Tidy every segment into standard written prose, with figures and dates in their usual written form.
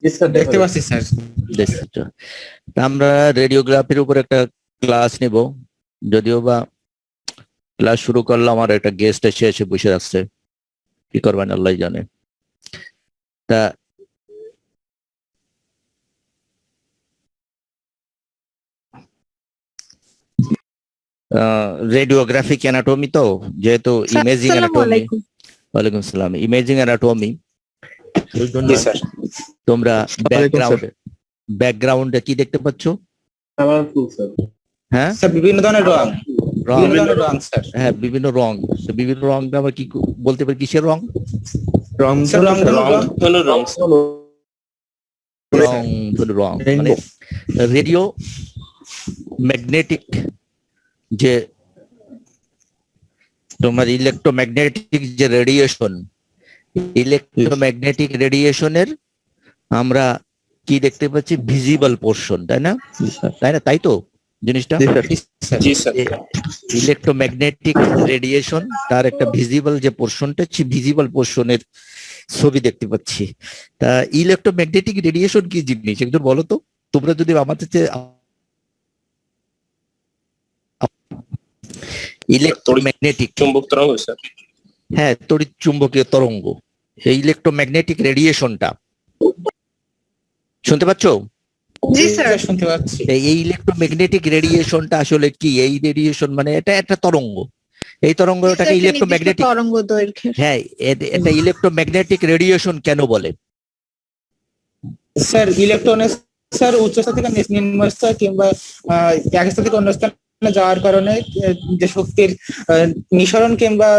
দেখতে পাচ্ছি স্যার। দেখছো? তা আমরা রেডিওগ্রাফির উপর একটা ক্লাস নেব, যদিও বা ক্লাস শুরু করলাম আমার একটা গেস্ট এসে বসে আসছে, কি করবেন আল্লাহ জানে। তা রেডিওগ্রাফিক অ্যানাটমি, তো যেহেতু ইমেজিং অ্যানাটমি। ওয়ালাইকুম সালাম। ইমেজিং অ্যানাটমি, ওই জন্য তোমরা ব্যাকগ্রাউন্ডে কি দেখতে পাচ্ছ? হ্যাঁ স্যার বিভিন্ন ধরনের রং, স্যার। হ্যাঁ, বিভিন্ন রং। বিভিন্ন রংটা আবার কি বলতে পারি, কিসের রং? রং মানে রেডিও ম্যাগনেটিক, যে তোমার ইলেকট্রোম্যাগনেটিক যে রেডিয়েশন, ইলেকট্রোম্যাগনেটিক রেডিয়েশনের আমরা কি দেখতে পাচ্ছি? ভিজিবল পোর্শন, তাই না? তাই তো জিনিসটা। ইলেকট্রোম্যাগনেটিক রেডিয়েশন তার একটা ভিজিবল যে পোর্শনটা, ভিজিবল পোর্শনের ছবি দেখতে পাচ্ছি। তা ইলেকট্রোম্যাগনেটিক রেডিয়েশন কি জিনিস একজন বলো তো, তোমরা যদি আমাদের ইলেকট্রোম্যাগনেটিক চুম্বক তরঙ্গ, হ্যাঁ, তড়িৎ চুম্বকীয় তরঙ্গ, এই ইলেকট্রোম্যাগনেটিক রেডিয়েশনটা শুনতে পাচ্ছ? জি স্যার, শুনতে পাচ্ছি। এই ইলেকট্রোম্যাগনেটিক রেডিয়েশনটা আসলে কি? এই রেডিয়েশন মানে এটা একটা তরঙ্গ, এই তরঙ্গটাকে ইলেকট্রোম্যাগনেটিক তরঙ্গ দৈর্ঘ্যের। হ্যাঁ, এটা ইলেকট্রোম্যাগনেটিক রেডিয়েশন কেন বলে? স্যার ইলেকট্রনের স্যার উচ্চ স্তর থেকে নিম্ন স্তর কিংবা এক স্তর থেকে অন্য স্থানে যাওয়ার কারণে যে শক্তির নিঃসরণ কিংবা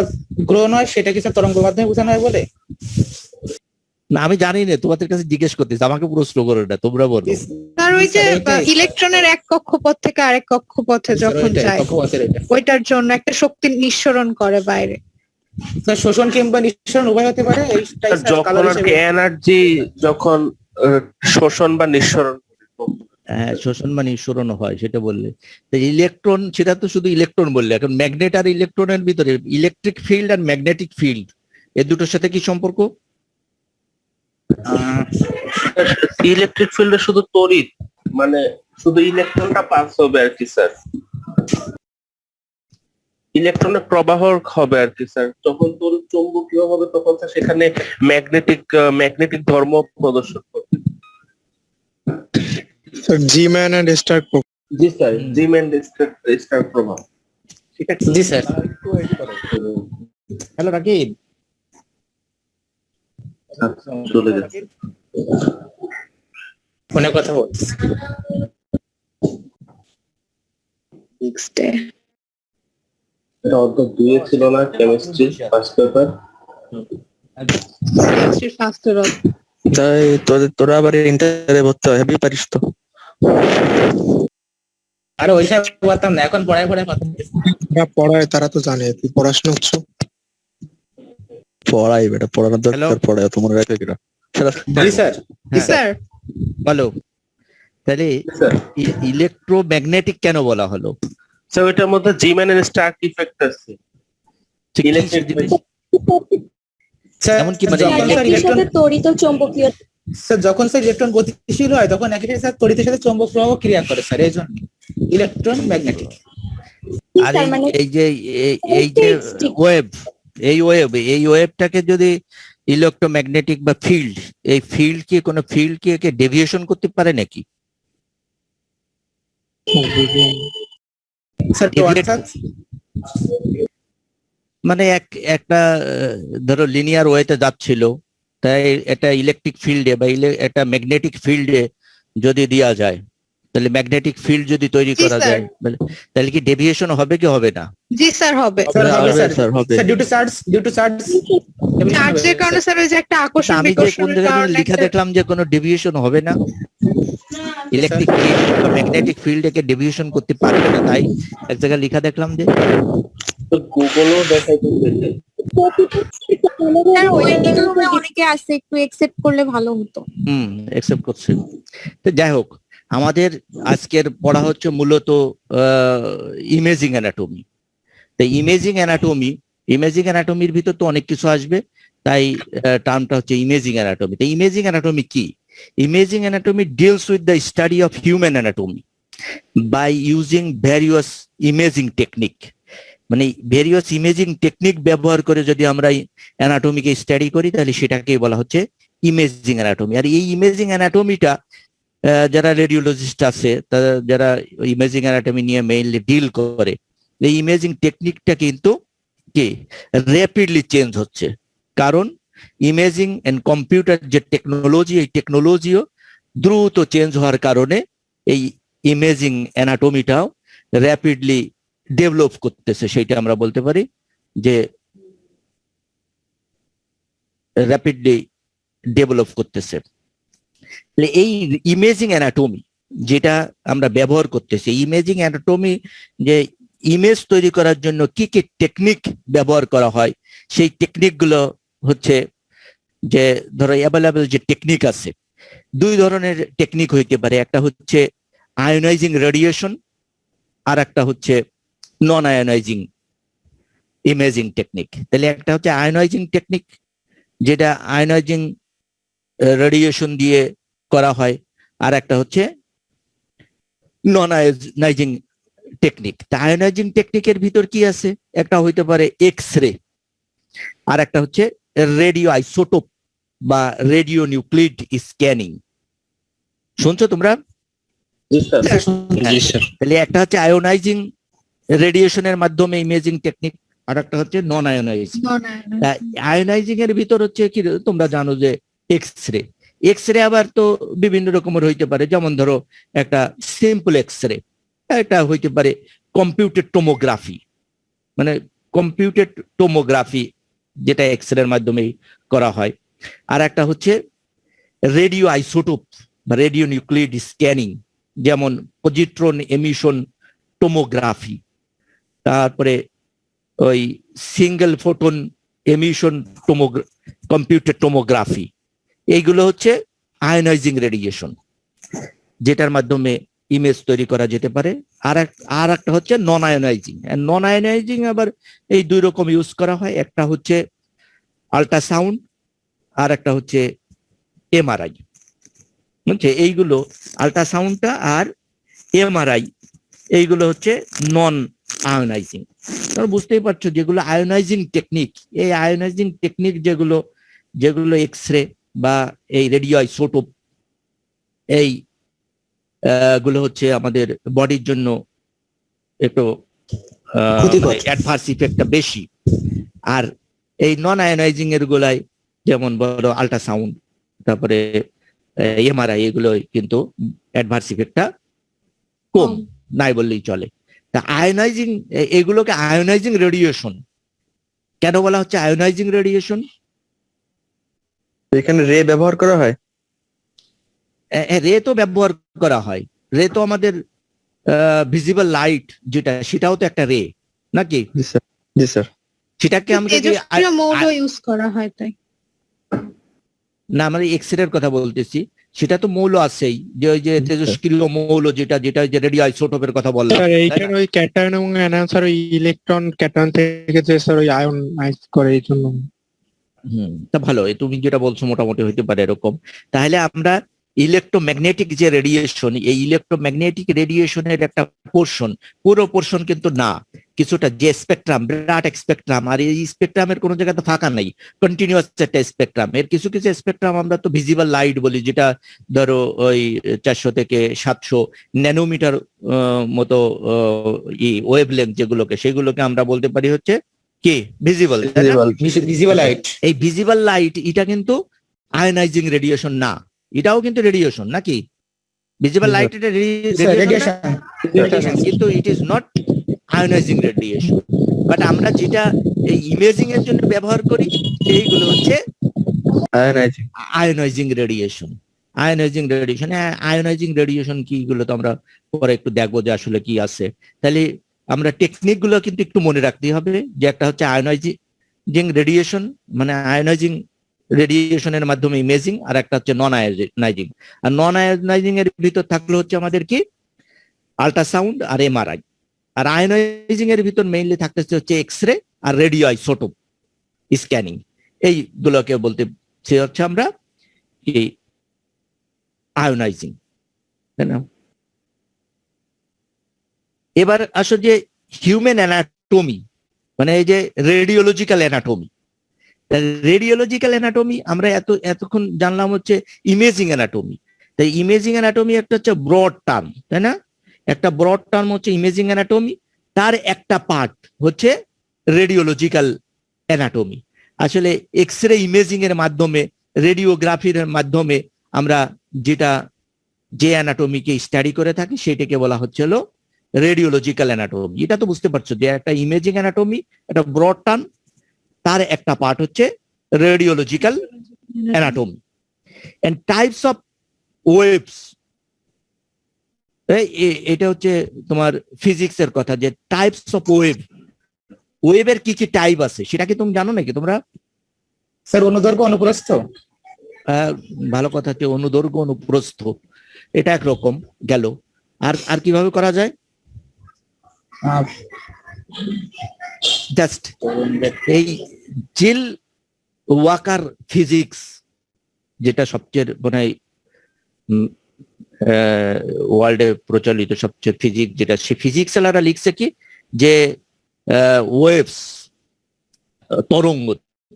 গ্রহণ হয়, সেটা কি স্যার তরঙ্গের মাধ্যমে বোঝানো হয় বলে? না, আমি জানি না, তোমাদের কাছে জিজ্ঞেস করতেছি, আমাকে প্রশ্ন করো না, তোমরা বলো। আর ওই যে ইলেকট্রনের এক কক্ষপথ থেকে আরেক কক্ষপথে যখন যায়, ওইটার জন্য একটা শক্তি নিঃসরণ করে বাইরে। স্যার শোষণ কিংবা নিঃসরণ উভয় হতে পারে। যখন আর কি এনার্জি যখন শোষণ বা নিঃসরণ, হ্যাঁ, শোষণ বা নিঃসরণ হয় সেটা বললে। ইলেকট্রন, সেটা তো শুধু ইলেকট্রন বললে। এখন ম্যাগনেট আর ইলেকট্রনের ভিতরে ইলেকট্রিক ফিল্ড আর ম্যাগনেটিক ফিল্ড, এর দুটোর সাথে কি সম্পর্ক? ইলেকট্রিক ফিল্ডে শুধু তড়িৎ, মানে শুধু ইলেকট্রনটা পাস হবে আর কি স্যার, ইলেকট্রনের প্রবাহ হবে আর কি স্যার। যখন তড়িৎ চৌম্বকীয় হবে তখন স্যার সেখানে ম্যাগনেটিক ধর্ম প্রদর্শন করবে। Sir Zeeman and Stark. জি স্যার, জি-ম্যান স্টার প্রভাব। ঠিক আছে জি স্যার। হ্যালো রাকিব, চলে যাচ্ছে ফোনে কথা বলছি। এটা অর্ধেক 2 ছিল না কেমিস্ট্রি ফার্স্ট পেপার? তাই তোরা আবার ইন্টারে ভর্তি হবি পারিস তো? আরে ওই সব বলতাম না, এখন পড়ায় কথা পড়ায়, তারা তো জানে তুই পড়াশোনা হচ্ছে। পড়াই বেটা, পড়ানোর দরকার পড়ায়, তোমার রাখে কিনা? জি স্যার। জি স্যার বলো তাহলে ইলেকট্রোম্যাগনেটিক কেন বলা হলো? স্যার এটার মধ্যে জি-ম্যান এর স্টার্ক ইফেক্ট আছে। যেমন কি মানে তড়িৎ ও চৌম্বকীয়। স্যার যখন স্যার ইলেকট্রন গতিশীল হয় তখন একই সাথে স্যার তড়িতের সাথে চৌম্বক প্রবাহ ক্রিয়া করে স্যার, এই জন্য ইলেকট্রন ম্যাগনেটিক। আর এই যে ওয়েভ, এই ওয়েভটাকে যদি ইলেকট্রোম্যাগনেটিক বা ফিল্ড, এই ফিল্ড কি কোনো ফিল্ড কি একে ডেভিয়েশন করতে পারে নাকি? মানে একটা ধরো লিনিয়ার ওয়েতে যাচ্ছিল, তাই এটা ইলেকট্রিক ফিল্ডে বা একটা ম্যাগনেটিক ফিল্ডে যদি দেওয়া যায়, তাহলে ম্যাগনেটিক ফিল্ড যদি তৈরি করা যায়, তাহলে কি ডেভিয়েশন হবে কি হবে না? জি স্যার, হবে। ডিউ টু চার্জ চার্জের কারণে স্যার ওই যে একটা আকর্ষণ আমি যে কোন জায়গায় লেখা দেখলাম যে কোনো ডেভিয়েশন হবে না, ইলেকট্রিক ফিল্ড বা ম্যাগনেটিক ফিল্ড একে ডেভিয়েশন করতে পারবে না, তাই এক জায়গায় লেখা দেখলাম যে গুগলও দেখাইতে। অনেকে আছে, একটু একসেপ্ট করলে ভালো হতো। একসেপ্ট করছে। তো যাই হোক, আমাদের আজকের পড়া হচ্ছে মূলত ইমেজিং অ্যানাটমি। তো ইমেজিং অ্যানাটমির ভিতর তো অনেক কিছু আসবে, তাই টার্মটা হচ্ছে ইমেজিং অ্যানাটমি। তো ইমেজিং অ্যানাটমি কি? Imaging anatomy deals with the study of human anatomy by using various imaging technique. মানে ভেরিয়াস ইমেজিং টেকনিক ব্যবহার করে যদি আমরা অ্যানাটমিকে স্টাডি করি তাহলে সেটাকে বলা হচ্ছে ইমেজিং অ্যানাটমি। আর এই ইমেজিং অ্যানাটমিটা যারা রেডিওলজিস্ট আছে তারা যারা ইমেজিং অ্যানাটমি নিয়ে মেইনলি ডিল করে, এই ইমেজিং টেকনিকটা কিন্তু কি র্যাপিডলি চেঞ্জ হচ্ছে, কারণ ইমেজিং এন্ড কম্পিউটার যে টেকনোলজি, এই টেকনোলজিও দ্রুত চেঞ্জ হওয়ার কারণে এই ইমেজিং অ্যানাটমিটাও র্যাপিডলি ডেভেলপ করতেছে। সেটা আমরা বলতে পারি যে র্যাপিডলি ডেভেলপ করতেছে। এই ইমেজিং অ্যানাটমি যেটা আমরা ব্যবহার করতেছি, ইমেজিং অ্যানাটমি যে ইমেজ তৈরি করার জন্য কি কি টেকনিক ব্যবহার করা হয়, সেই টেকনিকগুলো হচ্ছে যে ধরো অ্যাভেলেবল যে টেকনিক আছে, দুই ধরনের টেকনিক হইতে পারে। একটা হচ্ছে আয়োনাইজিং রেডিয়েশন, আর একটা হচ্ছে নন আয়োনাইজিং ইমেজিং টেকনিক। তাহলে একটা হচ্ছে আয়োনাইজিং টেকনিক, যেটা আয়োনাইজিং রেডিয়েশন দিয়ে করা হয়, আর একটা হচ্ছে নন আয়োনাইজিং টেকনিক। তা আয়োনাইজিং টেকনিকের ভিতর কি আছে? একটা হইতে পারে এক্স রে, আর একটা হচ্ছে রেডিও আইসোটোপ বা রেডিও নিউক্লিড স্ক্যানিং। শুনছো তোমরা? তাহলে একটা হচ্ছে আয়োনাইজিং রেডিয়েশনের মাধ্যমে ইমেজিং টেকনিক, আর একটা হচ্ছে নন আয়োনাইজিং। আয়োনাইজিং এর ভিতর হচ্ছে কি তোমরা জানো যে এক্স রে। এক্স রে আবার তো বিভিন্ন রকমের হইতে পারে, যেমন ধরো একটা সিম্পল এক্স রে, একটা হইতে পারে কম্পিউটেড টোমোগ্রাফি, মানে কম্পিউটেড টোমোগ্রাফি যেটা এক্স রে এর মাধ্যমে করা হয়। আর একটা হচ্ছে রেডিও আইসোটোপ বা রেডিও নিউক্লিড স্ক্যানিং, যেমন পজিট্রন এমিশন টোমোগ্রাফি, তারপরে ওই single photon emission computed tomography. এইগুলো হচ্ছে আয়োনাইজিং রেডিয়েশন, যেটার মাধ্যমে ইমেজ তৈরি করা যেতে পারে। আর একটা হচ্ছে নন আয়োনাইজিং। নন আয়োনাইজিং আবার এই দুই রকম ইউজ করা হয়, একটা হচ্ছে আল্ট্রাসাউন্ড, আর একটা হচ্ছে এমআরআই। বুঝছে? এইগুলো আল্ট্রাসাউন্ডটা আর এমআরআই এইগুলো হচ্ছে নন আয়োনাইজিং। তোমরা বুঝতেই পারছো যেগুলো আয়োনাইজিং টেকনিক, এই আয়োনাইজিং টেকনিক যেগুলো যেগুলো এক্স রে বা এই রেডিও আইসোটোপ, এই গুলো হচ্ছে আমাদের বডির জন্য একটু অ্যাডভার্স ইফেক্টটা বেশি। আর এই নন আয়োনাইজিং এর গুলাই যেমন বড় আল্ট্রাসাউন্ড, তারপরে এমআরআই, এগুলো কিন্তু অ্যাডভার্স ইফেক্টটা কম, নাই বললেই চলে। তা আয়োনাইজিং, এগুলোকে আয়োনাইজিং রেডিয়েশন কেন বলা হচ্ছে? আয়োনাইজিং রেডিয়েশন এখানে রে ব্যবহার করা হয়। রে তো ব্যবহার করা হয়, রে তো আমাদের ভিজিবল লাইট যেটা, সেটাও তো একটা রে নাকি? জি স্যার। সেটাকে আমরা তেজস্ক্রিয় মৌল ইউজ করা হয় তাই না, আমরা এক্স রে এর কথা বলতেছি, সেটা তো মৌল আছেই, যে ওই যে তেজস্ক্রিয় মৌল যেটা যেটা যে রেডিও আইসোটোপের কথা বললাম। স্যার এইখানে ওই ক্যাটায়ন এবং অ্যানায়ন স্যার ওই ইলেকট্রন ক্যাটায়ন থেকে যে স্যার ওই আয়নাইজ করে, এই জন্য। তা ভালো, তুমি যেটা বলছো মোটামুটি হইতে পারে এরকম। তাহলে আমরা ইলেকট্রোম্যাগনেটিক যে রেডিয়েশন, এই ইলেকট্রোম্যাগনেটিক রেডিয়েশনের একটা পোর্শন, পুরো পোর্শন কিন্তু না, কিছুটা যে স্পেকট্রাম, বিরাট স্পেকট্রাম, আর এই স্পেকট্রামের কোনো জায়গাতে ফাঁকা নেই, কন্টিনিউয়াস একটা স্পেকট্রাম। এর কিছু কিছু স্পেকট্রাম আমরা তো ভিজিবল লাইট বলি, যেটা ধরো ওই 400 থেকে 700 ন্যানোমিটার মতো ওয়েভলেন্থ যেগুলোকে, সেগুলোকে আমরা বলতে পারি হচ্ছে কি ভিজিবল। Visible light. এই ভিজিবল লাইট এটা কিন্তু আয়োনাইজিং রেডিয়েশন না, এটাও কিন্তু রেডিয়েশন নাকি? ভিজিবল লাইট এটা রেডিয়েশন, কিন্তু it is not ionising radiation. But আমরা যেটা এই ইমেজিং এর জন্য ব্যবহার করি সেইগুলো হচ্ছে ionising radiation. Ionising radiation, ionising radiation কি, এগুলো তো আমরা পরে একটু দেখবো যে আসলে কি আছে। তাহলে আমরা টেকনিক গুলো কিন্তু একটু মনে রাখতে হবে, যে একটা হচ্ছে আয়োনাইজিং রেডিয়েশন, মানে আয়োনাইজিং রেডিয়েশনের মাধ্যমে ইমেজিং, আর একটা হচ্ছে নন আয়োনাইজিং। আর নন আয়োনাইজিং এর ভিতর থাকলে হচ্ছে আমাদের কি আল্ট্রাসাউন্ড আর এমআরআই। আর আয়োনাইজিং এর ভিতর মেইনলি থাকতেছে হচ্ছে এক্স রে আর রেডিও আইসোটোপ স্ক্যানিং। এইগুলোকে বলতে হচ্ছে আমরা কি আয়োনাইজিং, তাই না? এবার আসো যে হিউম্যান অ্যানাটমি, মানে এই যে রেডিওলজিক্যাল অ্যানাটমি। রেডিওলজিক্যাল অ্যানাটমি আমরা এতক্ষণ জানলাম হচ্ছে ইমেজিং অ্যানাটমি। তাই ইমেজিং অ্যানাটমি একটা হচ্ছে ব্রড টার্ম, তাই না? একটা ব্রড টার্ম হচ্ছে ইমেজিং অ্যানাটমি, তার একটা পার্ট হচ্ছে রেডিওলজিক্যাল অ্যানাটমি। আসলে এক্স রে ইমেজিং এর মাধ্যমে, রেডিওগ্রাফির মাধ্যমে আমরা যে অ্যানাটমিকে স্টাডি করে থাকি সেটাকে বলা হচ্ছে হলো রেডিওলজিক্যাল অ্যানাটমি। এটা তো বুঝতে পারছো যে একটা ইমেজিং অ্যানাটমি, একটা ব্রড টার্ম, তার একটা পার্ট হচ্ছে radiological anatomy. And types of waves, এটা হচ্ছে তোমার ফিজিক্সের কথা, যে টাইপস অফ ওয়েভের কি কি টাইপ আছে সেটা কি তুমি জানো নাকি তোমরা? স্যার অনুদৈর্ঘ্য অনুপ্রস্থ। ভালো কথা, হচ্ছে অনুদৈর্ঘ্য অনুপ্রস্থ, এটা একরকম গেল। আর কিভাবে করা যায়? জাস্ট এই জিল ওয়াকার ফিজিক্স, যেটা সবচেয়ে মানে ওয়ার্ল্ডে প্রচলিত সবচেয়ে ফিজিক্স, যেটা সে ফিজিক্সালারা লিখছে কি যে ওয়েভস,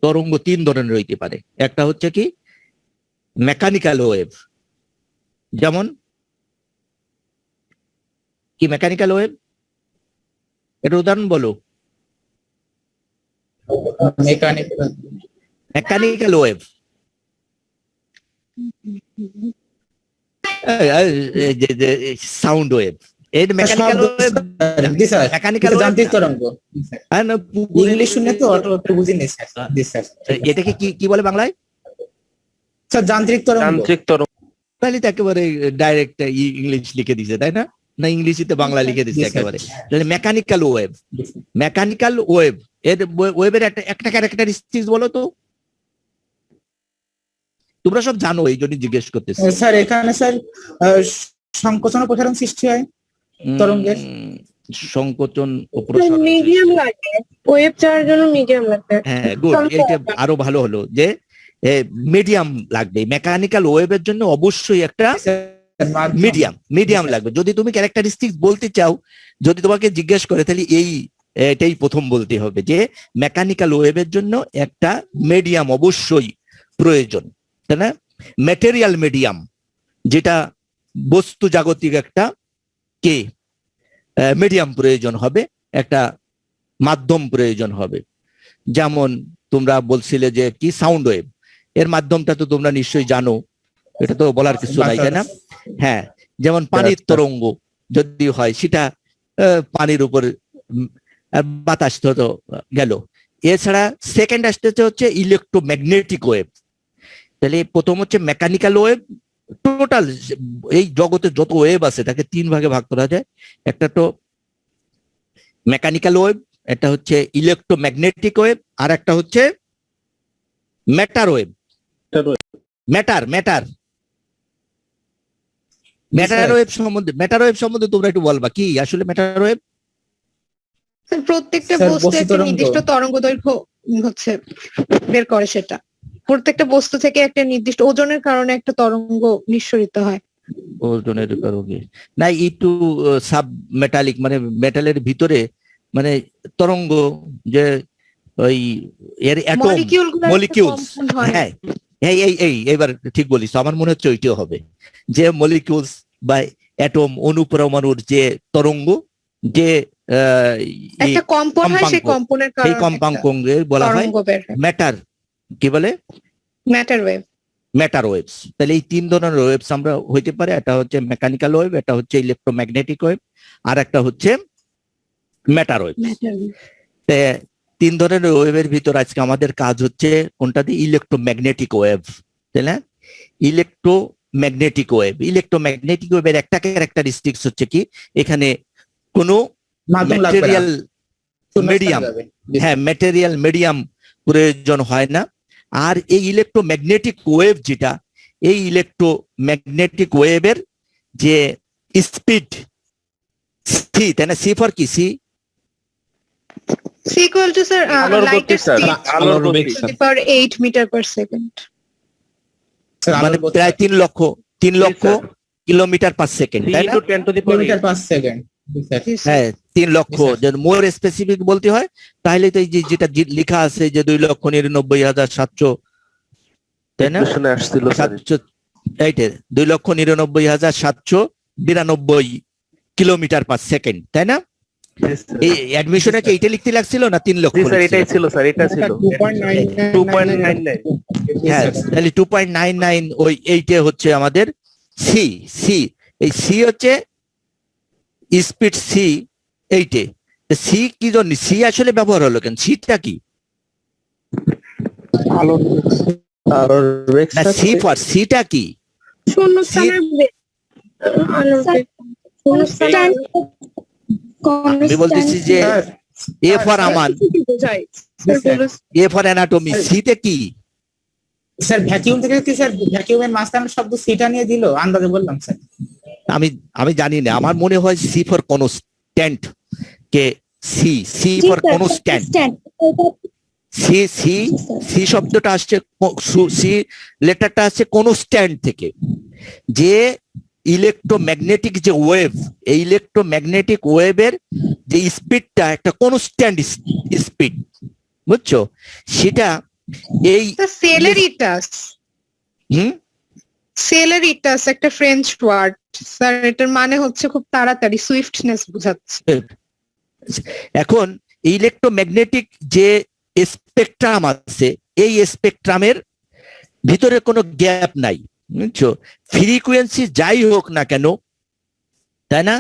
তরঙ্গ তিন ধরনের হইতে পারে। একটা হচ্ছে কি মেকানিক্যাল ওয়েভ, যেমন কি মেকানিক্যাল ওয়েভ, এটা উদাহরণ বলো। মেকানিক্যাল ওয়েভ সাউন্ড ওয়েভ, এর মেকানিক্যাল ওয়েভ, মেকানিক্যাল যান্ত্রিক তরঙ্গ। ইংলিশ শুনে তো অটো বুঝিনি স্যার। এটাকে কি বলে বাংলায়? স্যার যান্ত্রিক তরঙ্গ। যান্ত্রিক তরঙ্গ। তাহলে তো একেবারে ডাইরেক্ট ইংলিশ লিখে দিছে, তাই না? না ইংলিশিতে বাংলা লিখে দিছে একেবারে। তাহলে মেকানিক্যাল ওয়েভ, এর ওয়েভের একটা ক্যারেক্টারিস্টিক্স বলো তো। তোমরা সব জানো, এই জন্য জিজ্ঞেস করতেছি। স্যার এখানে স্যার সংকোচন ও প্রসারণ সৃষ্টি হয় তরঙ্গের। সংকোচন ও প্রসারণ, মিডিয়াম লাগে, ওয়েভ যাওয়ার জন্য মিডিয়াম লাগে। হ্যাঁ গুড, এটা আরো ভালো হলো যে মিডিয়াম লাগবে। মেকানিক্যাল ওয়েভের জন্য অবশ্যই একটা মিডিয়াম লাগবে। যদি তুমি ক্যারেক্টারিস্টিক্স বলতে চাও, যদি তোমাকে জিজ্ঞেস করে, তাহলে এটাই প্রথম বলতে হবে যে মেকানিক্যাল ওয়েভের জন্য একটা মিডিয়াম অবশ্যই প্রয়োজন, তাই না? ম্যাটেরিয়াল মিডিয়াম, যেটা বস্তু জাগতিক একটা মিডিয়াম প্রয়োজন হবে, একটা মাধ্যম প্রয়োজন হবে। যেমন তোমরা বলছিলে যে কি সাউন্ড ওয়েভ, এর মাধ্যমটা তো তোমরা নিশ্চয়ই জানো, এটা তো বলার কিছু নাই, তাই না? হ্যাঁ, যেমন পানির তরঙ্গ যদি হয় সেটা পানির উপর বাতাস তো গেল। এছাড়া সেকেন্ড আসতে হচ্ছে ইলেকট্রোম্যাগনেটিক ওয়েভ। তাহলে প্রথম হচ্ছে মেকানিক্যাল ওয়েভ। টোটাল এই জগতে যত ওয়েভ আছে তাকে তিন ভাগে ভাগ করা যায়। একটা তো মেকানিক্যাল ওয়েভ, একটা হচ্ছে ইলেকট্রোম্যাগনেটিক ওয়েভ, আর একটা হচ্ছে ম্যাটার ওয়েভ। ম্যাটার ওয়েভ সম্বন্ধে তোমরা একটু বলবা কি আসলে ম্যাটার ওয়েভ? প্রত্যেকটা বস্তু একটা নির্দিষ্ট তরঙ্গ দৈর্ঘ্য হচ্ছে বের করে, সেটা প্রত্যেকটা বস্তু থেকে একটা নির্দিষ্ট ওজনের কারণে একটা তরঙ্গ নিঃসরিত হয়। ওজনের কারণে না, একটু সাব মেটালিক, মানে মেটালের ভিতরে মানে তরঙ্গ, যে ওই এর অ্যাটম মলিকিউলস। হ্যাঁ এই এবার ঠিক বলিস, আমার মনে হচ্ছে ওইটাও হবে, যে মলিকিউলস বা অ্যাটম, অনুপরমাণুর যে তরঙ্গ, যে একটা কম্পন হয়, সেই কম্পনের কারণে সেই কম্পাঙ্ককে বলা হয় ম্যাটার। কি বলে? Matter waves. তাহলে এই তিন ধরনের ওয়েভস আমরা হইতে পারে। একটা হচ্ছে মেকানিক্যাল ওয়েভ, একটা হচ্ছে ইলেকট্রোম্যাগনেটিক ওয়েভ, আর একটা হচ্ছে ম্যাটার ওয়েভ। তিন ধরনের ওয়েভের ভিতর আজকে আমাদের কাজ হচ্ছে কোনটা দিয়ে? ইলেকট্রোম্যাগনেটিক ওয়েভ, তাই না? ইলেকট্রোম্যাগনেটিক ওয়েভের একটা ক্যারেক্টারিস্টিক্স হচ্ছে কি, এখানে কোনো ম্যাটেরিয়াল মিডিয়াম, হ্যাঁ ম্যাটেরিয়াল মিডিয়াম প্রয়োজন হয় না। আর এই ইলেকট্রোম্যাগনেটিক ওয়েভ যেটা, এই ইলেকট্রোম্যাগনেটিক ওয়েভের যে স্পিড সি, তাই না? সি ফর কি? C equal to sir light speed per 8 meter per second। মানে প্রায় 3 3 লক্ষ কিলোমিটার পার সেকেন্ড, তাই না? 3 × 10⁻⁸ কিলোমিটার পার সেকেন্ড স্যার। জি স্যার। হ্যাঁ 3 লক্ষ। Yes, sir. যদি মোর স্পেসিফিক বলতে হয় তাহলে তো এই যে যেটা লেখা আছে যে 2,99,700, তাই না? Equation এ আসছিল স্যার। 700, এইটে 2,99,792 কিলোমিটার পার সেকেন্ড, তাই না? এই অ্যাডমিশনে কি এইটা লিখতে লাগছিল না 3 লক্ষ? জি স্যার, এটাই ছিল স্যার, এটা ছিল 2.99 2.99। হ্যাঁ, তাহলে 2.99 ওই এইটা হচ্ছে আমাদের সি। সি এই সি হচ্ছে স্পিড সি এইটে। সি কি জন্য সি আসলে ব্যবহার হলো কেন? সিটা কি? আলোর আর বেগ না সি ফর সিটা কি? শূন্যস্থানের বেগ। আলোর বেগ। শূন্যস্থানের আমি বলতেছি যে এ ফর আমান, বোঝায়। Yes, sir. A for anatomy, সিতে কি? স্যার ভ্যাকিউম থেকে কি স্যার ভ্যাকিউমের মাঝখানে শব্দ সিটা নিয়ে দিল, আন্দাজে বললাম স্যার। আমি জানি না, আমার মনে হয় সি ফর কনস্ট্যান্ট, কে C C for constant. C C C শব্দটা আসছে, সি লেটারটা আসছে কনস্ট্যান্ট থেকে। যে ইলেকট্রোম্যাগনেটিক যে ওয়েভ, এই ইলেকট্রোম্যাগনেটিক ওয়েভের যে স্পিডটা একটা কনস্ট্যান্ট স্পিড, বুঝছো? সেটা এই সেলেরিটাস। হুম সেলেরিটাস একটা ফ্রেঞ্চ ওয়ার্ড স্যার, এটার মানে হচ্ছে খুব তাড়াতাড়ি, সুইফটনেস বোঝাচ্ছে। এখন ইলেকট্রোম্যাগনেটিক যে স্পেকট্রাম আছে, এই স্পেকট্রামের ভিতরে কোনো গ্যাপ নাই, বুঝছো? ফ্রিকুয়েন্সি যাই হোক না কেন, তাই না,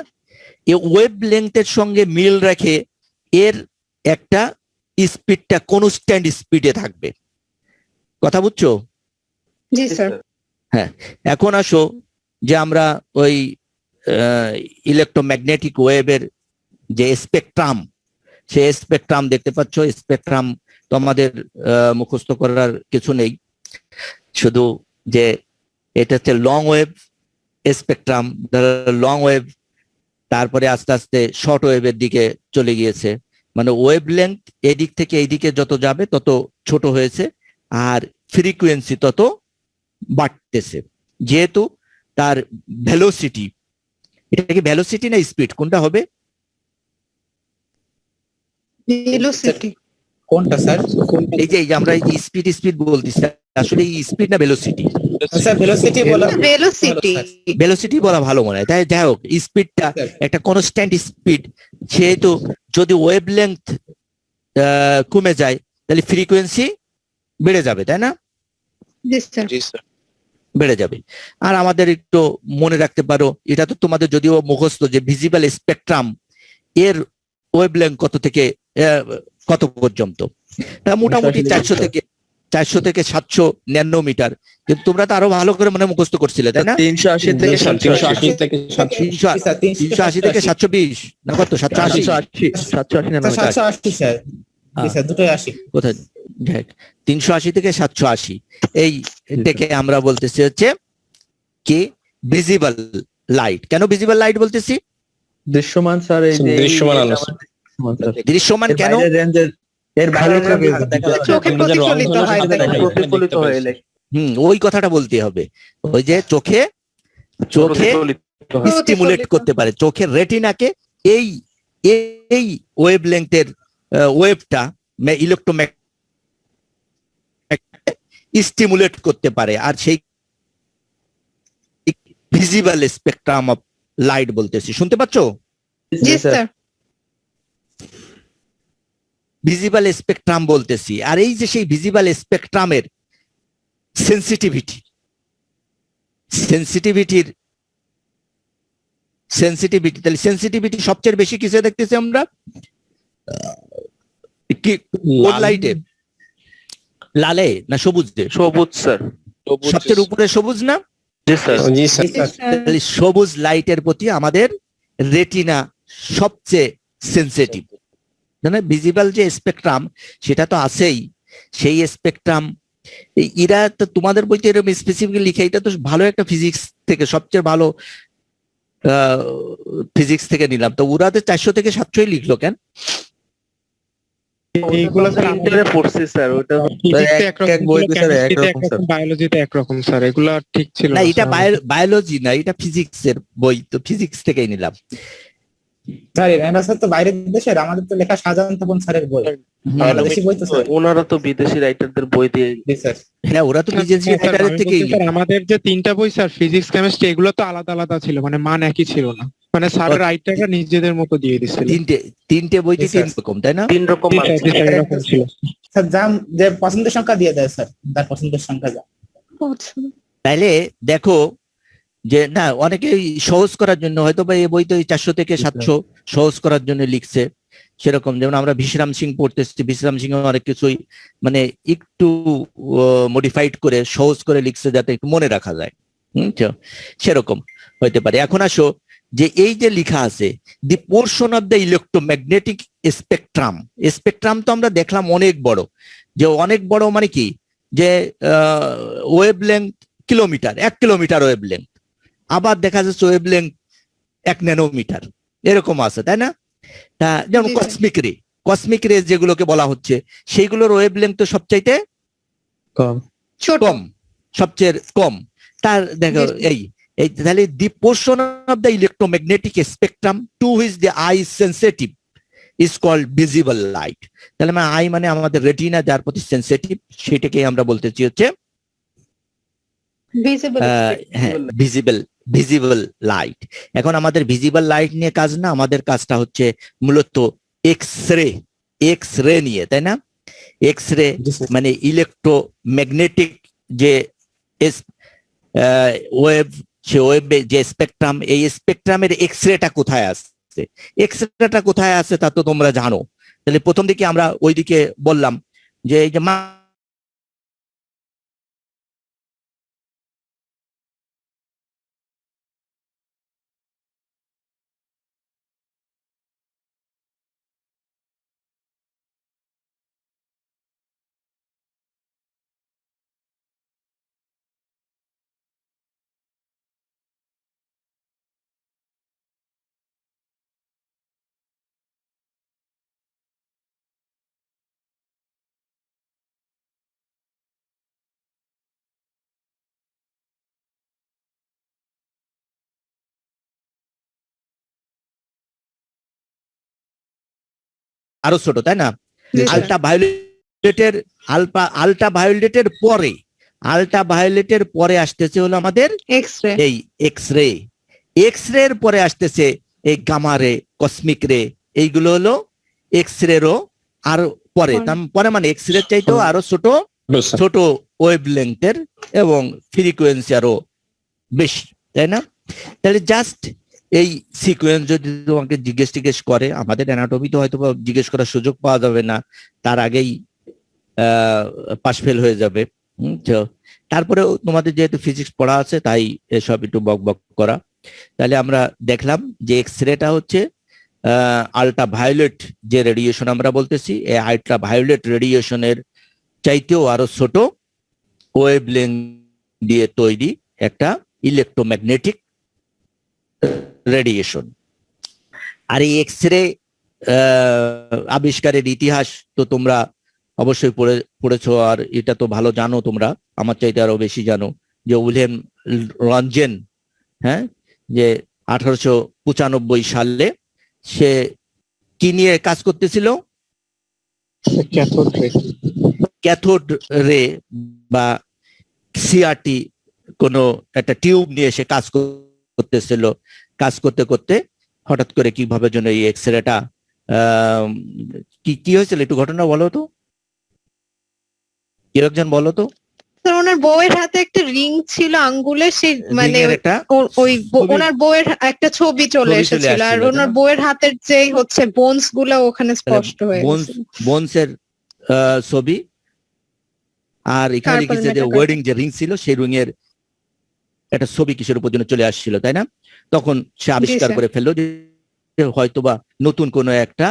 এই ওয়েভ লেংথের সঙ্গে মিল রেখে এর একটা স্পিডটা কনস্ট্যান্ট স্পিডে থাকবে। কথা বুঝছো? জি স্যার। এখন আসো যে আমরা ওই ইলেকট্রোম্যাগনেটিক ওয়েভের যে স্পেকট্রাম, সেই স্পেকট্রাম দেখতে পাচ্ছ। স্পেকট্রাম তো আমাদের মুখস্থ করার কিছু নেই, শুধু যে এটা হচ্ছে long wave spectrum, long wave, তারপরে আস্তে আস্তে শর্ট ওয়েভের দিকে চলে গিয়েছে। মানে ওয়েভ লেন্থ এদিক থেকে এইদিকে যত যাবে তত ছোট হয়েছে, আর ফ্রিকুয়েন্সি তত বাড়তেছে, যেহেতু তার ভেলোসিটি, এটা কি ভেলোসিটি না স্পিড, কোনটা হবে? ভেলোসিটি। কোনটা স্যার? এই যে আমরা স্পিড স্পিড বলতেছি, আসলে স্পিড না ভেলোসিটি? স্যার ভেলোসিটি বলা ভেলোসিটি। ভেলোসিটি বলা ভালো মনে হয়, তাই যাই হোক স্পিডটা একটা কনস্ট্যান্ট স্পিড, সেহেতু যদি ওয়েভ লেন্থ কমে যায় তাহলে ফ্রিকোয়েন্সি বেড়ে যাবে, তাই না? জি স্যার। বেড়ে যাবে। আর আমাদের একটু মনে রাখতে পারো, এটা তো তোমাদের যদিও মুখস্থ, যে ভিজিবল স্পেকট্রাম এর ওয়েভ লেন্থ কত থেকে কত পর্যন্ত, তা মোটামুটি 400 থেকে 700 ন্যানোমিটার। কিন্তু তোমরা তো আরো ভালো করে মনে মুখস্থ করছিলে, তাই না? 380 থেকে 780 থেকে 380 থেকে 720 না কত? 780 780 না 780 স্যার। জি স্যার, দুটোই 80। কোথায়? 380 থেকে 780, এই থেকে আমরা বলতেছি হচ্ছে কি ভিজিবল লাইট। কেন ভিজিবল লাইট বলতেছি? দৃশ্যমান স্যার, এই যে দৃশ্যমান আলো। দৃশ্যমান কেন? এর বাইরে চোখে প্রতিফলিত হয়, প্রতিফলিত হয়ে এলে ওই কথাটা বলতে হবে। ওই যে চোখে স্টিমুলেট করতে পারে, চোখের রেটিনাকে এই এই ওয়েভ লেংথের ওয়েভটা স্টিমুলেট করতে পারে, আর সেই ভিজিবল স্পেকট্রাম অফ লাইট বলতেছি। শুনতে পাচ্ছ? জি স্যার। ভিজিবল স্পেকট্রাম বলতেছি। আর এই যে সেই ভিজিবল স্পেকট্রামের সেন্সিটিভিটি, তাহলে সেন্সিটিভিটি সবচেয়ে বেশি কিসে দেখতেছি আমরা? কি কোন লাইটে? লালে না সবুজে? সবুজ স্যার। সবচেয়ে উপরে সবুজ না? জি স্যার। জি স্যার। তাহলে সবুজ লাইটের প্রতি আমাদের রেটিনা সবচেয়ে সেন্সিটিভ। মানে ভিজিবল যে স্পেকট্রাম সেটা তো আছেই, সেই স্পেকট্রাম এরা তো তোমাদের বইতে এরকম স্পেসিফিক লিখে, এটা তো ভালো একটা ফিজিক্স থেকে, সবচেয়ে ভালো ফিজিক্স থেকে নিলাম। তো ওরা তো 400 থেকে 700 লিখলো কেন? এইগুলো স্যার ইন্টারে পড়ছি স্যার, ওটা ফিজিক্সে এক একরকম বই ছিল, তো স্যার কেমিস্ট্রিতে একরকম স্যার। একরকম, বায়োলজিতে একরকম স্যার, এগুলো ঠিক ছিল না, না এটা স্যার আমাদের। বায়োলজি না, এটা ফিজিক্সের বই, তো ফিজিক্স থেকেই নিলাম। স্যার এনারা স্যার তো বাইরের দেশের, আমাদের তো লেখা শাহজাহান তপন স্যারের বই, বাংলাদেশি বই তো স্যার। ওনারা তো বিদেশি রাইটারদের বই দিয়ে জি স্যার। হ্যাঁ, ওরা তো স্যার, বিদেশি হ্যাঁ স্যার, রাইটারের আমি থেকেই বলছি স্যার আমাদের যে 3টা বই স্যার, ফিজিক্স কেমিস্ট্রি, এগুলো তো আলাদা আলাদা ছিল, মানে মান একই ছিল না, মানে স্যারের রাইটাররা নিজেদের মতো দিয়ে দিচ্ছিল। তিনটে বইতে জি, স্যার। 3 রকম, তাই না? 3 রকম জি মান স্যার, জি স্যার, এরকম ছিল। স্যার যা যে পছন্দের সংখ্যা দিয়ে দেয় স্যার, তার পছন্দের সংখ্যা যা। তাইলে দেখো যে না, অনেকেই সহজ করার জন্য হয়তো বা এই বই তো 400 থেকে 700 সহজ করার জন্য লিখছে। সেরকম যেমন আমরা বিশ্রাম সিং পড়তেছি, বিশ্রাম সিং অনেক কিছুই মানে একটু মডিফাইড করে সহজ করে লিখছে যাতে একটু মনে রাখা যায়। তো সেরকম হইতে পারে। এখন আসো যে এই যে লেখা আছে the portion of the electromagnetic spectrum. Spectrum তো আমরা দেখলাম অনেক বড়, যে অনেক বড় মানে কি, যে wave length kilometre, 1 kilometre wave length, আবার দেখা যাচ্ছে ওয়েভ লেন্থ 1 ন্যানোমিটার, এরকম আছে, তাই না? তা যেমন জি, স্যার। কসমিক রে যেগুলোকে বলা হচ্ছে, সেইগুলোর ওয়েভ লেন্থ তো সবচাইতে কম। ছোট। কম, সবচেয়ে কম। তার দেখো জি। এই এই তাহলে the portion of the electromagnetic spectrum to which the eye sensitive is called visible light. তাহলে মানে আই মানে আমাদের রেটিনা, যার প্রতি সেন্সিটিভ, সেটাকে আমরা বলতেছি হচ্ছে ভিজিবল। হ্যাঁ, ভিজিবল লাইট। এখন আমাদের ভিজিবল লাইট নিয়ে কাজ না, আমাদের কাজটা হচ্ছে মূলত এক্স রে নিয়ে, তাই না? এক্স রে জি স্যার। মানে ইলেকট্রোম্যাগনেটিক যে ওয়েভ, সে ওয়েবে যে স্পেকট্রাম, এই স্পেকট্রামের এক্স রেটা কোথায় আসছে, এক্স রেটা কোথায় আছে তা তো তোমরা জানো। তাহলে প্রথম দিকে আমরা ওইদিকে বললাম যে এই যে আরো ছোট, তাই না? জি স্যার। আলট্রাভায়োলেটের পরে আসতেছে হলো আমাদের এক্স রে। এই এক্স রে এর পরে আসতেছে এই গামা রে, কসমিক রে, এইগুলো হলো এক্স রেরও আরো পরে, পরে মানে এক্স রে চাইতেও আরো ছোট ওয়েভ লেন্থের এবং ফ্রিকোয়েন্সি আরো বেশি, তাই না? তাহলে জাস্ট এই সিকোয়েন্স যদি তোমাকে জিজ্ঞেস করে, আমাদের অ্যানাটমিতে হয়তো জিজ্ঞেস করার সুযোগ পাওয়া যাবে না, তার আগেই পাশ ফেল হয়ে যাবে। তো তারপরেও তোমাদের যেহেতু ফিজিক্স পড়া আছে, তাই এসব একটু বক করা। তাহলে আমরা দেখলাম যে এক্স রেটা হচ্ছে আল্ট্রাভায়োলেট যে রেডিয়েশন আমরা বলতেছি, এই আল্ট্রাভায়োলেট রেডিয়েশনের চাইতেও আরো ছোট ওয়েভ লেন্থ দিয়ে তৈরি একটা ইলেকট্রোম্যাগনেটিক রেডিয়েশন। আর এই এক্স রে আবিষ্কারের ইতিহাস তো তোমরা অবশ্যই পড়েছো, আর এটা তো ভালো জানো তোমরা, আমার চাইতে আরো বেশি জানো, যে উইলহেম রনজেন, হ্যাঁ, যে 1895 সালে সে কি নিয়ে কাজ করতেছিল? ক্যাথোড রে বা সিআরটি কোনো একটা টিউব নিয়ে সে কাজ করতেছিল। কাজ করতে করতে হঠাৎ করে কিভাবে যেন এই এক্স রেটা কি হয়েছিল, একটু ঘটনা বলো তো, কেউ একজন বলো তো। স্যার ওনার বউয়ের হাতে একটা রিং ছিল আঙ্গুলে, সেই মানে রিংয়ের একটা ওই ওনার বউয়ের একটা ছবি চলে চলে এসেছিল, আর আসছিল, ওনার তাই না? বউয়ের হাতের যে হচ্ছে বোনস গুলো ওখানে স্পষ্ট হয়ে গেছে। বোনসের ছবি, আর এখানে Carbon লিখেছে যে metacarpal। ওয়েডিং যে রিং ছিল, সেই রিং এর একটা ছবি কিসের উপর যেন চলে আসছিল, তাই না? তখন সে আবিষ্কার স্যার। করে ফেললো যে হয়তোবা নতুন কোনো একটা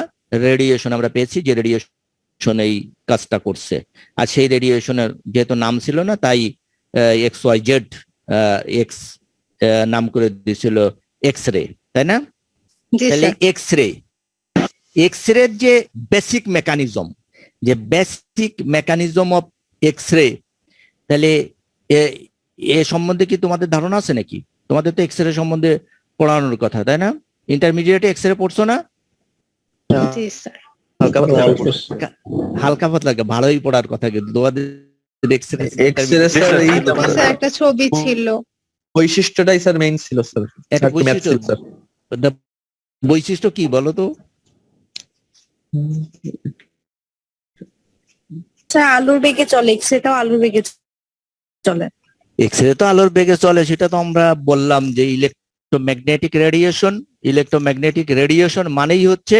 রেডিয়েশন আমরা পেয়েছি, যে রেডিয়েশন এই কাজটা করছে। আর সেই রেডিয়েশনের যেহেতু নাম ছিল না, তাই XYZ এক্স নাম করে দিয়েছিল এক্স রে, তাই না? জি তাহলে স্যার। এক্স রে যে বেসিক মেকানিজম, যে basic mechanism of X ray, তাহলে এ সম্বন্ধে কি তোমাদের ধারণা আছে নাকি? তোমাদের তো এক্স রে সম্বন্ধে পড়ানোর কথা, তাই না? ইন্টারমিডিয়েটে এক্স রে পড়ছো না? জি স্যার। হালকা পাতলা হালকা পাতলা ভালোই পড়ার কথা, কিন্তু তোমাদের এক্স-রে এক্স-রে স্যার এই স্যার একটা ছবি ছিল। বৈশিষ্ট্যটাই স্যার মেইন ছিল স্যার। একটা আর কি math ছিল, স্যার। বৈশিষ্ট্য কি বলো তো? স্যার আলুর বেগে চলে, এক্সরেটাও আলুর বেগে চলে। এক্স-রে তো আলোর বেগে চলে, সেটা তো আমরা বললাম যে ইলেকট্রোম্যাগনেটিক রেডিয়েশন। ইলেকট্রোম্যাগনেটিক রেডিয়েশন মানেই হচ্ছে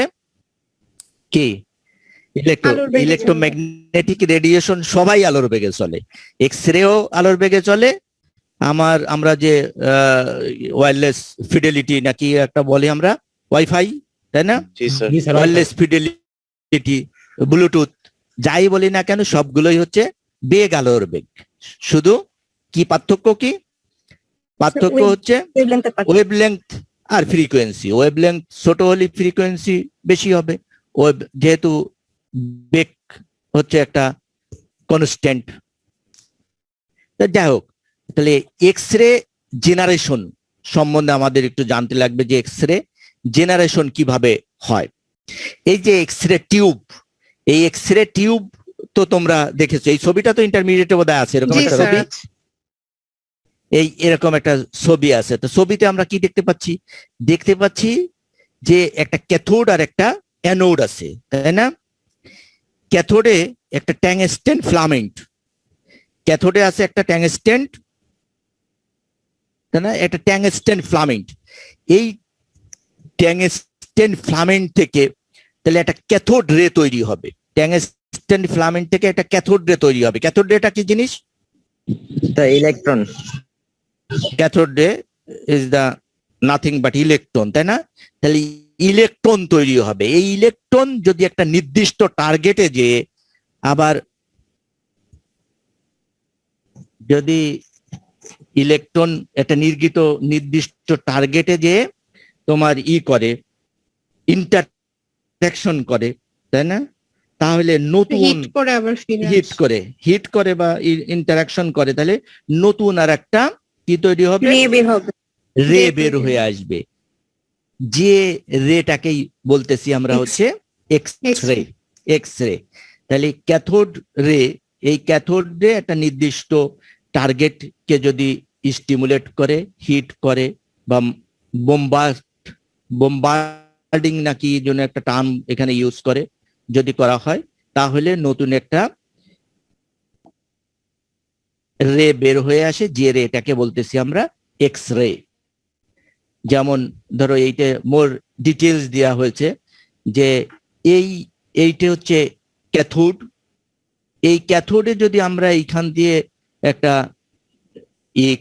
কি? আলোর বেগে ইলেকট্রোম্যাগনেটিক রেডিয়েশন সবাই আলোর বেগে চলে, এক্স-রেও আলোর বেগে চলে। আমরা যে ওয়্যারলেস ফিডেলিটি নাকি একটা বলি আমরা, ওয়াইফাই, তাই না? জি স্যার। ওয়্যারলেস ফিডেলিটি, ব্লুটুথ, যাই বলি না কেন সবগুলোই হচ্ছে বেগ, আলোর বেগ। শুধু কি পার্থক্য কি? পার্থক্য হচ্ছে ওয়েভলেংথ আর ফ্রিকোয়েন্সি। ওয়েভলেংথ ছোট হলে ফ্রিকোয়েন্সি বেশি হবে। যেহেতু বেগ হচ্ছে একটা কনস্ট্যান্ট। যাই হোক, তাহলে এক্স রে জেনারেশন সম্বন্ধে আমাদের একটু জানতে লাগবে যে এক্স রে জেনারেশন কিভাবে হয়। এই যে এক্স রে টিউব, এই এক্স রে টিউব তো তোমরা দেখেছো, এই ছবিটা তো ইন্টারমিডিয়েটে বোধহয় আছে, এরকম জি একটা স্যার। ছবি, এরকম একটা ছবি আছে। তো ছবিতে আমরা কি দেখতে পাচ্ছি? দেখতে পাচ্ছি যে একটা ক্যাথোড আর একটা অ্যানোড আছে, তাই না? ক্যাথোডে একটা ট্যাংস্টেন ফিলামেন্ট, ক্যাথোডে আছে একটা ট্যাংস্টেন, তাই না? একটা ট্যাংস্টেন ফিলামেন্ট। এই ট্যাংস্টেন ফিলামেন্ট থেকে তাহলে একটা ক্যাথোড রে তৈরি হবে। ট্যাংস্টেন ফিলামেন্ট থেকে একটা ক্যাথোড রে তৈরি হবে। ক্যাথোড রেটা কি জিনিস? Electron. Cathode ray is the nothing but electron, তাই না? তাহলে ইলেকট্রন তৈরি হবে। এই ইলেকট্রন যদি একটা নির্দিষ্ট টার্গেটে যে আবার যদি ইলেকট্রন একটা নির্দিষ্ট টার্গেটে যে তোমার করে ইন্টারঅ্যাকশন করে, তাই না? তাহলে নতুন হিট করে আবার ফিরে হিট করে বা ইন্টারঅ্যাকশন করে, তাহলে নতুন আর একটা কি তৈরি হবে? রে বের হবে। রে বের হয়ে আসবে। যে রেটাকেই বলতেছি আমরা হচ্ছে এক্স রে। এক্স রে, তাহলে ক্যাথোড রে, এই ক্যাথোড রে একটা নির্দিষ্ট টার্গেট কে যদি স্টিমুলেট করে, হিট করে বা বোম্বার্ডিং নাকি জন্য একটা টার্ম এখানে ইউজ করে, যদি করা হয় তাহলে নতুন একটা রে বের হয়ে আসে, যে রেটাকে বলতেছি আমরা এক্স রে। যেমন ধরো এইটা মোর ডিটেলস দেওয়া হয়েছে যে এইটা হচ্ছে ক্যাথোড। এই ক্যাথোডে যদি আমরা এইখান দিয়ে একটা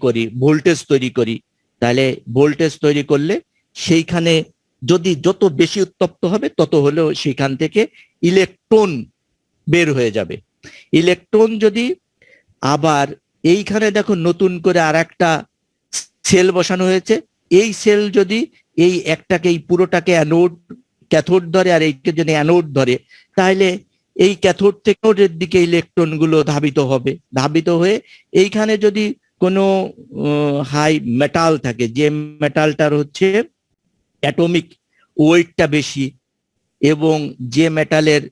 করি, ভোল্টেজ তৈরি করি, তাহলে ভোল্টেজ তৈরি করলে সেইখানে যদি যত বেশি উত্তপ্ত হবে তত হলেও সেইখান থেকে ইলেকট্রন বের হয়ে যাবে। ইলেকট্রন যদি আবার এইখানে দেখো নতুন করে আর একটা সেল বসানো হয়েছে, এই সেল যদি এই একটাকে, এই পুরোটাকে ক্যাথোড ধরে আর এইকে যদি অ্যানোড ধরে, তাহলে এই ক্যাথোড থেকে অ্যানোডের দিকে ইলেকট্রন গুলো ধাবিত হবে। ধাবিত হয়ে এইখানে যদি কোনো হাই মেটাল থাকে, যে মেটালটার হচ্ছে অ্যাটমিক ওয়েটটা বেশি এবং যে মেটালের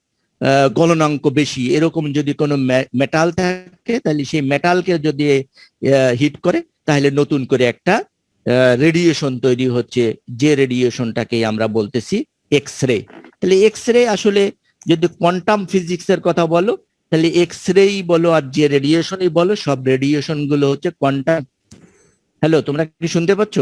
গলনাঙ্ক বেশি, এরকম যদি কোনো মেটাল থাকে, তাহলে সেই মেটালকে যদি হিট করে, তাহলে নতুন করে একটা রেডিয়েশন তৈরি হচ্ছে, যে রেডিয়েশনটাকে আমরা বলতেছি এক্স রে। তাহলে এক্স রে আসলে যদি কোয়ান্টাম ফিজিক্সের কথা বলো, তাহলে এক্স রেই বলো আর যে রেডিয়েশনই বলো, সব রেডিয়েশন গুলো হচ্ছে কোয়ান্টাম। হ্যালো, তোমরা কি শুনতে পাচ্ছ?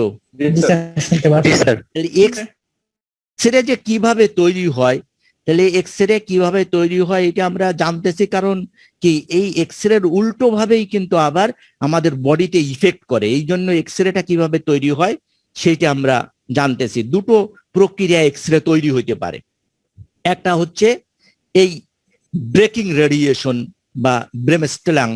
এক্স রে যে কিভাবে তৈরি হয়, তাহলে এক্স রে কিভাবে তৈরি হয় এটা আমরা জানতেছি, কারণ কি এই এক্স রের উল্টো ভাবেই কিন্তু আবার আমাদের বডিতে ইফেক্ট করে। এই জন্য এক্স রেটা কিভাবে তৈরি হয় সেইটা আমরা জানতেছি। দুটো প্রক্রিয়া এক্স রে তৈরি হইতে পারে। একটা হচ্ছে এই ব্রেকিং রেডিয়েশন বা ব্রেমস্টেলাং,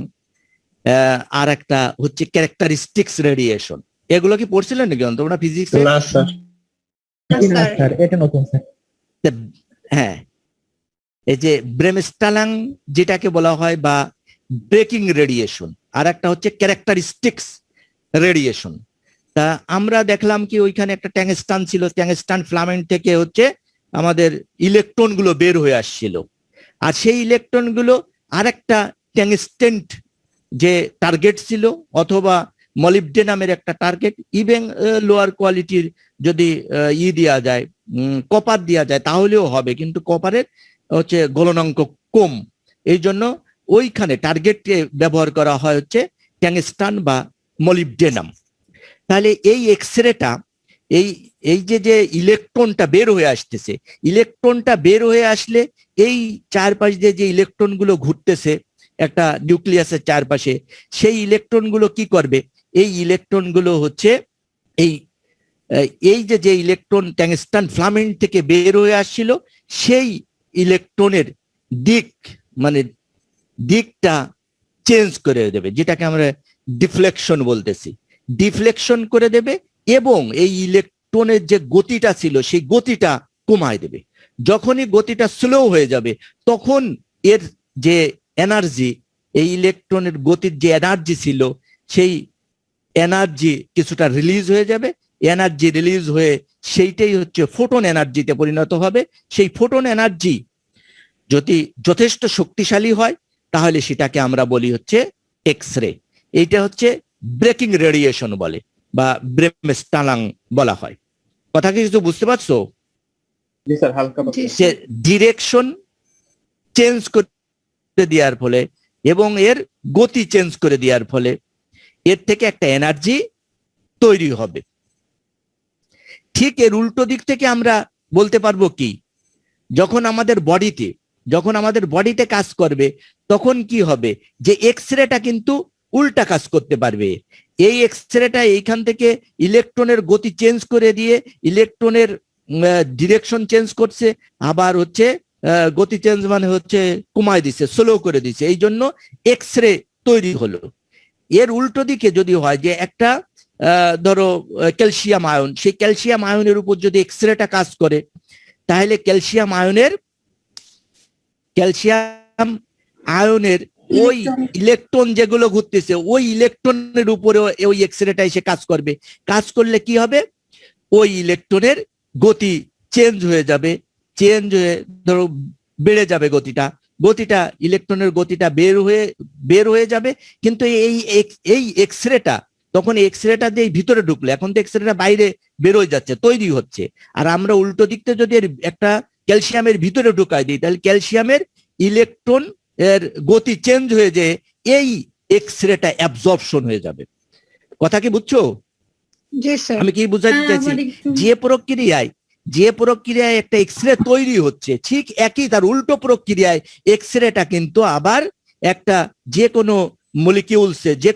আর একটা হচ্ছে ক্যারেক্টারিস্টিক্স রেডিয়েশন। এগুলো কি পড়ছিলেন নাকি তোমরা ফিজিক্সে? না স্যার, এটা নতুন স্যার। হ্যাঁ, এই যে ব্রেমস্টালাং যেটাকে বলা হয় বা ব্রেকিং রেডিয়েশন, আর একটা হচ্ছে ক্যারেক্টারিস্টিক্স রেডিয়েশন। তা আমরা দেখলাম কি ওইখানে একটা ট্যাংস্টান ছিল, ট্যাংস্টান ফিলামেন্ট থেকে হচ্ছে আমাদের ইলেকট্রন গুলো বের হয়ে আসছিল, আর সেই ইলেকট্রন গুলো আরেকটা ট্যাংস্টেন্ট যে টার্গেট ছিল অথবা মলিবডেনামের একটা টার্গেট, ইভেন লোয়ার কোয়ালিটির যদি দেওয়া যায়, কপার দেওয়া যায় তাহলেও হবে, কিন্তু কপারের হচ্ছে গলনাঙ্ক কম, এই জন্য ওইখানে টার্গেটকে ব্যবহার করা হয় হচ্ছে ট্যাংস্টান বা মলিবডেনাম। তাহলে এই এক্সরেটা এই এই যে ইলেকট্রনটা বের হয়ে আসতেছে, ইলেকট্রনটা বের হয়ে আসলে এই চারপাশ দিয়ে যে ইলেকট্রন গুলো ঘুরতেছে একটা নিউক্লিয়াসের চারপাশে, সেই ইলেকট্রন গুলো কি করবে, এই ইলেকট্রন গুলো হচ্ছে এই এই যে ইলেকট্রন ট্যাংস্টান ফিলামেন্ট থেকে বের হয়ে আসছিল সেই ইলেকট্রনের দিক মানে দিকটা চেঞ্জ করে দেবে, যেটাকে আমরা ডিফ্লেকশন বলতেছি, ডিফ্লেকশন করে দেবে, এবং এই ইলেকট্রনের যে গতিটা ছিল সেই গতিটা কমায় দেবে। যখনই গতিটা স্লো হয়ে যাবে তখন এর যে এনার্জি, এই ইলেকট্রনের গতির যে এনার্জি ছিল সেই এনার্জি কিছুটা রিলিজ হয়ে যাবে, এনার্জি রিলিজ হয়ে সেইটাই হচ্ছে ফোটন এনার্জিতে পরিণত হবে। সেই ফোটন এনার্জি যদি যথেষ্ট শক্তিশালী হয় তাহলে সেটাকে আমরা বলি হচ্ছে এক্স রে। এইটা হচ্ছে ব্রেকিং রেডিয়েশন বলে বা ব্রেমস্টালাং বলা হয়। কথা কি কিছু বুঝতে পারছো? জি স্যার, হালকা জি যে স্যার। ডিরেকশন চেঞ্জ করে দেওয়ার ফলে এবং এর গতি চেঞ্জ করে দেওয়ার ফলে এর থেকে একটা এনার্জি তৈরি হবে। ঠিক এর উল্টো দিক থেকে আমরা বলতে পারবো কি, যখন আমাদের বডিতে কাজ করবে তখন কি হবে, যে এক্স রেটা কিন্তু উল্টা কাজ করতে পারবে। এই এক্স রেটা এইখান থেকে ইলেকট্রনের গতি চেঞ্জ করে দিয়ে ইলেকট্রনের ডিরেকশন চেঞ্জ করছে, আবার হচ্ছে গতি চেঞ্জ মানে হচ্ছে কমায় দিছে, স্লো করে দিছে, এই জন্য এক্স রে তৈরি হলো। এর উল্টো দিকে যদি হয় যে একটা ধরো ক্যালসিয়াম আয়ন, সেই ক্যালসিয়াম আয়নের উপর যদি এক্স রেটা কাজ করে তাহলে ক্যালসিয়াম আয়নের ওই ইলেকট্রন যেগুলো ঘুরতেছে ওই ইলেকট্রনের উপরে ওই এক্স রেটা এসে কাজ করবে। কাজ করলে কি হবে, ওই ইলেকট্রনের গতি চেঞ্জ হয়ে যাবে, চেঞ্জ হয়ে ধরো বেড়ে যাবে গতিটা ইলেকট্রনের গতিটা বের হয়ে যাবে। কিন্তু এই এক্স রেটা তখন এক্স রেটা দিয়ে ভিতরে ঢুকলে, এখন তো এক্স রেটা বাইরে বেরোয় যাচ্ছে, তৈরি হচ্ছে, আর আমরা উল্টো দিকতে যদি একটা ক্যালসিয়ামের ভিতরে ঢুকাই দিই তাহলে ক্যালসিয়ামের ইলেকট্রন এর গতি চেঞ্জ হয়ে যায়, এই এক্স রেটা অ্যাবজর্পশন হয়ে যাবে। কথা কি বুঝছো? জি স্যার। আমি কি বুঝাতে চাইছি, যে প্রক্রিয়ায় একটা এক্স রে তৈরি হচ্ছে ঠিক একই তার উল্টো প্রক্রিয়ায় এক্স রেটা কিন্তু আবার একটা যে কোনো মলিকিউলস যে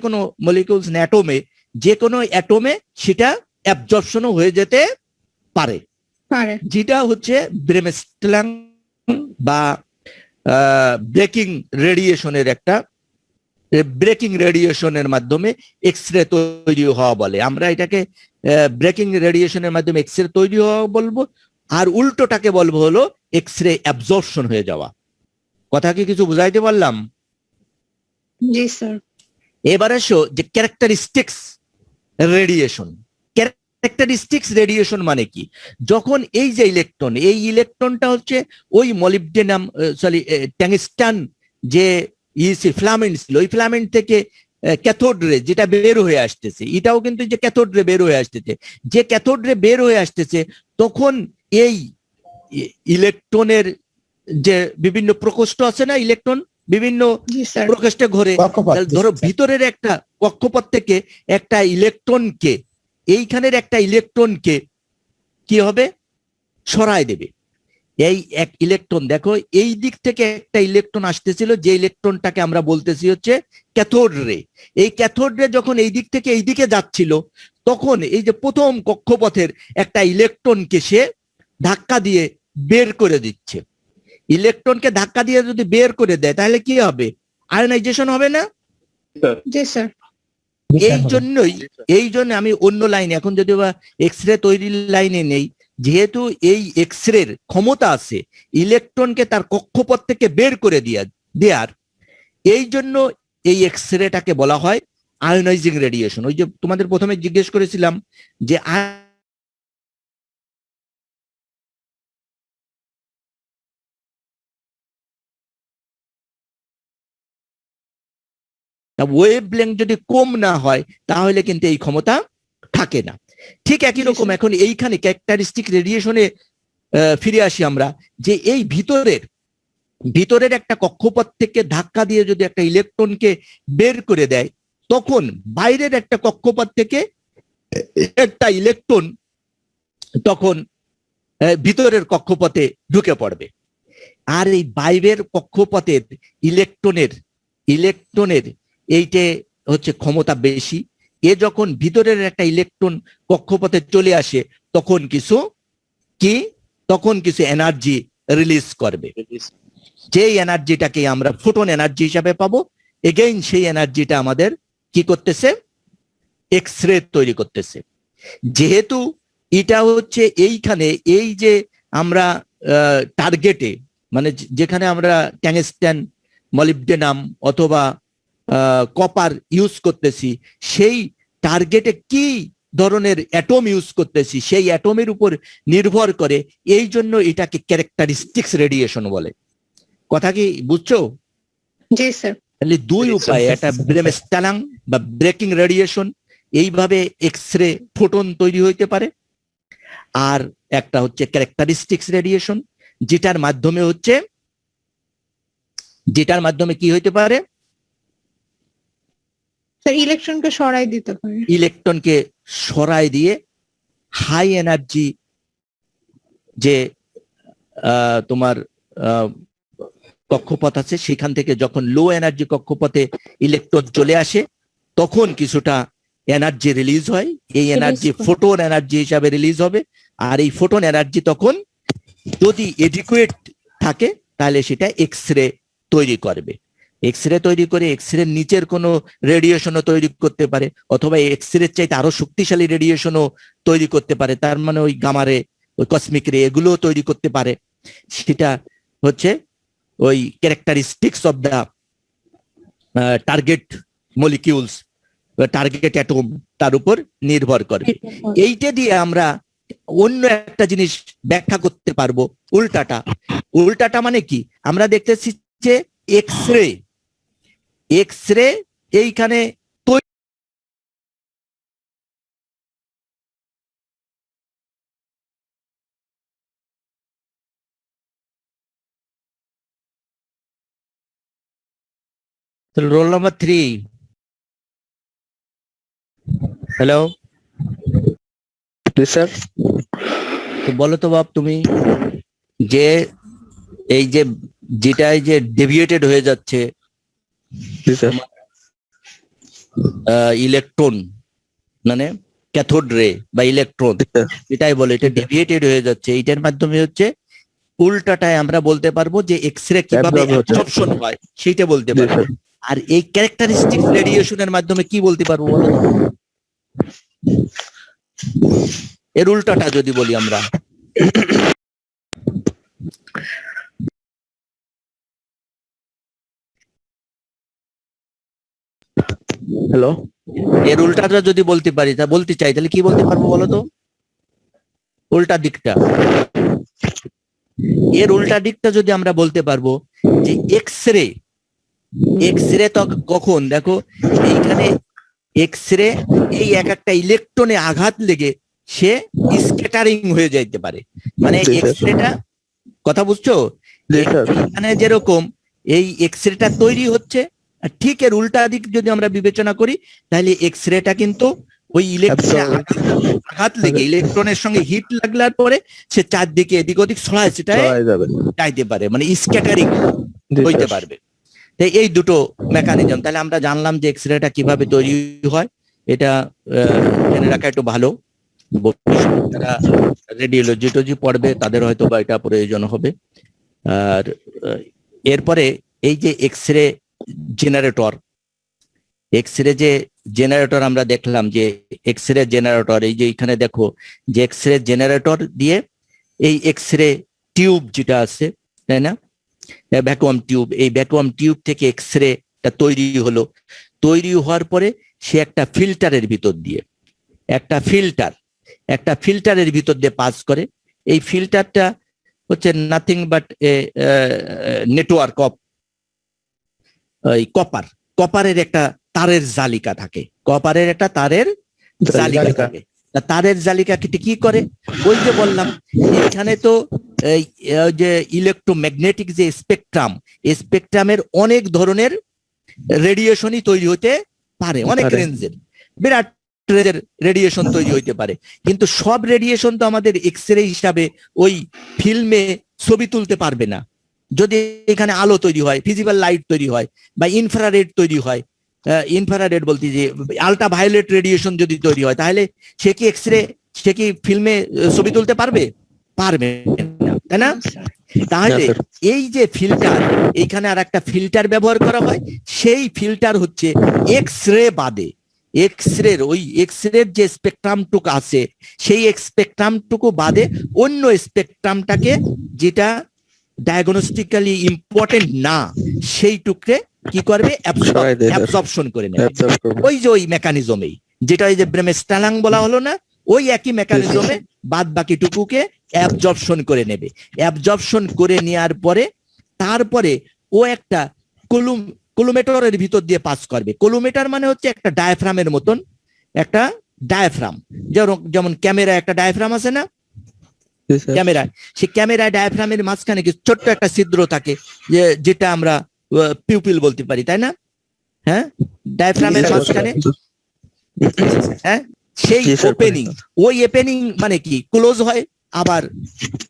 কোনো অ্যাটমে সেটা অ্যাবজর্পশনও হয়ে যেতে পারে, যেটা হচ্ছে ব্রেমস্টালাং বা ব্রেকিং রেডিয়েশনের মাধ্যমে এক্স রে তৈরি হওয়া বলে। আমরা এটাকে ব্রেকিং রেডিয়েশনের মাধ্যমে এক্স রে তৈরি হওয়া বলবো, আর উল্টোটাকে বলবো হলো এক্স রে অ্যাবজর্পশন হয়ে যাওয়া। কথা কি কিছু বুঝাইতে পারলাম? জি স্যার। এবার আসো যে ক্যারেক্টারিস্টিক্স রেডিয়েশন মানে কি, যখন এই যে ইলেকট্রনটা হচ্ছে ওই মলিবডেনাম ট্যাংস্টান যে ফিলামেন্ট ছিল, ওই ফিলামেন্ট থেকে ক্যাথোড রে যেটা বের হয়ে আসতেছে, এটাও কিন্তু যে ক্যাথোড রে বের হয়ে আসতেছে, তখন এই ইলেকট্রনের যে বিভিন্ন প্রকোষ্ঠ আছে না, ইলেকট্রন বিভিন্ন প্রকোষ্ঠে ঘোরে, ধরো ভিতরের একটা কক্ষপথ থেকে একটা ইলেকট্রনকে, এইখানের একটা ইলেকট্রনকে কি হবে, সরায় দেবে। এই এক ইলেকট্রন দেখো এই দিক থেকে একটা ইলেকট্রন আসতেছিল, যে ইলেকট্রনটাকে আমরা বলতেছি হচ্ছে ক্যাথোড রে। এই ক্যাথোড রে যখন এই দিক থেকে এই দিকে যাচ্ছিল তখন এই যে প্রথম কক্ষপথের একটা ইলেকট্রনকে সে ধাক্কা দিয়ে বের করে দিচ্ছে। ইলেকট্রনকে ধাক্কা দিয়ে যদি বের করে দেয় তাহলে কি হবে, আয়নাইজেশন হবে না? জি স্যার। এই জন্য আমি অন্য লাইনে, এখন যদি এক্স রে তৈরির লাইনে নেই, যেহেতু এই এক্স রের ক্ষমতা আছে ইলেকট্রনকে তার কক্ষপথ থেকে বের করে দেয়ার, এই জন্য এই এক্স রেটাকে বলা হয় আয়োনাইজিং রেডিয়েশন। ওই যে তোমাদের প্রথমে জিজ্ঞেস করেছিলাম যে ওয়েভলেংথ যদি কম না হয় তাহলে কিন্তু এই ক্ষমতা থাকে না। ঠিক একই রকম এখন এইখানে ক্যারেক্টারিস্টিক রেডিয়েশনে ফিরে আসি আমরা, যে এই ভিতরের একটা কক্ষপথ থেকে ধাক্কা দিয়ে যদি একটা ইলেকট্রনকে বের করে দেয়, তখন বাইরের একটা কক্ষপথ থেকে একটা ইলেকট্রন তখন ভিতরের কক্ষপথে ঢুকে পড়বে। আর এই বাইরের কক্ষপথের ইলেকট্রনের এইটে হচ্ছে ক্ষমতা বেশি। এ যখন ভিতরের একটা ইলেকট্রন কক্ষপথে চলে আসে তখন কিছু এনার্জি রিলিজ করবে, যেই এনার্জিটাকে আমরা ফোটন এনার্জি হিসাবে পাবো। এগেইন সেই এনার্জিটা আমাদের কি করতেছে, এক্স রে তৈরি করতেছে। যেহেতু এটা হচ্ছে এইখানে এই যে আমরা টার্গেটে, মানে যেখানে আমরা ট্যাংস্টেন, মলিবডেনাম অথবা কপার ইউজ করতেছি, সেই টার্গেটে কি ধরনের অ্যাটম ইউজ করতেছি সেই অ্যাটমের উপর নির্ভর করে। এই জন্য এটাকে ক্যারেক্টারিস্টিক্স রেডিয়েশন বলে। কথা কি বুঝছো? জি স্যার। তাহলে দুই উপায়, একটা ব্রেমস্টালাং বা ব্রেকিং রেডিয়েশন, এইভাবে এক্স রে ফোটন তৈরি হইতে পারে। আর একটা হচ্ছে ক্যারেক্টারিস্টিক্স রেডিয়েশন, যেটার মাধ্যমে কি হইতে পারে, ইলেকট্রনকে সরাই দিতে পারে, ইলেকট্রনকে সরাই দিয়ে হাই এনার্জি যে তোমার কক্ষপথ আছে সেখান থেকে যখন লো এনার্জি কক্ষপথে ইলেকট্রন চলে আসে তখন কিছুটা এনার্জি রিলিজ হয়। এই এনার্জি ফোটন এনার্জি হিসাবে রিলিজ হবে। আর এই ফোটন এনার্জি তখন যদি এডিকুয়েট থাকে তাহলে সেটা এক্স রে তৈরি করবে। এক্স রে তৈরি করে এক্স রে নিচের কোনো রেডিয়েশনও তৈরি করতে পারে, অথবা এক্স রে চাইতে আরো শক্তিশালী রেডিয়েশনও তৈরি করতে পারে। তার মানে ওই গামা রে, ওই কসমিক রে, এগুলো তৈরি করতে পারে। সেটা হচ্ছে ওই characteristics of the target molecules, target atom, তার উপর নির্ভর করবে। এইটা দিয়ে আমরা অন্য একটা জিনিস ব্যাখ্যা করতে পারবো, উল্টাটা মানে কি, আমরা দেখতেছি যে এক্স রে এইখানে রোল নাম্বার 3। Hello, sir. তো বলো তো বাপ, তুমি যে এই যে যেটাই যে ডেভিয়েটেড হয়ে যাচ্ছে ইলেকট্রন, মানে ক্যাথোড রে বা ইলেকট্রন, এটাই বলে এটা ডেভিয়েটেড হয়ে যাচ্ছে, এইটার মাধ্যমে হচ্ছে উল্টাটায় আমরা বলতে পারবো যে এক্স রে কিভাবে অ্যাবজর্পশন হয় সেটা বলতে পারবো। আর এই ক্যারেক্টারিস্টিক রেডিয়েশনের মাধ্যমে কি বলতে পারবো বলো তো? এর উল্টাটা যদি বলি আমরা, হ্যালো, এর উল্টাটা যদি বলতে পারি, তা বলতে চাই, তাহলে কি বলতে পারবো বলো তো? উল্টা দিকটা, এর উল্টা দিকটা যদি আমরা বলতে পারবো যে এক্স রে তো কখন দেখো এইখানে এক্স রে এই একটা ইলেকট্রনে আঘাত লেগে সে স্ক্যাটারিং হয়ে যাইতে পারে। মানে এক্স রেটা, কথা বুঝছো, এখানে যেরকম এই এক্স রেটা তৈরি হচ্ছে, ঠিক এর উল্টা দিক যদি আমরা বিবেচনা করি তাহলে এক্স রেটা কিন্তু ওই ইলেকট্রনে আঘাত লেগে ইলেকট্রনের সঙ্গে হিট লাগলার পরে সে চারদিকে এদিক ওদিক ছড়ায় সেটা যাইতে পারে, মানে স্ক্যাটারিং হইতে পারবে। তাই এই দুটো মেকানিজম, তাহলে আমরা জানলাম যে এক্স রেটা কিভাবে তৈরি হয়। এটা জেনে রাখা একটু ভালো, যারা রেডিওলজি পড়বে তাদের হয়তো বা এটা প্রয়োজন হবে। আর এরপরে এই যে X ray generator, X ray যে জেনারেটর আমরা দেখলাম, যে এক্স রে জেনারেটর, এই যে এখানে দেখো যে এক্স রে জেনারেটর দিয়ে এই এক্স রে টিউব যেটা আছে, তাই না, ভ্যাকুয়াম টিউব, এই ভ্যাকুয়াম টিউব থেকে এক্স রেটা তৈরি হলো। তৈরি হওয়ার পরে সে একটা ফিল্টারের ভিতর দিয়ে, একটা ফিল্টারের ভিতর দিয়ে পাস করে। এই ফিল্টারটা হচ্ছে nothing but A network of কপারের একটা তারের জালিকা থাকে, কপারের একটা তারের জালিকা থাকে। তা তারের জালিকা কি করে, ওই যে বললাম এখানে তো এই যে ইলেকট্রোম্যাগনেটিক যে স্পেকট্রামের অনেক ধরনের রেডিয়েশনই তৈরি হতে পারে, অনেক রেঞ্জের, বিরাট রেঞ্জের রেডিয়েশন তৈরি হইতে পারে। কিন্তু সব রেডিয়েশন তো আমাদের এক্স রে হিসাবে ওই ফিল্মে ছবি তুলতে পারবে না। যদি এখানে আলো তৈরি হয়, ভিজিবল লাইট তৈরি হয়, বা ইনফ্রারেড তৈরি হয়, ইনফ্রারেড বলতে যে আলট্রা ভায়োলেট রেডিয়েশন যদি তৈরি হয়, তাহলে সে কি ফিল্মে ছবি তুলতে পারবে না, তাই না? তাহলে এই যে ফিল্টার, এইখানে আর একটা ফিল্টার ব্যবহার করা হয়। সেই ফিল্টার হচ্ছে এক্স রে বাদে, ওই এক্স রের যে স্পেকট্রামটুকু আছে, সেই স্পেকট্রামটুকু বাদে অন্য স্পেকট্রামটাকে, যেটা ডায়াগনস্টিক্যালি ইম্পর্টেন্ট না, সেই টুকরে কি করবে, অ্যাবজর্পশন করে নেবে। ওই যে ওই মেকানিজমেই, যেটা ওই যে ব্রেমেস্টালাং বলা হলো না, ওই একই মেকানিজমে বাদ বাকি টুকুকে অ্যাবজর্পশন করে নেবে। অ্যাবজর্পশন করে নেওয়ার পরে তারপরে ও একটা কলুমেটরের ভিতর দিয়ে পাস করবে। কলুমেটার মানে হচ্ছে একটা ডায়াফ্রামের মতন একটা ডায়াফ্রাম, যেমন ক্যামেরা একটা ডায়াফ্রাম আছে না, ক্যামেরায়, সেই ক্যামেরা ডায়াফ্রামের মাঝখানে কি ছোট্ট একটা ছিদ্র থাকে, যেটা আমরা পিউপিল বলতে পারি, তাই না? হ্যাঁ, ডায়াফ্রামের মাঝখানে, হ্যাঁ, সেই ওপেনিং, ওই ওপেনিং মানে কি, ক্লোজ হয় আবার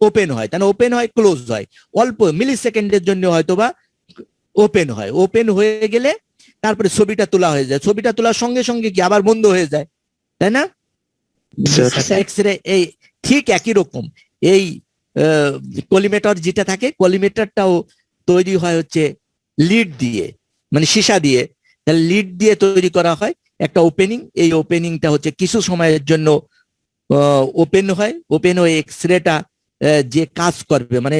ওপেন হয়, তাই না? ওপেন হয়, ক্লোজ হয়, অল্প মিলি সেকেন্ডের জন্য হয়তো বা ওপেন হয়। ওপেন হয়ে গেলে তারপরে ছবিটা তোলা হয়ে যায়, ছবিটা তোলার সঙ্গে সঙ্গে কি আবার বন্ধ হয়ে যায়, তাই না? এক্স রে এই ঠিক একই রকম এই কলিমেটর যেটা থাকে, কলিমেটরটাও তৈরি হয় হচ্ছে লিড দিয়ে, মানে সীসা দিয়ে। তাহলে লিড দিয়ে তৈরি করা হয় একটা ওপেনিং। এই ওপেনিংটা হচ্ছে কিছু সময়ের জন্য ওপেন হয়, ওপেন হয়ে এক্স রেটা যে কাজ করবে, মানে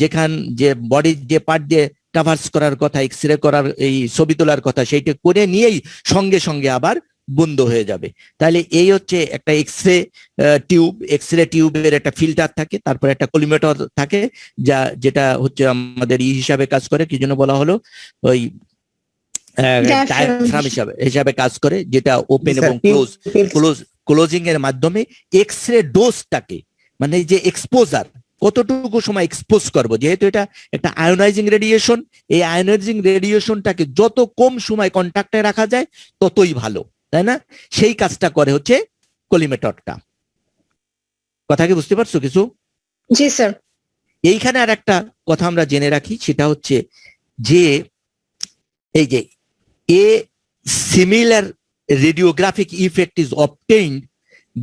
যেখান যে বডির যে পার্ট দিয়ে কাভার্স করার কথা, এক্স রে করার, এই ছবি তোলার কথা, সেইটা করে নিয়েই সঙ্গে সঙ্গে আবার বন্ধ হয়ে যাবে। তাহলে এই হচ্ছে একটা এক্স রে টিউবের একটা ফিল্টার থাকে, তারপর একটা কলিমেটর থাকে, যেটা হচ্ছে আমাদের হিসাবে কাজ করে, কি জন্য বলা হলো, ওই ডায়াফ্রাম হিসাবে কাজ করে, যেটা ওপেন এবং ক্লোজিং এর মাধ্যমে এক্স রে ডোজটাকে, মানে যে এক্সপোজার, কতটুকু সময় এক্সপোজ করবো, যেহেতু এটা একটা আয়োনাইজিং রেডিয়েশন, এই আয়োনাইজিং রেডিয়েশনটাকে যত কম সময় কন্ট্যাক্টে রাখা যায় ততই ভালো, তাই না? সেই কাজটা করে হচ্ছে কলিমেটরটা। কথা কি বুঝতে পারছো কিছু? জি স্যার। এইখানে আর একটা কথা আমরা জেনে রাখি, সেটা হচ্ছে যে এই যে a similar radiographic effect is obtained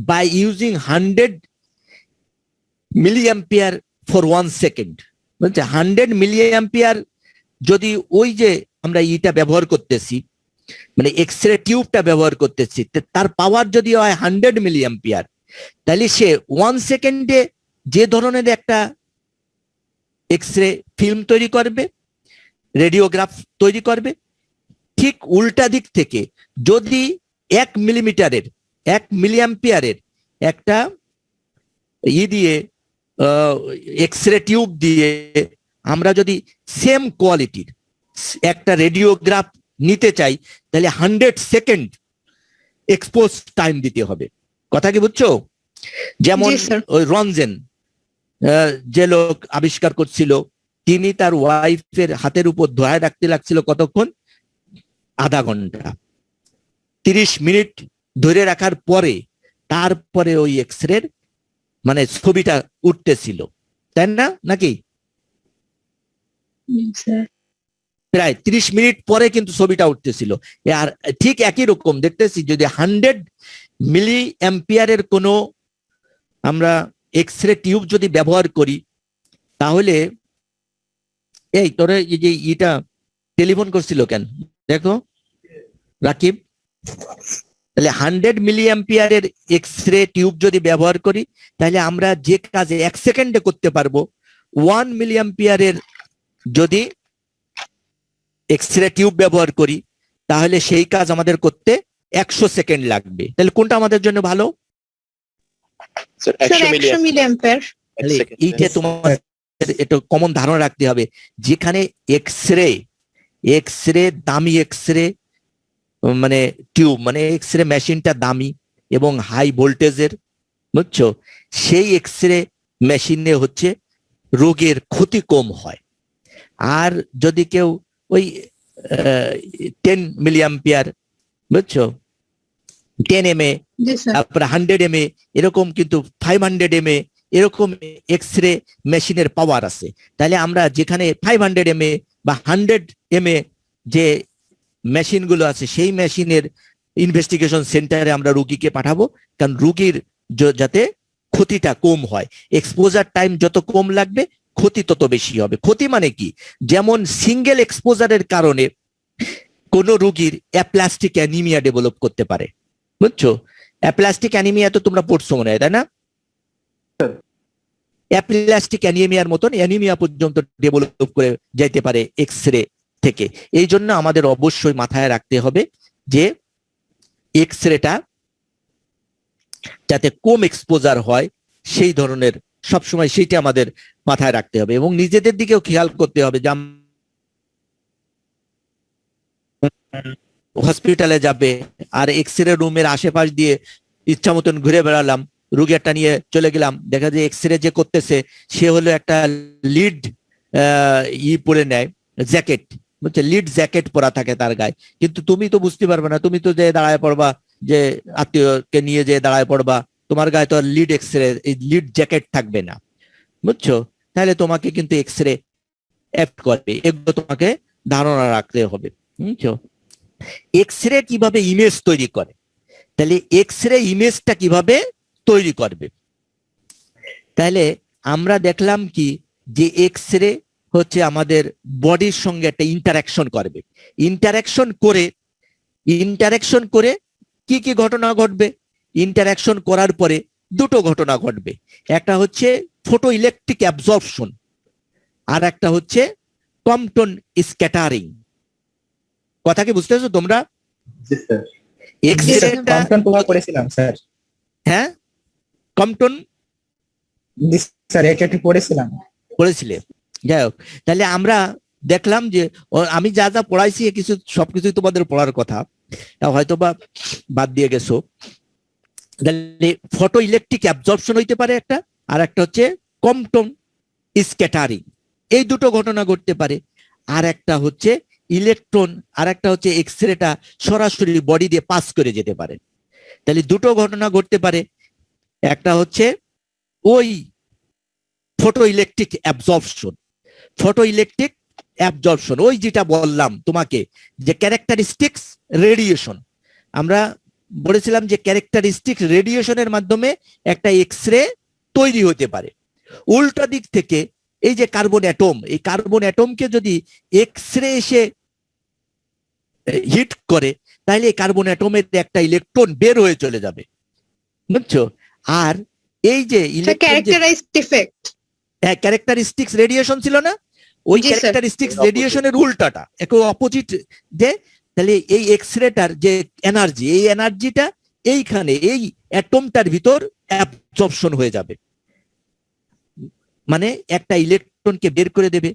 by using 100 milliampere for 1 second। বলছে 100 milliampere যদি ওই যে আমরা ইটা ব্যবহার করতেছি, মানে এক্স রে টিউবটা ব্যবহার করতেছি, তার পাওয়ার যদি হয় 100 milliampere, তাহলে সে 1 সেকেন্ডে যে ধরনের একটা এক্স রে ফিল্ম তৈরি করবে, রেডিওগ্রাফ তৈরি করবে, ঠিক উল্টা দিক থেকে যদি 1 মিলিয়াম্পিয়ারের একটা দিয়ে এক্স রে টিউব দিয়ে আমরা যদি সেম কোয়ালিটির একটা রেডিওগ্রাফ নিতে চাই, তাহলে 100 সেকেন্ড এক্সপোজ টাইম দিতে হবে। কথা কি বুঝছো? যেমন ওই রনজেন যে লোক আবিষ্কার করছিল, তিনি তার ওয়াইফের হাতের উপর ধোয়া রাখতে লাগছিল কতক্ষণ, আধা ঘন্টা, 30 মিনিট ধরে রাখার পরে তারপরে ওই এক্স রে মানে ছবিটা উঠতেছিল, তাই না? নাকি প্রায় 30 মিনিট পরে কিন্তু ছবিটা উঠতেছিল। আর ঠিক একই রকম দেখতেছি, যদি 100 মিলি অ্যাম্পিয়ারের কোনো আমরা এক্স রে টিউব যদি ব্যবহার করি, তাহলে এই তোরে এই যে ইটা টেলিফোন করছিল কেন দেখো, রাকিব, তাহলে 100 মিলি অ্যাম্পিয়ারের এক্স রে টিউব যদি ব্যবহার করি তাহলে আমরা যে কাজ 1 সেকেন্ডে করতে পারবো 1 মিলি অ্যাম্পিয়ারের যদি এক্স রে টিউব ব্যবহার করি তাহলে সেই কাজ আমাদের করতে 100 সেকেন্ড লাগবে। তাহলে কোনটা আমাদের জন্য ভালো? স্যার স্যার 100 মিলি 100 মিলি অ্যাম্পিয়ার। তাহলে এইটা তোমার এটা কমন ধারণা রাখতে হবে, যেখানে এক্স রে দামি এক্স রে মানে টিউব মানে এক্স রে মেশিনটা দামি এবং হাই ভোল্টেজের, বুঝছো, সেই এক্স রে মেশিনে হচ্ছে রোগের ক্ষতি কম হয়। আর যদি কেউ ওই 10 মিলি অ্যাম্পিয়ার, বুঝছো, 10 mA, জি স্যার। তারপরে 100 mA, এরকম কিন্তু 500 mA এরকম এক্স রে মেশিনের পাওয়ার আছে। তাহলে আমরা যেখানে 500 mA বা 100 mA যে মেশিনগুলো আছে সেই মেশিনের ইনভেস্টিগেশন সেন্টারে আমরা রুগীকে পাঠাবো, কারণ রুগীর যাতে ক্ষতিটা কম হয়। এক্সপোজার টাইম যত কম লাগবে ক্ষতি তত বেশি হবে। ক্ষতি মানে কি, যেমন সিঙ্গেল এক্সপোজারের কারণে কোন রুগীর অ্যাপ্লাস্টিক অ্যানিমিয়া ডেভেলপ করতে পারে, বুঝছো। অ্যাপ্লাস্টিক অ্যানিমিয়া তো তোমরা পড়ছো মনে হয়, তাই না? অ্যাপ্লাস্টিক অ্যানিমিয়ার মতন অ্যানিমিয়া পর্যন্ত ডেভেলপ করে যাইতে পারে এক্স রে থেকে। এই জন্য আমাদের অবশ্যই মাথায় রাখতে হবে যে এক্স রেটা যাতে কম এক্সপোজার হয় সেই ধরনের সবসময় সেইটা আমাদের মাথায় রাখতে হবে, এবং নিজেদের দিকেও খেয়াল করতে হবে যে হসপিটালে যাবে আর এক্স রে রুমের আশেপাশ দিয়ে ইচ্ছা মতন ঘুরে বেড়ালাম, রুগী একটা নিয়ে চলে গেলাম, দেখা যায় এক্স রে যে করতেছে সে হলো একটা লিড পরে নেয়, জ্যাকেট, বুঝছে, লিড জ্যাকেট পরা থাকে তার গায়ে, কিন্তু তুমি তো বুঝতে পারবে না, তুমি তো যে দাঁড়ায় পড়বা, যে আত্মীয়কে নিয়ে যে দাঁড়ায় পড়বা, তোমার গায়ে তো লিড এক্স রে এই লিড জ্যাকেট থাকবে না, বুঝছো। তাহলে তোমাকে কিন্তু এক্স রে অ্যাপ্ট করবে, এগুলো তোমাকে ধারণা রাখতে হবে, বুঝছো। এক্স রে কিভাবে ইমেজ তৈরি করে, তাহলে এক্স রে ইমেজটা কিভাবে তৈরি করবে, তাহলে আমরা দেখলাম কি যে এক্স রে হচ্ছে আমাদের বডির সঙ্গে একটা ইন্টারাকশন করবে, ইন্টারাকশন করে কি কি ঘটনা ঘটবে, ইন্টারাকশন করার পরে দুটো ঘটনা ঘটবে, একটা হচ্ছে ফটো ইলেকট্রিক অ্যাবজর্পশন আর একটা হচ্ছে কম্পটন স্ক্যাটারিং। কথা কি বুঝতেছো তোমরা? এক্স রেটা কম্পটন প্রভাব পড়েছিলাম স্যার। হ্যাঁ, কম্পটন জি স্যার, এটা একটু পড়েছিলাম। পড়েছিলে। যাই হোক, তাহলে আমরা দেখলাম যে আমি যা যা পড়াইছি কিছু সবকিছুই তোমাদের পড়ার কথা, হয়তো বা বাদ দিয়ে গেছো। তাহলে ফটো ইলেকট্রিক অ্যাবজর্পশন হইতে পারে একটা, আর একটা হচ্ছে কম্পটন স্ক্যাটারিং, এই দুটো ঘটনা ঘটতে পারে। আর একটা হচ্ছে ইলেকট্রন, আর একটা হচ্ছে এক্স রেটা সরাসরি বডি দিয়ে পাস করে যেতে পারে। তাহলে দুটো ঘটনা ঘটতে পারে, একটা হচ্ছে ওই ফটো ইলেকট্রিক অ্যাবজর্পশন, ওই যেটা বললাম তোমাকে যে ক্যারেক্টারিস্টিক্স রেডিয়েশন, আমরা বলেছিলাম যে ক্যারেক্টারিস্টিক্স রেডিয়েশনের মাধ্যমে একটা এক্স রে তৈরি হতে পারে। উল্টো দিক থেকে এই যে কার্বন অ্যাটম, এই কার্বন অ্যাটমকে যদি এক্স রে এসে হিট করে তাহলে এই কার্বন অ্যাটমের একটা ইলেকট্রন বের হয়ে চলে যাবে, বুঝছো। আর এই যে ক্যারেক্টারিস্টিক্স রেডিয়েশন ছিল না, ওই ক্যারেক্টারিস্টিক্স রেডিয়েশনের উল্টাটা একটু অপোজিট, যে তাহলে এই এক্স রেটার যে এনার্জি, এই এনার্জিটা এইখানে এই অ্যাটমটার ভিতর অ্যাবজর্পশন হয়ে যাবে, মানে একটা ইলেকট্রনকে বের করে দেবে,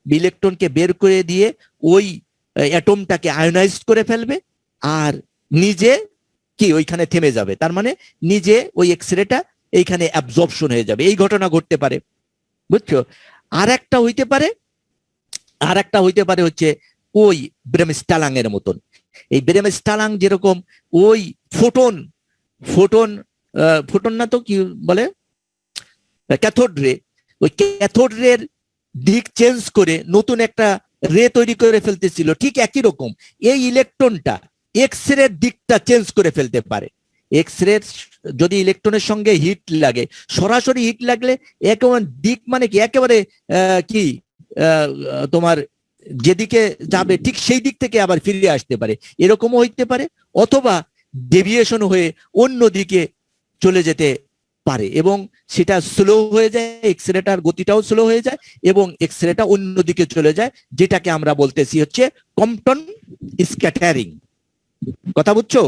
ইলেকট্রনকে বের করে দিয়ে ওই অ্যাটমটাকে আয়োনাইজ করে ফেলবে আর নিজে কি ওইখানে থেমে যাবে, তার মানে নিজে ওই এক্স রেটা এইখানে অ্যাবজর্পশন হয়ে যাবে। এই ঘটনা ঘটতে পারে, বুঝছো। আর একটা হইতে পারে হচ্ছে ওই ব্রেমস্টালাং এর মতন, এই ব্রেমস্টালাং যেরকম ওই ফোটন না তো কি বলে, ক্যাথোড রে, ওই ক্যাথোড রের দিক চেঞ্জ করে নতুন একটা রে তৈরি করে ফেলতেছিল, ঠিক একই রকম এই ইলেকট্রনটা এক্স রের দিকটা চেঞ্জ করে ফেলতে পারে। এক্স রে যদি ইলেকট্রনের সঙ্গে হিট লাগে, সরাসরি হিট লাগলে একেবারে দিক মানে কি একেবারে কি তোমার যেদিকে যাবে ঠিক সেই দিক থেকে আবার ফিরে আসতে পারে, এরকমও হইতে পারে, অথবা ডেভিয়েশন হয়ে অন্য দিকে চলে যেতে পারে এবং সেটা স্লো হয়ে যায়, এক্সরেটার গতিটাও স্লো হয়ে যায় এবং এক্সরেটা অন্যদিকে চলে যায়, যেটাকে আমরা বলতেছি হচ্ছে কম্পটন স্ক্যাটারিং। কথা বুঝছো?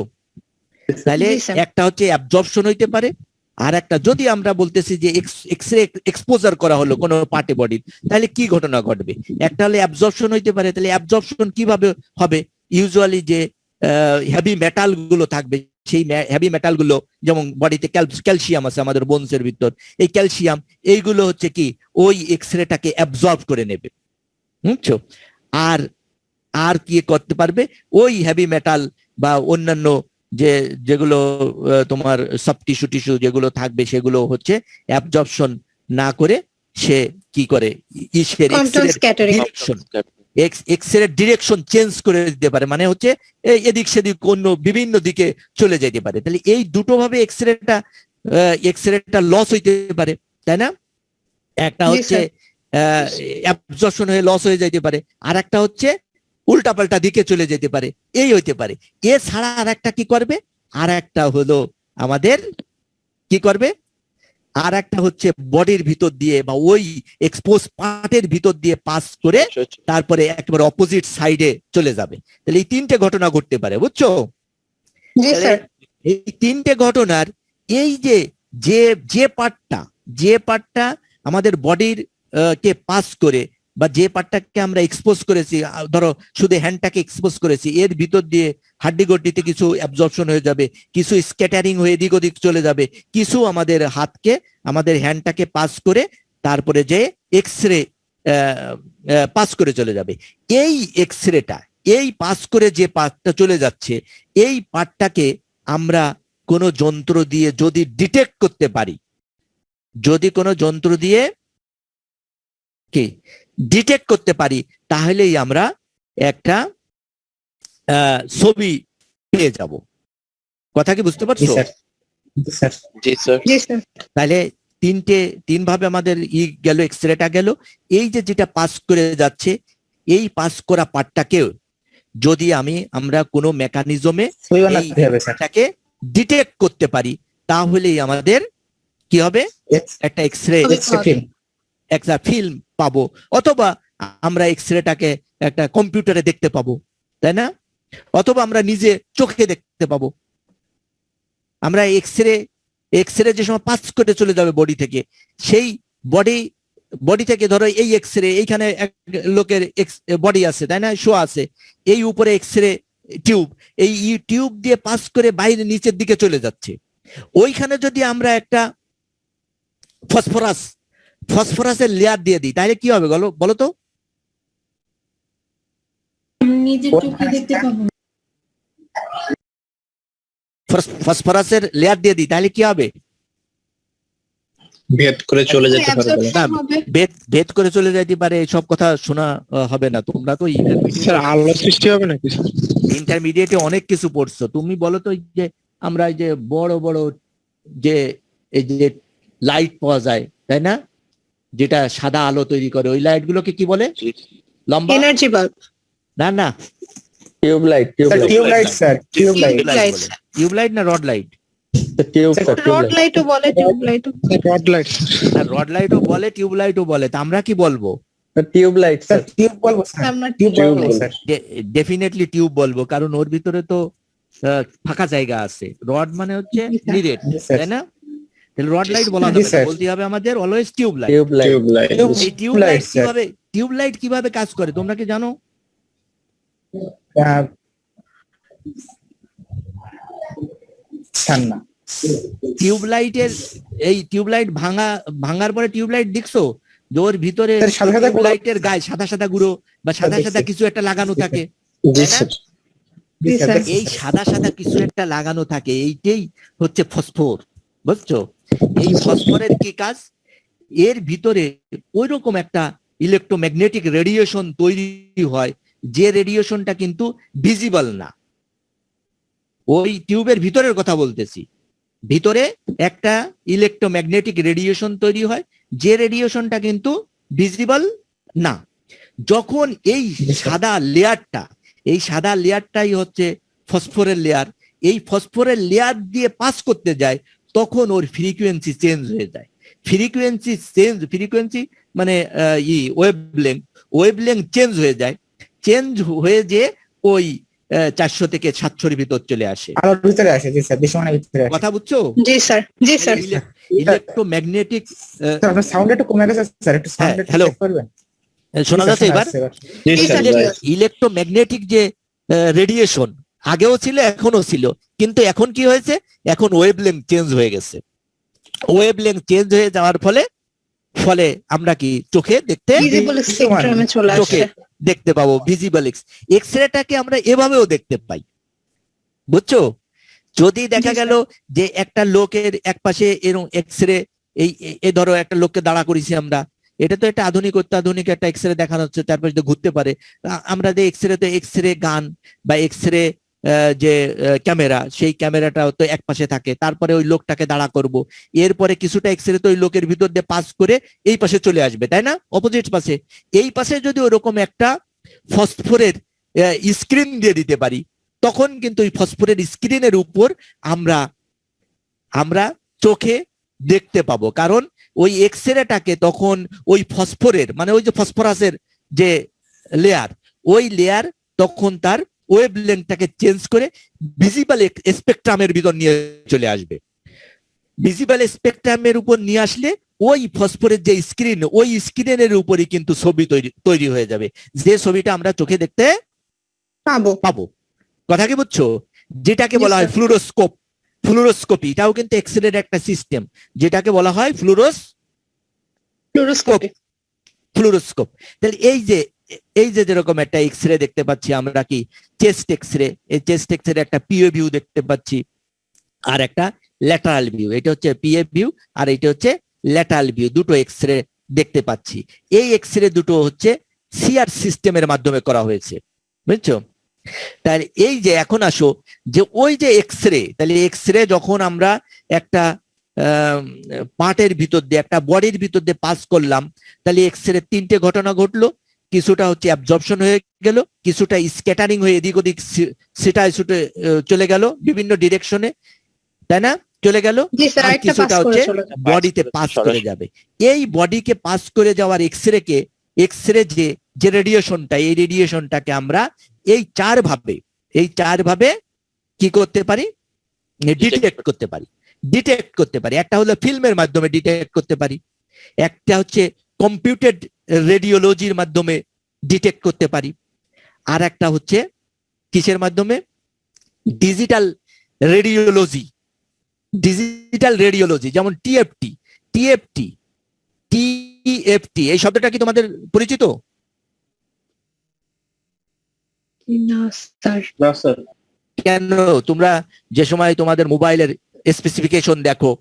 তাহলে জি, স্যার। একটা হচ্ছে অ্যাবজর্পশন হইতে পারে, আর একটা যদি আমরা বলতেছি যে এক্সরে এক্সপোজার করা হলো কোনো পার্টে বডির, তাহলে কি ঘটনা ঘটবে? একটা হলে অ্যাবজর্পশন হইতে পারে, তাহলে অ্যাবজর্পশন কিভাবে হবে? ইউজুয়ালি যে হেভি মেটাল গুলো থাকবে, সেই হেভি মেটাল গুলো, যেমন বডিতে ক্যালসিয়াম আছে আমাদের বোনসের ভিতর, এই ক্যালসিয়াম এইগুলো হচ্ছে কি ওই এক্সরেটাকে অ্যাবজর্ব করে নেবে, বুঝছো? আর আর কি করতে পারবে? ওই হেভি মেটাল বা অন্যান্য যেগুলো তোমার সব টিস্যু যেগুলো থাকবে সেগুলো হচ্ছে অ্যাবজর্পশন না করে সে কি করে Compton scattering. X ray direction change করে দিতে পারে, মানে হচ্ছে এদিক সেদিক অন্য বিভিন্ন দিকে চলে যেতে পারে। তাহলে এই দুটো ভাবে এক্সরেটা লস হইতে পারে, তাই না? একটা জি, হচ্ছে স্যার। অ্যাবজর্পশন হয়ে লস হয়ে যাইতে পারে, আর একটা হচ্ছে উল্টাপাল্টা দিকে চলে যেতে পারে, এই হইতে পারে। এছাড়া আর একটা কি করবে? আর একটা হলো আমাদের কি করবে? আর একটা হচ্ছে বডির ভিতর দিয়ে বা ওই এক্সপোজ পার্টের ভিতর দিয়ে পাস করে তারপরে একেবারে অপোজিট সাইডে চলে যাবে। তাহলে এই তিনটে ঘটনা ঘটতে পারে, বুঝছো? জি, স্যার। এই তিনটে ঘটনার এই যে যে পার্টটা আমাদের বডির কে পাস করে বা যে পার্টটাকে আমরা এক্সপোজ করেছি, ধরো শুধু হ্যান্ডটাকে এক্সপোজ করেছি, এর ভিতর দিয়ে হাড্ডি গড্ডিতে কিছু অ্যাবজর্পশন হয়ে যাবে, কিছু স্ক্যাটারিং হয়ে এদিক ওদিক চলে যাবে, কিছু আমাদের হাতকে আমাদের হ্যান্ডটাকে পাস করে তারপরে যে এক্সরে পাস করে চলে যাবে। এই এক্সরেটা, এই পাস করে যে পার্টটা চলে যাচ্ছে, এই পার্টটাকে আমরা কোনো যন্ত্র দিয়ে যদি ডিটেক্ট করতে পারি, যদি কোনো যন্ত্র দিয়ে কি ডিটেক্ট করতে পারি, তাহলেই আমরা একটা ছবি পেয়ে যাব। কথা কি বুঝতে জি পারছো? স্যার। জি স্যার। জি স্যার। জি, স্যার। তাহলে তিন ভাবে আমাদের গেল, এক্সরেটা গেল। এই যেটা পাস করে যাচ্ছে, এই পাস করা পার্টটাকেও যদি আমরা কোনো মেকানিজমে ছবি বানাতে হবে স্যার। এইটাকে ডিটেক্ট করতে পারি, তাহলেই আমাদের কি হবে? একটা এক্সরে ফিল্ম। একটা ফিল্ম পাবো, অথবা আমরা এক্সরেটাকে একটা কম্পিউটারে দেখতে পাবো, তাই না? অথবা আমরা নিজে চোখে দেখতে পাবো। আমরা এক্সরে যে সময় পাস করে চলে যাবে বডি থেকে, সেই বডি থেকে ধরো এই এক্সরে, এইখানে এক লোকের বডি আছে, তাই না, শো আছে, এই উপরে এক্সরে টিউব, এই টিউব দিয়ে পাস করে বাইরে নিচের দিকে চলে যাচ্ছে। ওইখানে যদি আমরা একটা ফসফরাসের লেয়ার দিয়ে দিই, তাহলে কি হবে বলো তো? নিজের চোখে দেখতে পাবো। ফসফরাসের লেয়ার দিয়ে দিই, তাহলে কি হবে? ভেদ করে চলে যেতে পারে বলে। না, ভেদ করে চলে যেতে পারে, সব কথা শোনা হবে না। তোমরা তো স্যার আলো সৃষ্টি হবে নাকি স্যার? ইন্টারমিডিয়েটে অনেক কিছু পড়ছো। তুমি বলো তো, যে আমরা এই যে বড় বড় যে এই যে লাইট পাওয়া যায়, তাই না, যেটা সাদা আলো তৈরি করে, ওই লাইট গুলোকে কি বলে? লম্বা? Energy bulb. না, tube light tube light sir. Tube light. Tube light না রড লাইট? রড লাইটও বলে, টিউব লাইটও। Rod light. রড লাইটও বলে, টিউবলাইটও বলে। তা আমরা কি বলবো? টিউবলাইট স্যার টিউব বলবো স্যার। আমরা টিউব বলবো স্যার। ডেফিনেটলি টিউব বলবো, কারণ ওর ভিতরে তো ফাঁকা জায়গা আছে। রড মানে হচ্ছে জি, স্যার। নিরেট, জি স্যার। তাই না? তাহলে রড লাইট বলা জি, যাবে না, স্যার। বলতে হবে আমাদের অলওয়েজ টিউবলাইট। এই টিউবলাইট স্যার। টিউবলাইট কিভাবে কাজ করে তোমরা কি জানো? স্যার না। টিউবলাইট ভাঙার পরে টিউবলাইট দেখছো যে ওর ভিতরে স্যার, সাদা সাদা গুঁড়ো। টিউবলাইটের গায়ে সাদা সাদা গুঁড়ো বা সাদা দেখছি। সাদা কিছু একটা লাগানো থাকে, জি তাই না? স্যার। জি স্যার। স্যার। এই সাদা সাদা কিছু একটা লাগানো থাকে, এইটাই হচ্ছে ফসফর, বুঝছো? এই ফসফরের কি কাজ? এর ভিতরে ওইরকম একটা ইলেকট্রোম্যাগনেটিক রেডিয়েশন তৈরি হয়, যে রেডিয়েশনটা কিন্তু ভিজিবল না। ওই টিউবের ভিতরের কথা বলতেছি, ভিতরে একটা ইলেকট্রোম্যাগনেটিক রেডিয়েশন তৈরি হয়, যে রেডিয়েশনটা কিন্তু ভিজিবল না। যখন এই সাদা লেয়ারটাই হচ্ছে ফসফরের লেয়ার, এই ফসফরের লেয়ার দিয়ে পাস করতে যায়, তখন ওর ফ্রিকোয়েন্সি চেঞ্জ হয়ে যায়। ফ্রিকোয়েন্সি মানে ওয়েভলেংথ চেঞ্জ হয়ে যায়, চেঞ্জ হয়ে যে ওই 400 থেকে 700 ভিতর চলে আসে। আলোর ভিতরে আসে, জি স্যার, দৃশ্যমানের ভিতরে আসে। কথা বুঝছো? জি স্যার, জি স্যার। ইলেকট্রোম্যাগনেটিক স্যার, আপনার সাউন্ড একটু কমে গেছে স্যার, একটু সাউন্ড একটু hello. চেক করবেন। শোনা যাচ্ছে এবার? জি স্যার, জি স্যার। ইলেকট্রোম্যাগনেটিক যে রেডিয়েশন আগেও ছিল, এখনো ছিল, কিন্তু এখন কি হয়েছে, এখন ওয়েভলেংথ চেঞ্জ হয়ে গেছে। ওয়েভলেংথ চেঞ্জ হয়ে যাওয়ার ফলে আমরা কি চোখে দেখতে ভিজিবল স্পেকট্রামে চলে চোখে আসে। দেখতে পাবো ভিজিবল এক্সরেটাকে আমরা এভাবেও দেখতে পাই, বুঝছো? যদি দেখা জি, গেল যে একটা লোকের এক পাশে এরকম এক্সরে, এই ধরো একটা লোককে দাঁড়া করেছি আমরা, এটা তো একটা অত্যাধুনিক একটা এক্সরে দেখানো হচ্ছে, তারপরে যদি ঘুরতে পারে, আমরা যে এক্সরে গান বা এক্সরে যে ক্যামেরা, সেই ক্যামেরাটাও তো এক পাশে থাকে, তারপরে ওই লোকটাকে দাঁড়া করব, এরপরে কিছুটা এক্সরে তো ওই লোকের ভিতর দিয়ে পাস করে এই পাশে চলে আসবে, তাই না? অপোজিট পাশে, এই পাশে যদি ওরকম একটা ফসফরের স্ক্রিন দিয়ে দিতে পারি, তখন কিন্তু ওই ফসফরের স্ক্রিনের উপর আমরা চোখে দেখতে পাবো, কারণ ওই এক্সরেটাকে তখন ওই ফসফরের মানে ওই যে ফসফরাসের যে লেয়ার, ওই লেয়ার তখন তার ওয়েভলেংথটাকে চেঞ্জ করে ভিজিবল স্পেকট্রামের ভিতর নিয়ে চলে আসবে। ভিজিবল স্পেকট্রামের উপর নিয়ে আসলে ওই ফসফরের যে স্ক্রিন, ওই স্ক্রিনের উপরই কিন্তু ছবি তৈরি হয়ে যাবে, যে ছবিটা আমরা চোখে দেখতে পাবো। কথা কি বুঝছো? যেটাকে বলা হয় ফ্লুরোস্কোপি, এটাও কিন্তু এক্সরের একটা সিস্টেম, যেটাকে বলা হয় ফ্লুরোস্কোপ। তাহলে এই যে যেরকম একটা এক্সরে দেখতে পাচ্ছি আমরা, কি চেস্ট এক্সরে, এই চেস্ট এক্সরে একটা পিএ ভিউ দেখতে পাচ্ছি, আর একটা ল্যাটারাল ভিউ। এটা হচ্ছে পিএ ভিউ আর এটা হচ্ছে ল্যাটারাল ভিউ, দুটো এক্সরে দেখতে পাচ্ছি। এই এক্সরে দুটো হচ্ছে সিআর সিস্টেমের মাধ্যমে করা হয়েছে, বুঝছো? তাহলে এই যে এখন আসো যে ওই যে এক্সরে, তাহলে এক্সরে যখন আমরা একটা পার্টের ভিতর দিয়ে, একটা বডির ভিতর দিয়ে পাস করলাম, তাহলে এক্সরে তিনটে ঘটনা ঘটলো। কিছুটা হচ্ছে অ্যাবজর্পশন হয়ে গেল, কিছুটা স্ক্যাটারিং হয়ে এদিক ওদিক সেটায় চলে গেল বিভিন্ন ডিরেকশনে, তাই না? চলে গেল। আর কিছুটা হচ্ছে বডিতে পাস করে যাবে। এই বডিকে পাস করে যাওয়ার এক্সরে যে রেডিয়েশনটা, এই রেডিয়েশনটাকে আমরা এই চার ভাবে কি করতে পারি? ডিটেক্ট করতে পারি। একটা হলো ফিল্মের মাধ্যমে ডিটেক্ট করতে পারি, একটা হচ্ছে কম্পিউটেড রেডিওলজির মাধ্যমে ডিটেক্ট করতে পারি, আর একটা হচ্ছে কিসের মাধ্যমে? ডিজিটাল রেডিওলজি, যেমন টিএফটি। এই শব্দটা কি তোমাদের পরিচিত? না স্যার। না স্যার। কেন? তোমরা যে সময় তোমাদের মোবাইলের স্পেসিফিকেশন দেখো,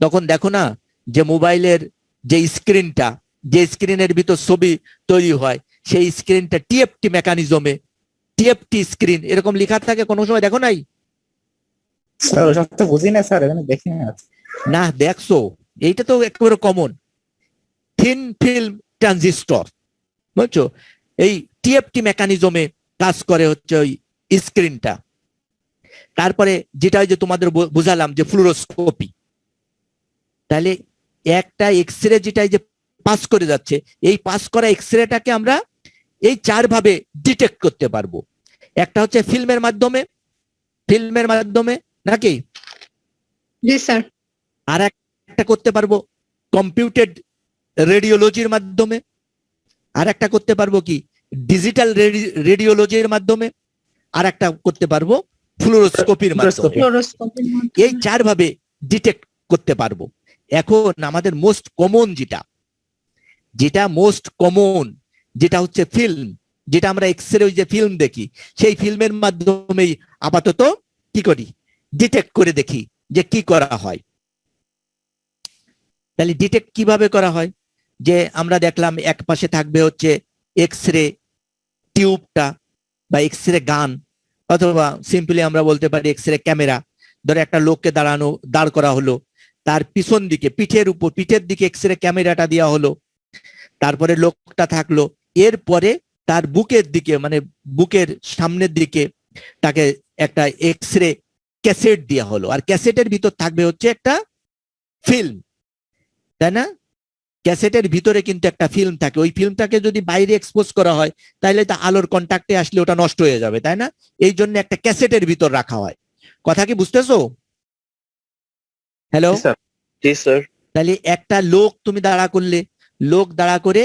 তখন দেখো না যে মোবাইলের যে স্ক্রিনের ভিতর ছবি তৈরি হয়, সেই স্ক্রিনটা টিএফটি মেকানিজমে, টিএফটি স্ক্রিন এরকম লেখা থাকে, কোনো সময় দেখো নাই? স্যার ওসব তো বুঝি না স্যার, এখানে দেখি না, দেখছো? এইটা তো একেবারে কমন, থিন ফিল্ম ট্রানজিস্টর, বুঝছো? এই টিএফটি মেকানিজমে কাজ করে হচ্ছে ওই স্ক্রিনটা। তারপরে যেটা যে তোমাদের বুঝালাম যে ফ্লুরোস্কোপি, তাহলে একটা এক্সরে যেটা যে পাস করে যাচ্ছে, এই পাস করা এক্সরেটাকে আমরা এই চার ভাবে ডিটেক্ট করতে পারবো। একটা হচ্ছে ফিল্মের মাধ্যমে নাকি? জি স্যার। আর একটা করতে পারবো কম্পিউটেড রেডিওলজির মাধ্যমে, আর একটা করতে পারবো কি ডিজিটাল রেডিওলজির মাধ্যমে, আর একটা করতে পারবো ফ্লুরোস্কোপির মাধ্যমে। এই চার ভাবে ডিটেক্ট করতে পারবো। এখন আমাদের মোস্ট কমন যেটা হচ্ছে ফিল্ম, যেটা আমরা এক্সরে ওই যে ফিল্ম দেখি, সেই ফিল্মের মাধ্যমেই আপাতত কি করি? ডিটেক্ট করে দেখি যে কি করা হয়। তাহলে ডিটেক্ট কিভাবে করা হয়? যে আমরা দেখলাম এক পাশে থাকবে হচ্ছে এক্সরে টিউবটা বা এক্সরে গান, অথবা সিম্পলি আমরা বলতে পারি এক্সরে ক্যামেরা। ধরে একটা লোককে দাঁড় করা হলো, তার পিছন দিকে পিঠের দিকে এক্সরে ক্যামেরাটা দেওয়া হলো, তারপরে লোকটা থাকলো, এরপরে তার বুকের দিকে মানে বুকের সামনের দিকে তাকে একটা এক্স রে ক্যাসেট দেওয়া হলো, আর ক্যাসেটের ভিতর থাকবে হচ্ছে একটা ফিল্ম, তাই না? ক্যাসেটের ভিতরে কিন্তু একটা ফিল্ম থাকে, ওই ফিল্মটাকে যদি বাইরে এক্সপোজ করা হয় তাহলে তা আলোর কন্টাক্টে আসলে ওটা নষ্ট হয়ে যাবে, তাই না? এই জন্য একটা ক্যাসেটের ভিতর রাখা হয়। কথা কি বুঝতেছো? Hello, ji sir. তাহলে একটা লোক তুমি দাঁড়া করলে, লোক দাঁড়া করে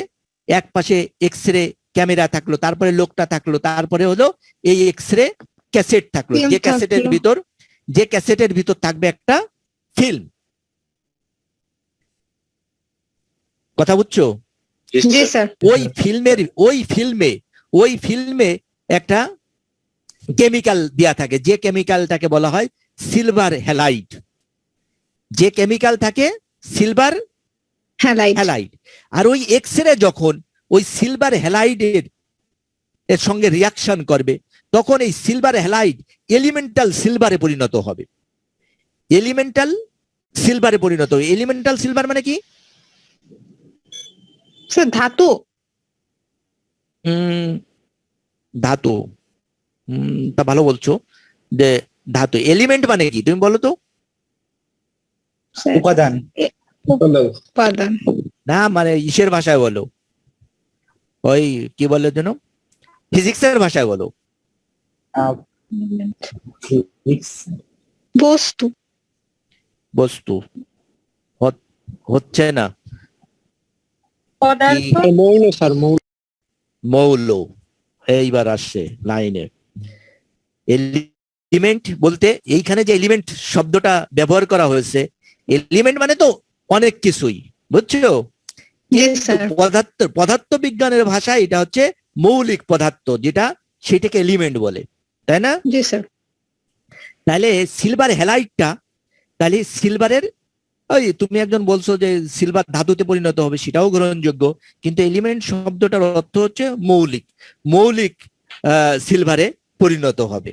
এক পাশে এক্স রে ক্যামেরা থাকলো, তারপরে লোকটা থাকলো, তারপরে হলো এই এক্স রে ক্যাসেট থাকলো, Film যে ক্যাসেটের ভিতর থাকবে একটা ফিল্ম। কথা বুঝছো? জি স্যার। ওই ফিল্মে একটা কেমিক্যাল দেয়া থাকে, যে কেমিক্যালটাকে বলা হয় সিলভার হ্যালাইড। যে কেমিক্যাল থাকে সিলভার হ্যালাইড, আর ওই এক্স রে যখন ওই সিলভার হ্যালাইডের এর সঙ্গে রিয়াকশন করবে তখন এই সিলভার হ্যালাইড এলিমেন্টাল সিলভারে পরিণত হবে। এলিমেন্টাল সিলভার মানে কি? স্যার ধাতু। ধাতু। তা ভালো বলছো যে ধাতু। এলিমেন্ট মানে কি তুমি বলো তো? স্যার, উপাদান। উপাদান। না মানে ইসের ভাষায় বলো, ওই কি বলে যেন, ফিজিক্সের ভাষায় বলো। বস্তু। বস্তু হচ্ছে না, পদার্থ। মৌল স্যার, মৌল। মৌল। এইবার আসছে লাইনে। এলিমেন্ট বলতে এইখানে যে এলিমেন্ট শব্দটা ব্যবহার করা হয়েছে, এলিমেন্ট মানে তো অনেক কিছুই, বুঝছো? জি স্যার। পদার্থ বিজ্ঞানের ভাষায় এটা হচ্ছে মৌলিক পদার্থ, যেটা সেটাকে এলিমেন্ট বলে, তাই না? জি স্যার। তাহলে সিলভার হ্যালাইডটা, তাহলে সিলভারের ওই তুমি একজন বলছো যে সিলভার ধাতুতে পরিণত হবে, সেটাও গ্রহণযোগ্য, কিন্তু এলিমেন্ট শব্দটার অর্থ হচ্ছে মৌলিক সিলভারে পরিণত হবে।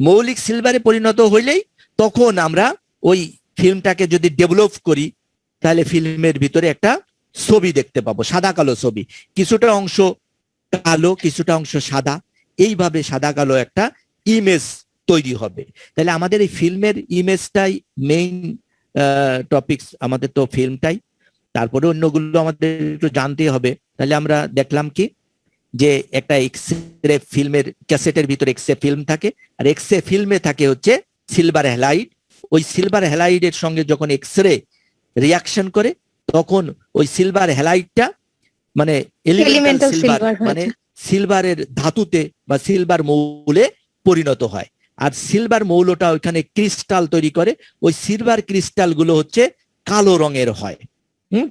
মৌলিক সিলভারে পরিণত হইলেই তখন আমরা ওই ফিল্মটাকে যদি ডেভেলপ করি তাহলে ফিল্মের ভিতরে একটা ছবি দেখতে পাবো, সাদা কালো ছবি, কিছুটা অংশ কালো কিছুটা অংশ সাদা, এইভাবে সাদা কালো একটা ইমেজ তৈরি হবে। তাহলে আমাদের এই ফিল্মের ইমেজটাই মেইন টপিকস, আমাদের তো ফিল্মটাই, তারপরে অন্যগুলো আমাদের একটু জানতে হবে। তাহলে আমরা দেখলাম কি যে একটা এক্সরে ফিল্মের ক্যাসেটের ভিতরে এক্সরে ফিল্ম থাকে, আর এক্সরে ফিল্মে থাকে হচ্ছে সিলভার হ্যালাইড। ওই সিলভার হ্যালাইডের সঙ্গে যখন এক্সরে রিয়াকশন করে তখন ওই সিলভার হ্যালাইডটা মানে এলিমেন্টাল সিলভার মানে সিলভারের ধাতুতে বা সিলভার মৌলে পরিণত হয়। আর সিলভার মৌলটা ওইখানে ক্রিস্টাল তৈরি করে, ওই সিলভার ক্রিস্টাল গুলো হচ্ছে কালো রঙের হয়।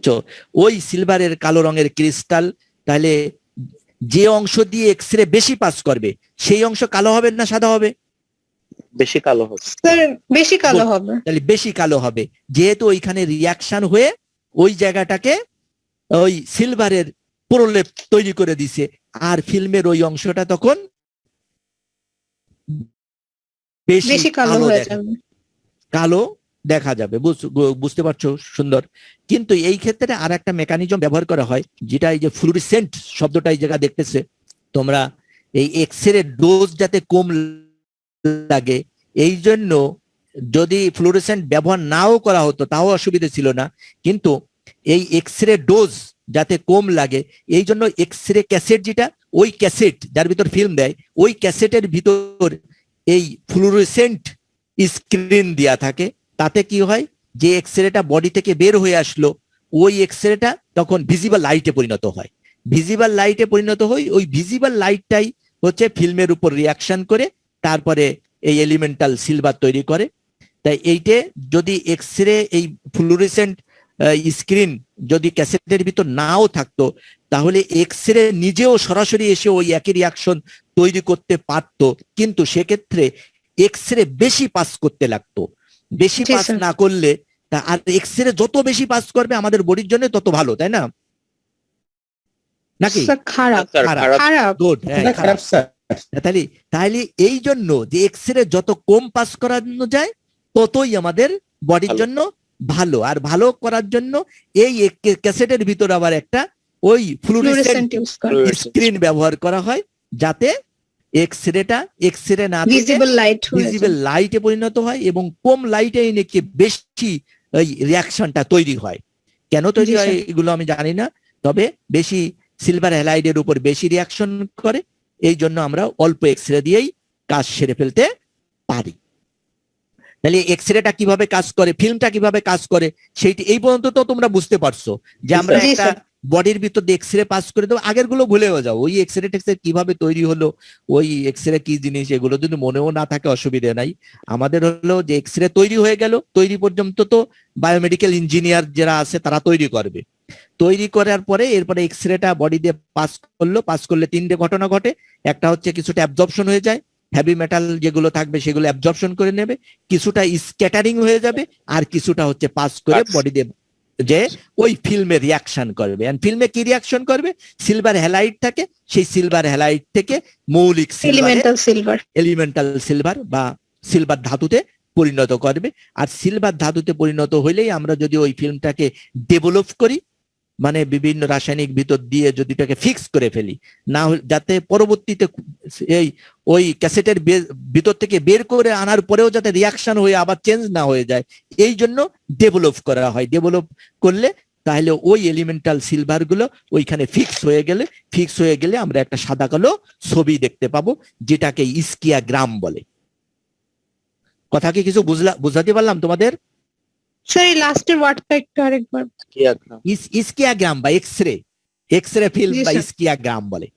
তো ওই সিলভারের কালো রঙের ক্রিস্টাল, তাহলে যে অংশ দিয়ে এক্সরে বেশি পাস করবে সেই অংশ কালো হবে না সাদা হবে? বেশি কালো হবে। স্যার বেশি কালো হবে। তাহলে বেশি কালো হবে, যেহেতু ওইখানে রিয়াকশন হয়ে ওই জায়গাটাকে ওই সিলভারের প্রলেপ তৈরি করে দিছে, আর ফিল্মের ওই অংশটা তখন বেশি কালো হয়ে যাবে, কালো দেখা যাবে। বুঝতে পারছো? সুন্দর। কিন্তু এই ক্ষেত্রে আর একটা মেকানিজম ব্যবহার করা হয়, যেটা এই যে ফ্লুরিসেন্ট শব্দটা এই জায়গা দেখতেছে তোমরা, এই এক্সরে ডোজ যাতে কম লাগে এই জন্য যদি ফ্লুরিসেন্ট ব্যবহার নাও করা হতো তাও অসুবিধা ছিল না, কিন্তু এই এক্সরে ডোজ যাতে কম লাগে এই জন্য এক্সরে ক্যাসেট, যেটা ওই ক্যাসেট যার ভিতর ফিল্ম দেয়, ওই ক্যাসেটের ভিতর এই ফ্লুরিসেন্ট স্ক্রিন দেয়া থাকে। তাতে কি হয়, যে এক্সরেটা বডি থেকে বের হয়ে আসলো ওই এক্সরেটা তখন ভিজিবল লাইটে পরিণত হয়। ওই ভিজিবল লাইটটাই হচ্ছে ফিল্মের উপর রিয়াকশন করে তারপরে এই এলিমেন্টাল সিলভার তৈরি করে। তাই এইটে যদি এক্সরে এই ফ্লুরিসেন্ট স্ক্রিন যদি ক্যাসেটের ভিতর নাও থাকতো তাহলে এক্সরে নিজেও সরাসরি এসে ওই একই রিয়াকশন তৈরি করতে পারতো, কিন্তু সেক্ষেত্রে এক্সরে বেশি পাস করতে লাগতো। বেশি পাস না করলে, আর এক্সরে যত বেশি পাস করবে আমাদের বডির জন্য তত ভালো, তাই না? নাকি? খারাপ। তাহলে এই জন্য যে এক্সরে যত কম পাস করানো যায় ততই আমাদের বডির জন্য ভালো। আর ভালো করার জন্য এই ক্যাসেটের ভিতর আবার একটা ওই ফ্লুরেসেন্ট ফ্লুরেসেন্ট ইউজ করে, স্ক্রিন ব্যবহার করা হয়, যাতে এক্স রে না থেকে ভিজিবল লাইট ভিজিবল লাইটে পরিণত হয় এবং কম লাইটে নাকি বেশি ওই রিয়াকশনটা তৈরি হয়। কেন তৈরি জি, হয় স্যার। এগুলো আমি জানি না, তবে বেশি সিলভার হ্যালাইডের উপর বেশি রিয়াকশন করে, এই জন্য আমরা অল্প এক্স-রে দিয়েই কাজ সেরে ফেলতে পারি। তাহলে এক্স-রেটা কিভাবে কাজ করে, ফিল্মটা কিভাবে কাজ করে, সেইটি এই পর্যন্ত তো তোমরা বুঝতে পারছো যে আমরা জি, একটা স্যার। বডির ভিতর দিয়ে এক্স-রে পাস করে দেবো, আগের গুলো ভুলেও যাও, ওই এক্স-রে টেক্স-রে কিভাবে তৈরি হলো, ওই এক্স-রে কি জিনিস, এগুলো যদি মনেও না থাকে অসুবিধা নাই। আমাদের হলো যে এক্স-রে তৈরি হয়ে গেল, তৈরি পর্যন্ত তো বায়োমেডিক্যাল ইঞ্জিনিয়ার যারা আছে তারা তৈরি করবে, তৈরি করার পরে এরপরে এক্স-রেটা বডি দিয়ে পাস করলে তিনটে ঘটনা ঘটে। একটা হচ্ছে কিছুটা অ্যাবজর্পশন হয়ে যায়, হেভি মেটাল যেগুলো থাকবে সেগুলো অ্যাবজর্পশন করে নেবে, কিছুটা স্ক্যাটারিং হয়ে যাবে, আর কিছুটা হচ্ছে পাস করে বডি দিয়ে যে ওই ফিল্মে রিয়াকশন করবে। এন্ড ফিল্মে কি রিয়াকশন করবে, সিলভার হ্যালাইড থাকে, সেই সিলভার হ্যালাইড থেকে মৌলিক এলিমেন্টাল সিলভার বা সিলভার ধাতুতে পরিণত করবে। আর সিলভার ধাতুতে পরিণত হইলেই আমরা যদি ওই ফিল্মটাকে ডেভেলপ করি, মানে বিভিন্ন রাসায়নিক ভিতর দিয়ে যদি এটাকে ফিক্স করে ফেলি, না যাতে পরবর্তীতে এই ওই ক্যাসেটের ভিতর থেকে বের করে আনার পরেও যাতে রিয়াকশন হয়ে আবার চেঞ্জ না হয়ে যায়, এই জন্য ডেভেলপ করা হয়। ডেভেলপ করলে তাহলে ওই এলিমেন্টাল সিলভার গুলো ওইখানে ফিক্স হয়ে গেলে আমরা একটা সাদা কালো ছবি দেখতে পাবো, যেটাকে ইস্কিয়াগ্রাম বলে। কথা কি কিছু বুঝাতে পারলাম তোমাদের? স্যার এই লাস্টের ওয়ার্ডটা একটু আরেকবার। ইস্কিয়াগ্রাম বা এক্সরে ফিল্ম জি, বা স্যার। ইস্কিয়াগ্রাম বলে,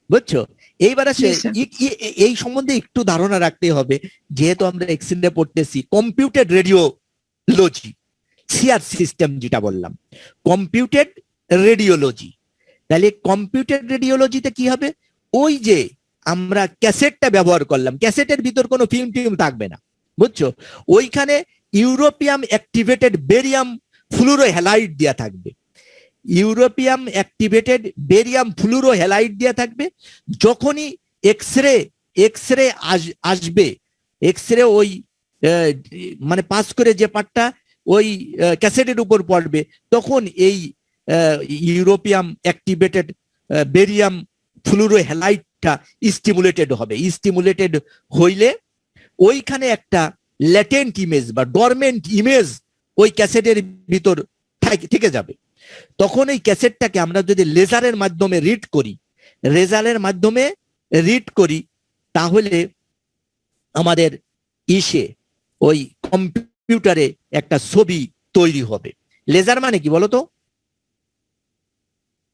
বুঝছো? এইবার আসে জি, স্যার। এই সম্বন্ধে একটু ধারণা রাখতে হবে, যেহেতু আমরা এক্সরে পড়তেছি কম্পিউটেড রেডিওলজি, সিআর সিস্টেম যেটা বললাম, কম্পিউটেড রেডিওলজি। তাহলে কম্পিউটেড রেডিওলজিতে কি হবে, ওই যে আমরা ক্যাসেটটা ব্যবহার করলাম, ক্যাসেটের ভিতর কোনো ফিল্ম থাকবে না, বুঝছো? ওইখানে ইউরোপিয়াম অ্যাক্টিভেটেড বেরিয়াম ফ্লুরোহ্যালাইড দেয়া থাকবে, ইউরোপিয়াম অ্যাক্টিভেটেড বেরিয়াম ফ্লুরোহ্যালাইড দেয়া থাকবে। যখনই এক্সরে আসবে, এক্সরে ওই মানে পাস করে যে পার্টটা ওই ক্যাসেটের উপর পড়বে, তখন এই ইউরোপিয়াম অ্যাক্টিভেটেড বেরিয়াম ফ্লুরোহ্যালাইডটা স্টিমুলেটেড হইলে ওইখানে একটা ল্যাটেন্ট ইমেজ বা ডরমেন্ট ইমেজ ওই ক্যাসেটের ভিতর থেকে যাবে। তখন এই ক্যাসেটটাকে আমরা যদি লেজারের মাধ্যমে রিড করি, তাহলে আমাদের ওই কম্পিউটারে একটা ছবি তৈরি হবে। লেজার মানে কি বলতো?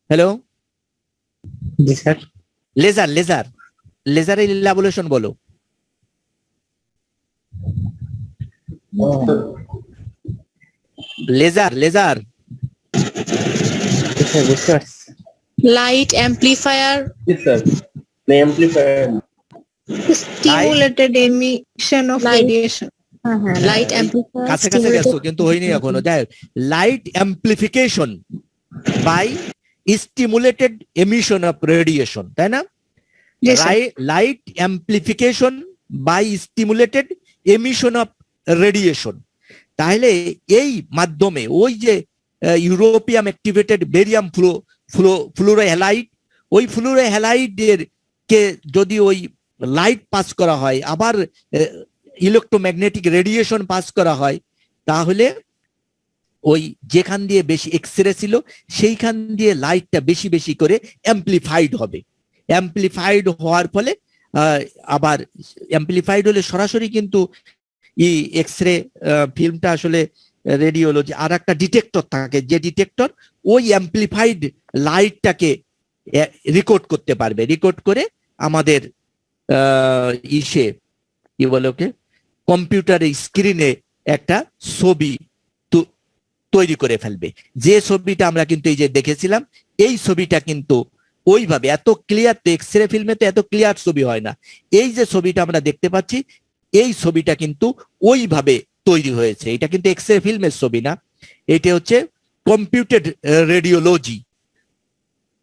Hello, ji sir. লেজারের ইলাবোরেশন বলো। লেজার বুঝতে পারছি। Light amplifier, stimulated emission of Light. Radiation. হ্যাঁ লাইট অ্যাম্প্লিফায়ার, কাছে গেছো কিন্তু হয়নি এখনো। যাই light amplification by stimulated emission of radiation, তাই না? Light amplification by stimulated emission of radiation. তাহলে এই মাধ্যমে ওই যে ইউরোপিয়াম অ্যাক্টিভেটেড বেরিয়াম ফ্লুরোহ্যালাইড, ওই ফ্লুরোহ্যালাইডের কে যদি ওই লাইট পাস করা হয়, আবার ইলেকট্রোম্যাগনেটিক রেডিয়েশন পাস করা হয়, তাহলে ওই যেখান দিয়ে বেশি এক্সরে ছিল সেইখান দিয়ে লাইটটা বেশি করে অ্যাম্প্লিফাইড হবে। অ্যাম্প্লিফাইড হওয়ার ফলে আবার অ্যাম্প্লিফাইড হলে সরাসরি কিন্তু এক্সরে ফিল্মটা আসলে রেডিওলজি আর একটা ডিটেক্টর থাকে, যে ডিটেক্টর ওই অ্যাম্প্লিফাইড লাইটটাকে রেকর্ড করতে পারবে, রেকর্ড করে আমাদের কি বলে ওকে, কম্পিউটারের স্ক্রিনে একটা ছবি তৈরি করে ফেলবে। যে ছবিটা আমরা কিন্তু এই যে দেখেছিলাম, এই ছবিটা কিন্তু ওইভাবে এত ক্লিয়ার, তো এক্সরে ফিল্মে তো এত ক্লিয়ার ছবি হয় না। এই যে ছবিটা আমরা দেখতে পাচ্ছি, এই ছবিটা কিন্তু ওইভাবে তৈরি হয়েছে। এটা কিন্তু এক্সরে ফিল্মের ছবি না, এটা হচ্ছে কম্পিউটেড রেডিওলজি,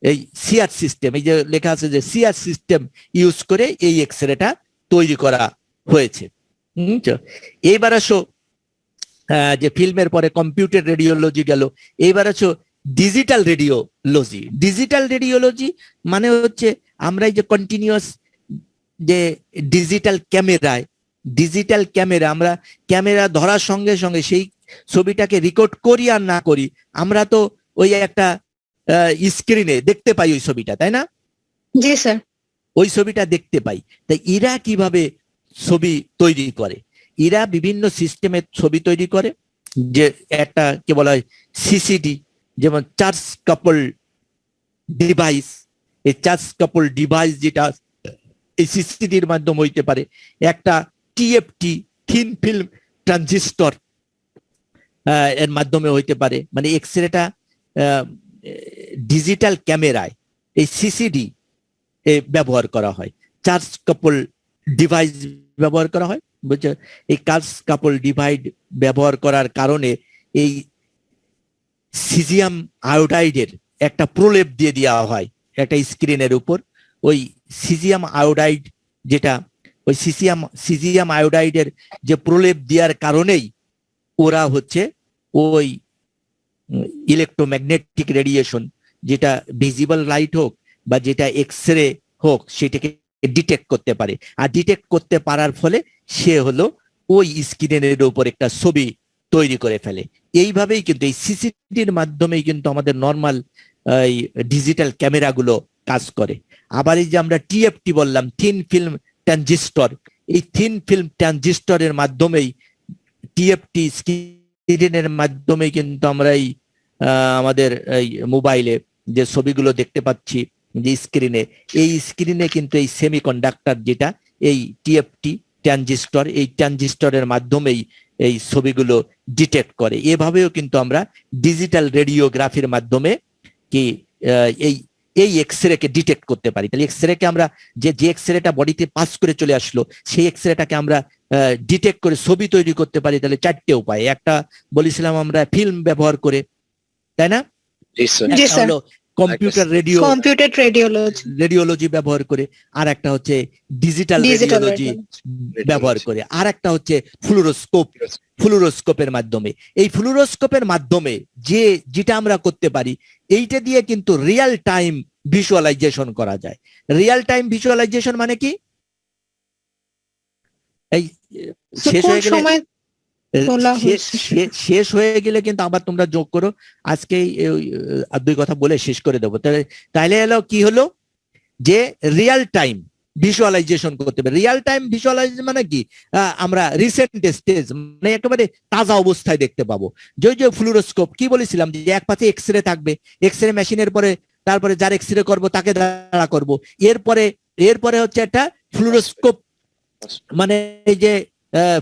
এই সিআর সিস্টেম, এই যে লেখা আছে যে সিআর সিস্টেম ইউজ করে এই এক্সরেটা তৈরি করা হয়েছে। এইবার আসো যে ফিল্মের পরে কম্পিউটার রেডিওলজি গেল, এইবার আসো ডিজিটাল রেডিওলজি। ডিজিটাল রেডিওলজি মানে হচ্ছে আমরা এই যে কন্টিনিউয়াস যে ডিজিটাল ক্যামেরা আমরা ক্যামেরা ধরার সঙ্গে সঙ্গে সেই ছবিটাকে রেকর্ড করি আর না করি, আমরা তো ওই একটা স্ক্রিনে দেখতে পাই ওই ছবিটা, তাই না? জি স্যার। ওই ছবিটা দেখতে পাই। তাই এরা কিভাবে ছবি তৈরি করে? এরা বিভিন্ন সিস্টেমে ছবি তৈরি করে, যে একটা কি বলা হয় সিসিডি, যেমন চার্জ কাপল ডিভাইস। এই চার্জ কাপল ডিভাইস যেটা এই সিসিডির মাধ্যমে হইতে পারে, একটা টিএফটি থিন ফিল্ম ট্রানজিস্টর এর মাধ্যমে হইতে পারে। মানে এক্সরেটা ডিজিটাল ক্যামেরায় এই সিসিডি ব্যবহার করা হয়, চার্জ কাপল ডিভাইস ব্যবহার করা হয়, বুঝছো? এই চার্জ কাপল ডিভাইস ব্যবহার করার কারণে এই সিজিয়াম আয়োডাইডের একটা প্রলেপ দিয়ে দেওয়া হয় একটা স্ক্রিনের উপর। ওই সিজিয়াম আয়োডাইড যেটা ওই সিজিয়াম আয়োডাইডের যে প্রলেপ দেওয়ার কারণেই ওরা হচ্ছে ওই ইলেকট্রোম্যাগনেটিক রেডিয়েশন, যেটা ভিজিবল লাইট হোক বা যেটা এক্সরে হোক, সেটাকে ডিটেক্ট করতে পারে। আর ডিটেক্ট করতে পারার ফলে সে হলো ওই স্ক্রিনের উপর একটা ছবি তৈরি করে ফেলে। এইভাবেই কিন্তু এই সিসিটির মাধ্যমেই কিন্তু আমাদের নর্মাল ডিজিটাল ক্যামেরাগুলো কাজ করে। আবার এই যে আমরা টিএফটি বললাম, থিন ফিল্ম ট্রানজিস্টর, এই থিন ফিল্ম ট্রানজিস্টরের মাধ্যমেই টিএফটি স্ক্রিনের মাধ্যমে কিন্তু আমরা এই আমাদের এই মোবাইলে যে ছবিগুলো দেখতে পাচ্ছি যে স্ক্রিনে, এই স্ক্রিনে কিন্তু এই সেমিকন্ডাক্টর যেটা এই টিএফটি ট্রানজিস্টর, এই ট্রানজিস্টরের মাধ্যমেই এই ছবিগুলো ডিটেক্ট করে। এভাবেও কিন্তু আমরা ডিজিটাল রেডিওগ্রাফির মাধ্যমে কি এই এই এক্সরে কে ডিটেক্ট করতে পারি। তাহলে এক্সরে কে আমরা যে এক্সরেটা বডিতে পাস করে চলে আসলো, সেই এক্সরেটাকে আমরা ডিটেক্ট করে ছবি তৈরি করতে পারি। তাহলে চারটে উপায়, একটা বলেছিলাম আমরা ফিল্ম ব্যবহার করে, তাই না? একটা হলো কম্পিউটার রেডিওলজি ব্যবহার করে, আর একটা হচ্ছে ডিজিটাল রেডিওলজি ব্যবহার করে, আর একটা হচ্ছে ফ্লুরোস্কোপের মাধ্যমে। এই ফ্লুরোস্কোপের মাধ্যমে যেটা আমরা করতে পারি, এইটা দিয়ে কিন্তু রিয়েল টাইম ভিজুয়ালাইজেশন করা যায়। রিয়েল টাইম ভিজুয়ালাইজেশন মানে কি? এই শেষ হয়ে গেলে কিন্তু আবার তোমরা যোগ করো, আজকে দুই কথা বলে শেষ করে দেবো। তাহলে এলো কি হলো যে রিয়েল টাইম ভিজুয়ালাইজেশন করতে হবে। রিয়েল টাইম ভিজুয়ালাইজেশন মানে কি? আমরা রিসেন্ট স্টেজ মানে একেবারে তাজা অবস্থায় দেখতে পাবো। যে ফ্লুরোস্কোপ কি বলেছিলাম যে এক পাশে এক্সরে থাকবে, এক্সরে মেশিনের পরে তারপরে যার এক্সরে করবো তাকে দাঁড়া করবো, এরপরে হচ্ছে একটা ফ্লুরোস্কোপ মানে এই যে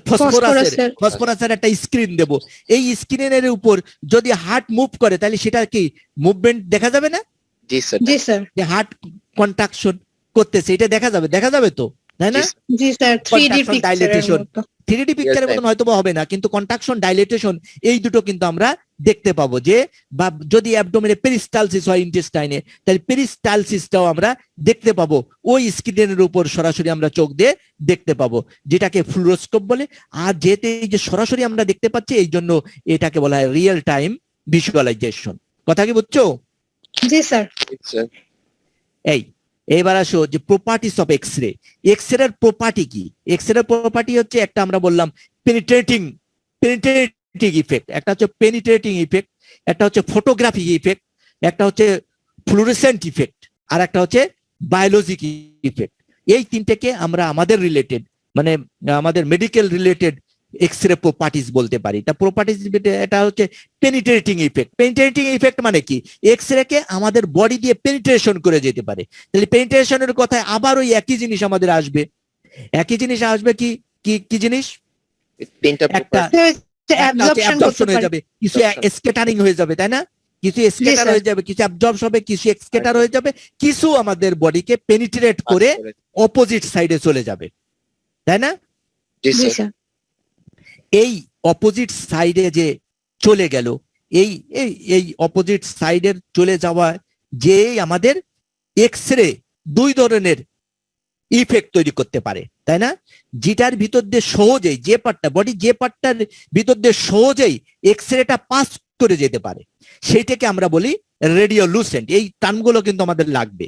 ফসফরাসের একটা স্ক্রিন দেব। এই স্ক্রিনের উপর যদি হার্ট মুভ করে তাহলে সেটা কি মুভমেন্ট দেখা যাবে না? জি স্যার। যে হার্ট কন্ট্রাকশন করতেছে এটা দেখা যাবে তো, তাই না? জি স্যার। 3D ডাইলেটেশন, 3D পিকচারের মতন হয়তো হবে না, কিন্তু কন্ট্রাকশন ডাইলেটেশন এই দুটো কিন্তু আমরা দেখতে পাবো। যে বা যদি অ্যাবডোমেনে পেরিস্টালসিস হয় ইন্টেস্টাইনে, তাহলে পেরিস্টালসিসটাও আমরা দেখতে পাবো ওই স্ক্রিনের উপর সরাসরি আমরা চোখ দিয়ে দেখতে পাবো, যেটাকে ফ্লুরোস্কোপ বলে। আর যেতে এই যে সরাসরি আমরা দেখতে পাচ্ছি, এই জন্য এটাকে বলা হয় রিয়েল টাইম ভিজুয়ালাইজেশন। কথা কি বুঝছো? জি স্যার। এবার আসো যে প্রপার্টিস অফ এক্সরে। এক্সরের প্রপার্টি কি? এক্সরের প্রপার্টি হচ্ছে একটা আমরা বললাম পেনিট্রেটিং ইফেক্ট, একটা হচ্ছে পেনিট্রেটিং ইফেক্ট, একটা হচ্ছে ফটোগ্রাফিক ইফেক্ট, একটা হচ্ছে ফ্লুরেসেন্ট ইফেক্ট, আর একটা হচ্ছে বায়োলজিক ইফেক্ট। এই তিনটেকে আমরা আমাদের রিলেটেড মানে আমাদের মেডিকেল রিলেটেড এক্সরে প্রপার্টিস বলতে পারি। তা প্রপার্টিস এটা হচ্ছে পেনিট্রেটিং ইফেক্ট। পেনিট্রেটিং ইফেক্ট মানে কি? এক্সরে কে আমাদের বডি দিয়ে পেনিট্রেশন করে যেতে পারে। তাহলে পেনিট্রেশনের কথায় আবার ওই একই জিনিস আমাদের আসবে। কি কি জিনিস? একটা অ্যাবজর্পশন হয়ে যাবে, কিছু স্ক্যাটারিং হয়ে যাবে, তাই না? কিছু স্ক্যাটার হয়ে যাবে, কিছু অ্যাবজর্ব হবে, কিছু স্ক্যাটার হয়ে যাবে, কিছু আমাদের বডিকে পেনিট্রেট করে অপোজিট সাইডে চলে যাবে, তাই না? এই অপোজিট সাইডে যে চলে গেল, এই অপোজিট সাইডের চলে যাওয়া যে আমাদের এক্সরে দুই ধরনের ইফেক্ট তৈরি করতে পারে, তাই না? যেটার ভিতর দিয়ে সহজেই যে পার্টটা বডি যে পার্টটার ভিতর দিয়ে সহজেই এক্সরেটা পাস করে যেতে পারে, সেইটাকে আমরা বলি রেডিওলুসেন্ট। এই টার্মগুলো কিন্তু আমাদের লাগবে।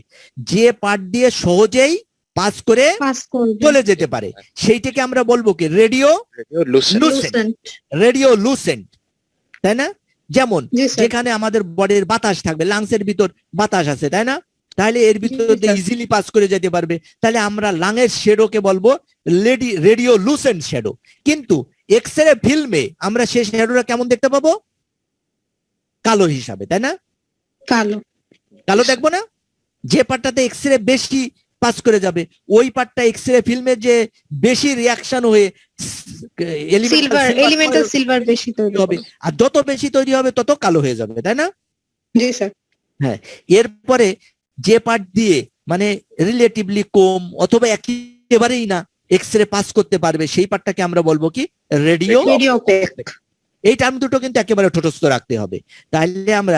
যে পার্ট দিয়ে সহজেই পাস করে পাস করবে চলে যেতে পারে সেইটাকে আমরা বলবো কি রেডিওলুসেন্ট। লুসেন্ট। রেডিওলুসেন্ট, তাই না? যেমন জি স্যার। যেখানে আমাদের বডির বাতাস থাকবে, লাংসের ভিতর বাতাস আছে, তাই না? তাহলে এর ভিতর জি, দিয়ে স্যার। ইজিলি পাস করে যেতে পারবে। তাহলে আমরা লাংয়ের শ্যাডোকে বলবো রেডিওলুসেন্ট শ্যাডো। কিন্তু এক্সরে ফিল্মে আমরা সেই শ্যাডোটা কেমন দেখতে পাবো? কালো হিসাবে, তাই না? কালো। কালো দেখবো না? যে পার্টটাতে এক্সরে বেশি পাস করে যাবে ওই পার্টটা এক্সরে ফিল্মে যে বেশি রিয়াকশন হয়ে এলিমেন্টাল সিলভার বেশি তৈরি হবে, হবে। আর যত বেশি তৈরি হবে তত কালো হয়ে যাবে, তাই না? জি স্যার। হ্যাঁ, এরপরে যে পার্ট দিয়ে মানে রিলেটিভলি কম অথবা একেবারেই না এক্সরে পাস করতে পারবে সেই পার্টটাকে আমরা বলবো কি রেডিও। Radio opaque. এই টার্ম দুটো কিন্তু একেবারে ঠোঁটস্থ রাখতে হবে। তাহলে আমরা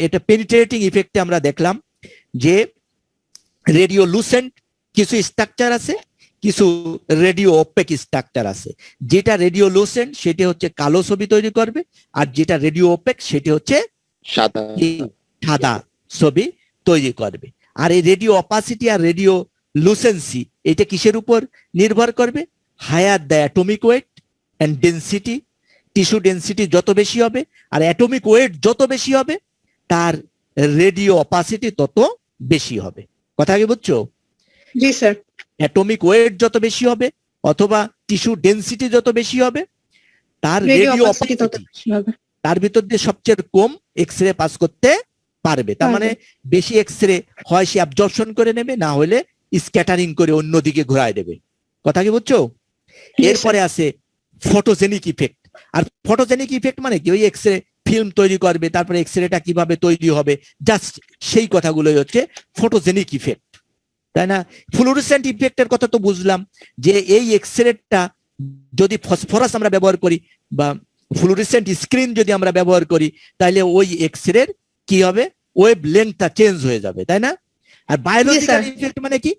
এটা পেনিট্রেটিং ইফেক্টে আমরা দেখলাম যে রেডিওলুসেন্ট কিছু স্ট্রাকচার আছে, কিছু রেডিও অপেক স্ট্রাকচার আছে। যেটা রেডিওলুসেন্ট সেটা হচ্ছে কালো ছবি তৈরি করবে, আর যেটা রেডিও অপেক সেটা হচ্ছে সাদা। সাদা ছবি তৈরি করবে। আর এই রেডিও অপাসিটি আর রেডিও লুসেন্সি এটা কিসের উপর নির্ভর করবে? Higher the atomic weight and density. Tissue density যত বেশি হবে আর অ্যাটমিক ওয়েট যত বেশি হবে তার রেডিও অপাসিটি তত বেশি হবে। কথা কি বুঝছো? জি স্যার। অ্যাটমিক ওয়েট যত বেশি হবে অথবা টিস্যু ডেন্সিটি যত বেশি হবে তার রেডিও রেডিও অপাসিটি তত বেশি হবে। তার ভিতর দিয়ে সবচেয়ে কম এক্সরে পাস করতে পারবে। তার মানে বেশি এক্সরে হয় সে অ্যাবজর্পশন করে নেবে, না হলে স্ক্যাটারিং করে অন্যদিকে ঘোরায় দেবে। কথা কি বুঝছো? এরপরে আছে ফটোজেনিক ইফেক্ট। আর ফটোজেনিক ইফেক্ট মানে কি? ওই এক্সরে ফিল্ম তৈরি করবে, তারপরে এক্সরেটা কিভাবে তৈরি হবে, জাস্ট সেই কথাগুলোই হচ্ছে ফটোজেনিক ইফেক্ট, তাই না? ফ্লুরোসেন্ট ইফেক্টের কথা তো বুঝলাম যে এই এক্সরেটা যদি ফসফরাস আমরা ব্যবহার করি বা ফ্লুরোসেন্ট স্ক্রিন যদি আমরা ব্যবহার করি তাহলে ওই এক্সরের কি হবে? ওয়েভ লেন্থটা চেঞ্জ হয়ে যাবে, তাই না? আর বায়োলজিক্যাল ইফেক্ট মানে কি?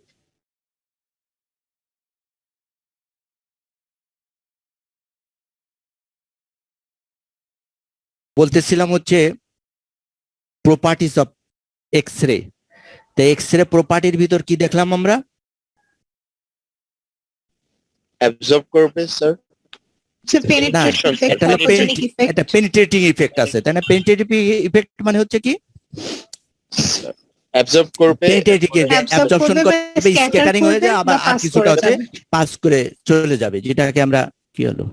বলতেছিলাম হচ্ছে প্রপার্টিজ অফ এক্সরে। তো এক্সরে প্রপার্টির ভিতর কি দেখলাম আমরা? অ্যাবজর্ব করবে স্যার। না, এটা হলো একটা পেনিট্রেটিং ইফেক্ট আছে, তাই না? পেনিট্রেটিং ইফেক্ট মানে হচ্ছে কি? অ্যাবজর্ব করবে, অ্যাবজর্পশন করবে, স্ক্যাটারিং হয়ে যায়, আবার আর কিছুটা হচ্ছে পাস করে চলে যাবে, যেটাকে আমরা কি হলো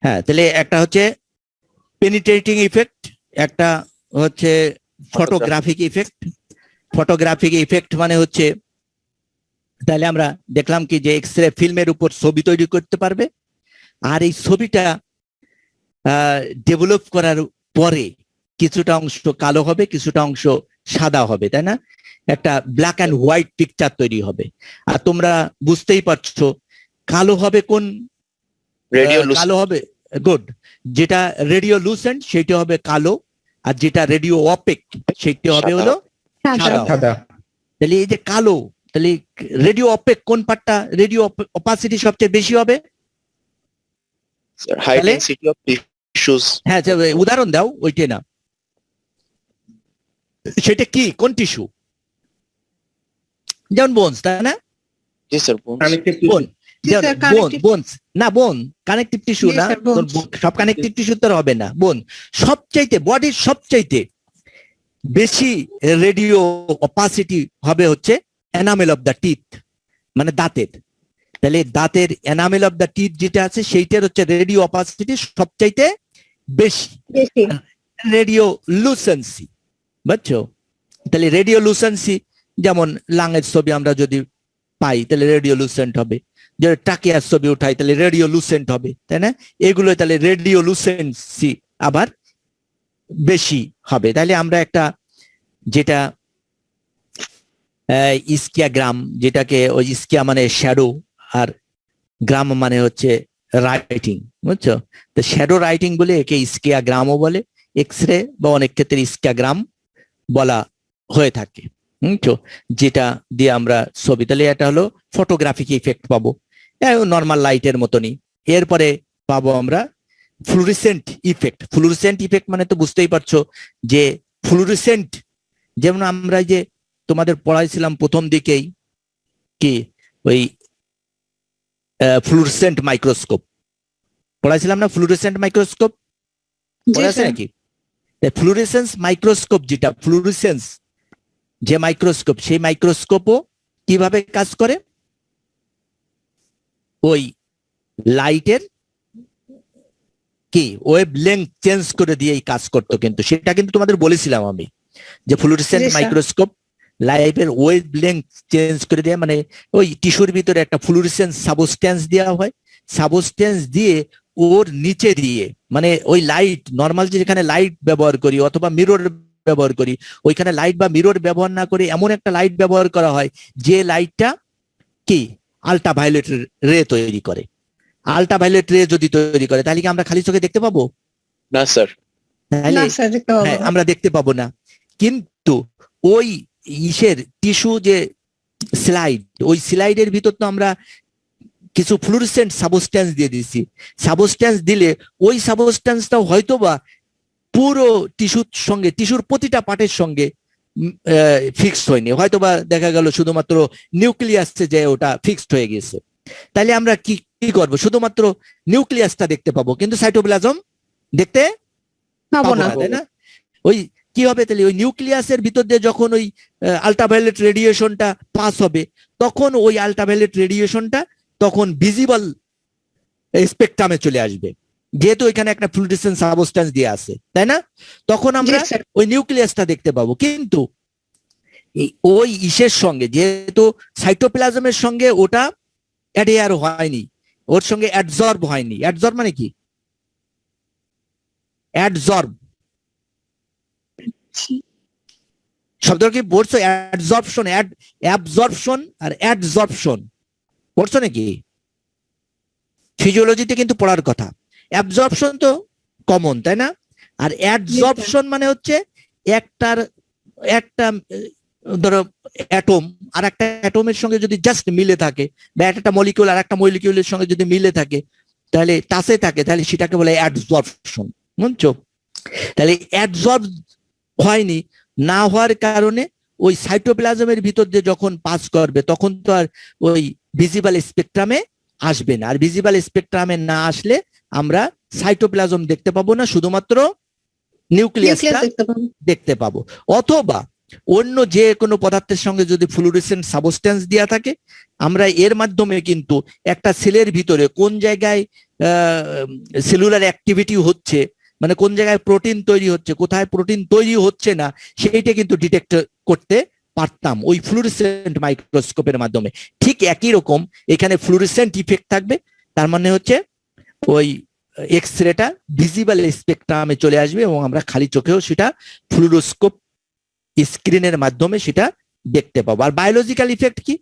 হ্যাঁ। তাহলে একটা হচ্ছে পেনিট্রেটিং ইফেক্ট, একটা হচ্ছে ফটোগ্রাফিক ইফেক্ট। ফটোগ্রাফিক ইফেক্ট মানে হচ্ছে তাহলে আমরা দেখলাম কি যে এক্সরে ফিল্মের উপর ছবি তৈরি করতে পারবে, আর এই ছবিটা ডেভেলপ করার পরে কিছুটা অংশ কালো হবে, কিছুটা অংশ সাদা হবে, তাই না? একটা ব্ল্যাক অ্যান্ড হোয়াইট পিকচার তৈরি হবে। আর তোমরা বুঝতেই পারছো কালো হবে কোন? কালো হবে, গুড, যেটা রেডিওলুসেন্ট সেটা হবে কালো, আর যেটা রেডিও অপেক সেটা হবে হলো সাদা। সাদা। তাহলে এই যে কালো, তাহলে রেডিও অপেক কোন পার্টটা রেডিও অপাসিটি সবচেয়ে বেশি হবে? High density of tissues. হ্যাঁ, উদাহরণ দাও। ওইটা না, সেটা কি? কোন টিস্যু? যেমন বোনস, তাই না? জি স্যার। বোন, বোনস না, বোন কানেকটিভ টিস্যু না, সব কানেকটিভ টিস্যু তো হবে না। বোন সবচাইতে বডির সবচাইতে বেশি রেডিও অপাসিটি হবে হচ্ছে এনামেল অফ দ্য টিথ, মানে দাঁতের। তাহলে দাঁতের এনামেল অফ দ্য টিথ যেটা আছে সেইটার হচ্ছে রেডিও অপাসিটি সবচাইতে বেশি, রেডিও লুসেন্সি, বুঝছো? তাহলে রেডিও লুসেন্সি যেমন লাঙের ছবি আমরা যদি পাই তাহলে রেডিও লুসেন্ট হবে, যদি ট্রাকিয়ার ছবি উঠাই তাহলে রেডিও লুসেন্ট হবে, তাই না? এগুলো তাহলে রেডিও লুসেন্সি আবার বেশি হবে। তাহলে আমরা একটা যেটা ইস্কিয়াগ্রাম, যেটাকে ওই ইস্কিয়া মানে শ্যাডো আর গ্রাম মানে হচ্ছে রাইটিং, বুঝছো? তো শ্যাডো রাইটিং বলে একে ইস্কিয়াগ্রামও বলে, এক্সরে বা অনেক ক্ষেত্রে ইস্কিয়াগ্রাম বলা হয়ে থাকে। বুঝছো, যেটা দিয়ে আমরা ছবি, তাহলে এটা হলো ফটোগ্রাফিক ইফেক্ট পাবো নর্মাল লাইটের মতনই। এরপরে পাবো আমরা ফ্লুরিসেন্ট ইফেক্ট। ফ্লুরিসেন্ট ইফেক্ট মানে তো বুঝতেই পারছো যে ফ্লুরিসেন্ট, যেমন আমরা যে তোমাদের পড়াইছিলাম প্রথম দিকেই কি ওই ফ্লুরিসেন্ট মাইক্রোস্কোপ পড়াইছিলাম না, ফ্লুরিসেন্ট মাইক্রোস্কোপ জি পড়াইছে স্যার। নাকি? ফ্লুরিসেন্স মাইক্রোস্কোপ, যেটা ফ্লুরিসেন্স যে মাইক্রোস্কোপ, সেই মাইক্রোস্কোপও কিভাবে কাজ করে, ওই লাইটের কি ওয়েভ লেন্থ চেঞ্জ করে দিয়েই কাজ করতো, কিন্তু সেটা কিন্তু তোমাদের বলেছিলাম আমি যে ফ্লুরিসেন্ট জি স্যার। মাইক্রোস্কোপ লাইটের ওয়েভ লেন্থ চেঞ্জ করে দেয়, মানে ওই টিস্যুর ভিতরে একটা ফ্লুরিসেন্স সাবস্টেন্স দেওয়া হয়, সাবস্টেন্স দিয়ে ওর নিচে দিয়ে, মানে ওই লাইট নর্মাল যেখানে লাইট ব্যবহার করি অথবা মিরর ব্যবহার করি, ওইখানে লাইট বা মিরর ব্যবহার না করে এমন একটা লাইট ব্যবহার করা হয় যে লাইটটা কি আল্ট্রাভায়োলেট রে তৈরি করে। আল্ট্রাভায়োলেট রে যদি তৈরি করে তাহলে কি আমরা খালি চোখে দেখতে পাবো? না স্যার। তাহলে না স্যার, দেখতে পাবো হ্যাঁ, না। আমরা দেখতে পাবো না। কিন্তু ওই ইসের টিস্যু যে স্লাইড, ওই স্লাইডের ভিতর তো আমরা কিছু ফ্লুরিসেন্ট সাবস্টেন্স দিয়ে দিছি। সাবস্টেন্স দিলে ওই সাবস্টেন্সটাও হয়তোবা পুরো টিস্যুর সঙ্গে, টিস্যুর প্রতিটা পার্টের সঙ্গে ফিক্সড হয়নি, হয়তোবা দেখা গেল শুধুমাত্র নিউক্লিয়াসে যে ওটা ফিক্সড হয়ে গেছে। তাহলে আমরা কি কি করবো? শুধুমাত্র নিউক্লিয়াসটা দেখতে পাবো, কিন্তু সাইটোপ্লাজম দেখতে পাবো পাবো না। না, তাই না? ওই কি হবে তাহলে, ওই নিউক্লিয়াসের ভিতর দিয়ে যখন ওই আল্ট্রাভায়োলেট রেডিয়েশনটা পাস হবে, তখন ওই আল্ট্রাভায়োলেট রেডিয়েশনটা তখন ভিজিবল স্পেকট্রামে চলে আসবে, যেহেতু এখানে একটা ফ্লুরিসেন্ট সাবস্টেন্স দিয়ে আছে, তাই না? তখন আমরা জি স্যার। ওই নিউক্লিয়াসটা দেখতে পাবো। কিন্তু ওই ইসের সঙ্গে, যেহেতু সাইটোপ্লাজমের সঙ্গে ওটা অ্যাডহেয়ার হয়নি, ওর সঙ্গে অ্যাডজর্ব হয়নি। অ্যাডজর্ব মানে কি? অ্যাডজর্ব শব্দটা কি পড়ছো? অ্যাডজর্পশন, অ্যাবজর্পশন আর অ্যাডজর্পশন পড়ছো নাকি? ফিজিওলজিতে কিন্তু পড়ার কথা। অ্যাবজর্পশন তো কমন, তাই না? আর অ্যাডজর্পশন মানে হচ্ছে একটা ধরো অ্যাটম আর একটা অ্যাটমের সঙ্গে যদি জাস্ট মিলে থাকে, বা একটা মলিকিউল আর একটা মলিকিউলের সঙ্গে যদি মিলে থাকে, তাহলে টাচে থাকে, তাহলে সেটাকে বলে অ্যাডজর্পশন। বুঝছো? তাহলে অ্যাডজর্ব হয়নি, না হওয়ার কারণে ওই সাইটোপ্লাজমের ভিতর দিয়ে যখন পাস করবে তখন তো আর ওই ভিজিবল স্পেকট্রামে আসবে না। আর ভিজিবল স্পেকট্রামে না আসলে আমরা সাইটোপ্লাজম দেখতে পাবো না, শুধুমাত্র নিউক্লিয়াসটা নিউক্লিয়াস দেখতে পাবো। দেখতে পাবো। অথবা অন্য যে কোনো পদার্থের সঙ্গে যদি ফ্লুরিসেন্ট সাবস্টেন্স দেওয়া থাকে, আমরা এর মাধ্যমে কিন্তু একটা সেলের ভিতরে কোন জায়গায় সেলুলার অ্যাক্টিভিটি হচ্ছে, মানে কোন জায়গায় প্রোটিন তৈরি হচ্ছে, কোথায় প্রোটিন তৈরি হচ্ছে না, সেইটা কিন্তু ডিটেক্ট করতে পারতাম ওই ফ্লুরিসেন্ট মাইক্রোস্কোপের মাধ্যমে। ঠিক একই রকম এখানে ফ্লুরিসেন্ট ইফেক্ট থাকবে, তার মানে হচ্ছে ওই এক্স রেটা ভিজিবল স্পেকট্রামে চলে আসবে এবং আমরা খালি চোখেও সেটা ফ্লুরোস্কোপ স্ক্রিনের মাধ্যমে সেটা দেখতে পাবো। আর বায়োলজিক্যাল ইফেক্ট কি?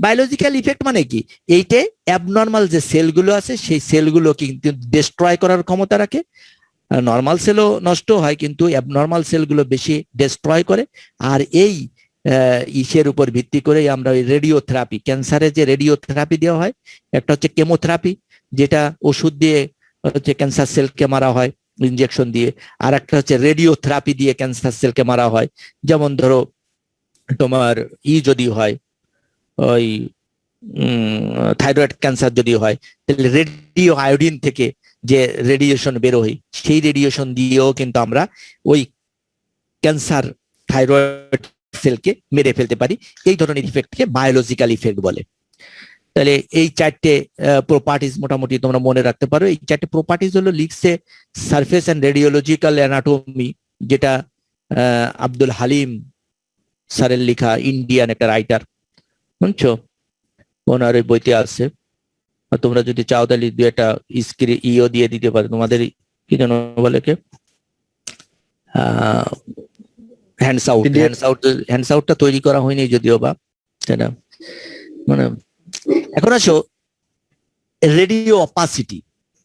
বায়োলজিক্যাল ইফেক্ট মানে কি? এইটা অ্যাবনর্মাল যে সেলগুলো আছে সেই সেলগুলো কিন্তু ডিস্ট্রয় করার ক্ষমতা রাখে। নর্মাল সেলও নষ্ট হয়, কিন্তু অ্যাবনর্মাল সেলগুলো বেশি ডিস্ট্রয় করে। আর এই ইসের উপর ভিত্তি করে আমরা ওই রেডিওথেরাপি, ক্যান্সারে যে রেডিওথেরাপি দেওয়া হয়, একটা হচ্ছে কেমোথেরাপি, যেটা ওষুধ দিয়ে হচ্ছে ক্যান্সার সেলকে মারা হয় ইনজেকশন দিয়ে, আর একটা হচ্ছে রেডিওথেরাপি দিয়ে ক্যান্সার সেলকে মারা হয়। যেমন ধরো তোমার যদি হয় ওই থাইরয়েড ক্যান্সার যদি হয়, তাহলে রেডিও আয়োডিন থেকে যে রেডিয়েশন বেরোয়, সেই রেডিয়েশন দিয়েও কিন্তু আমরা ওই ক্যান্সার থাইরয়েড সেলকে মেরে ফেলতে পারি। এই ধরনের ইফেক্টকে বায়োলজিক্যাল ইফেক্ট বলে। তাহলে এই চারটে প্রপার্টিজ মোটামুটি তোমরা মনে রাখতে পারো। এই চারটে প্রপার্টিজ হলো লিখছে সারফেস অ্যান্ড রেডিওলজিক্যাল অ্যানাটমি, যেটা আব্দুল হালিম স্যারের লেখা, ইন্ডিয়ান একটা রাইটার, বুঝছো? ওনার ওই বইতে আছে। তোমরা যদি চাও তাহলে দু একটা ইও দিয়ে দিতে পারো। তোমাদের কি যেন বলে কে, হ্যান্ডস আউটটা তৈরি করা হয়নি যদিও বা, তাই না? মানে এখন আসো রেডিও অপাসিটি।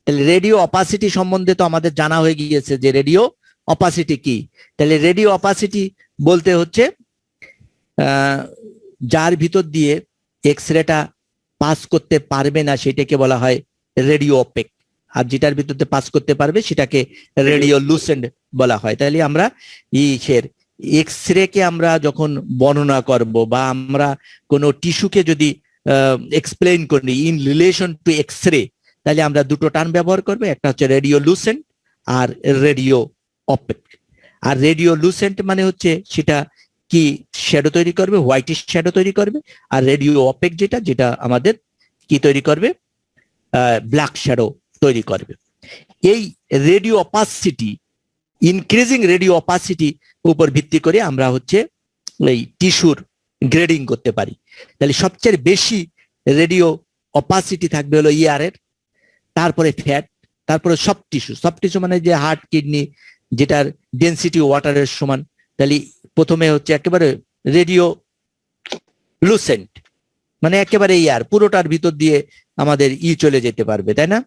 তাহলে রেডিও অপাসিটি সম্বন্ধে তো আমাদের জানা হয়ে গিয়েছে যে রেডিও অপাসিটি কি। তাহলে রেডিও অপাসিটি বলতে হচ্ছে যার ভিতর দিয়ে এক্স রেটা পাস করতে পারবে না সেটাকে বলা হয় রেডিও অপেক, আর যেটার ভিতরে পাস করতে পারবে সেটাকে রেডিও লুসেন্ট বলা হয়। তাহলে আমরা এক্স রে কে আমরা যখন বর্ণনা করব বা আমরা কোনো টিস্যুকে যদি এক্সপ্লেইন করি in relation to X ray, তাহলে আমরা দুটো টার্ম ব্যবহার করবো, একটা হচ্ছে রেডিও লুসেন্ট আর রেডিও অপেক। আর রেডিও লুসেন্ট মানে হচ্ছে সেটা কি শ্যাডো তৈরি করবে, হোয়াইটিশ শ্যাডো তৈরি করবে, আর রেডিও অপেক যেটা আমাদের কি তৈরি করবে, ব্ল্যাক শ্যাডো তৈরি করবে। এই radio opacity, increasing radio opacity উপর ভিত্তি করে আমরা হচ্ছে এই টিস্যুর গ্রেডিং করতে পারি। তাহলে সবচেয়ে বেশি রেডিও অপাসিটি থাকবে হলো ইয়ার এর, তারপরে ফ্যাট, তারপরে সফট টিস্যু মানে যে হার্ট, কিডনি, যেটার ডেনসিটি ওয়াটারের সমান। তাহলে প্রথমে হচ্ছে একেবারে রেডিও লুসেন্ট, মানে একেবারে ইয়ার পুরোটার ভিতর দিয়ে আমাদের চলে যেতে পারবে, তাই না?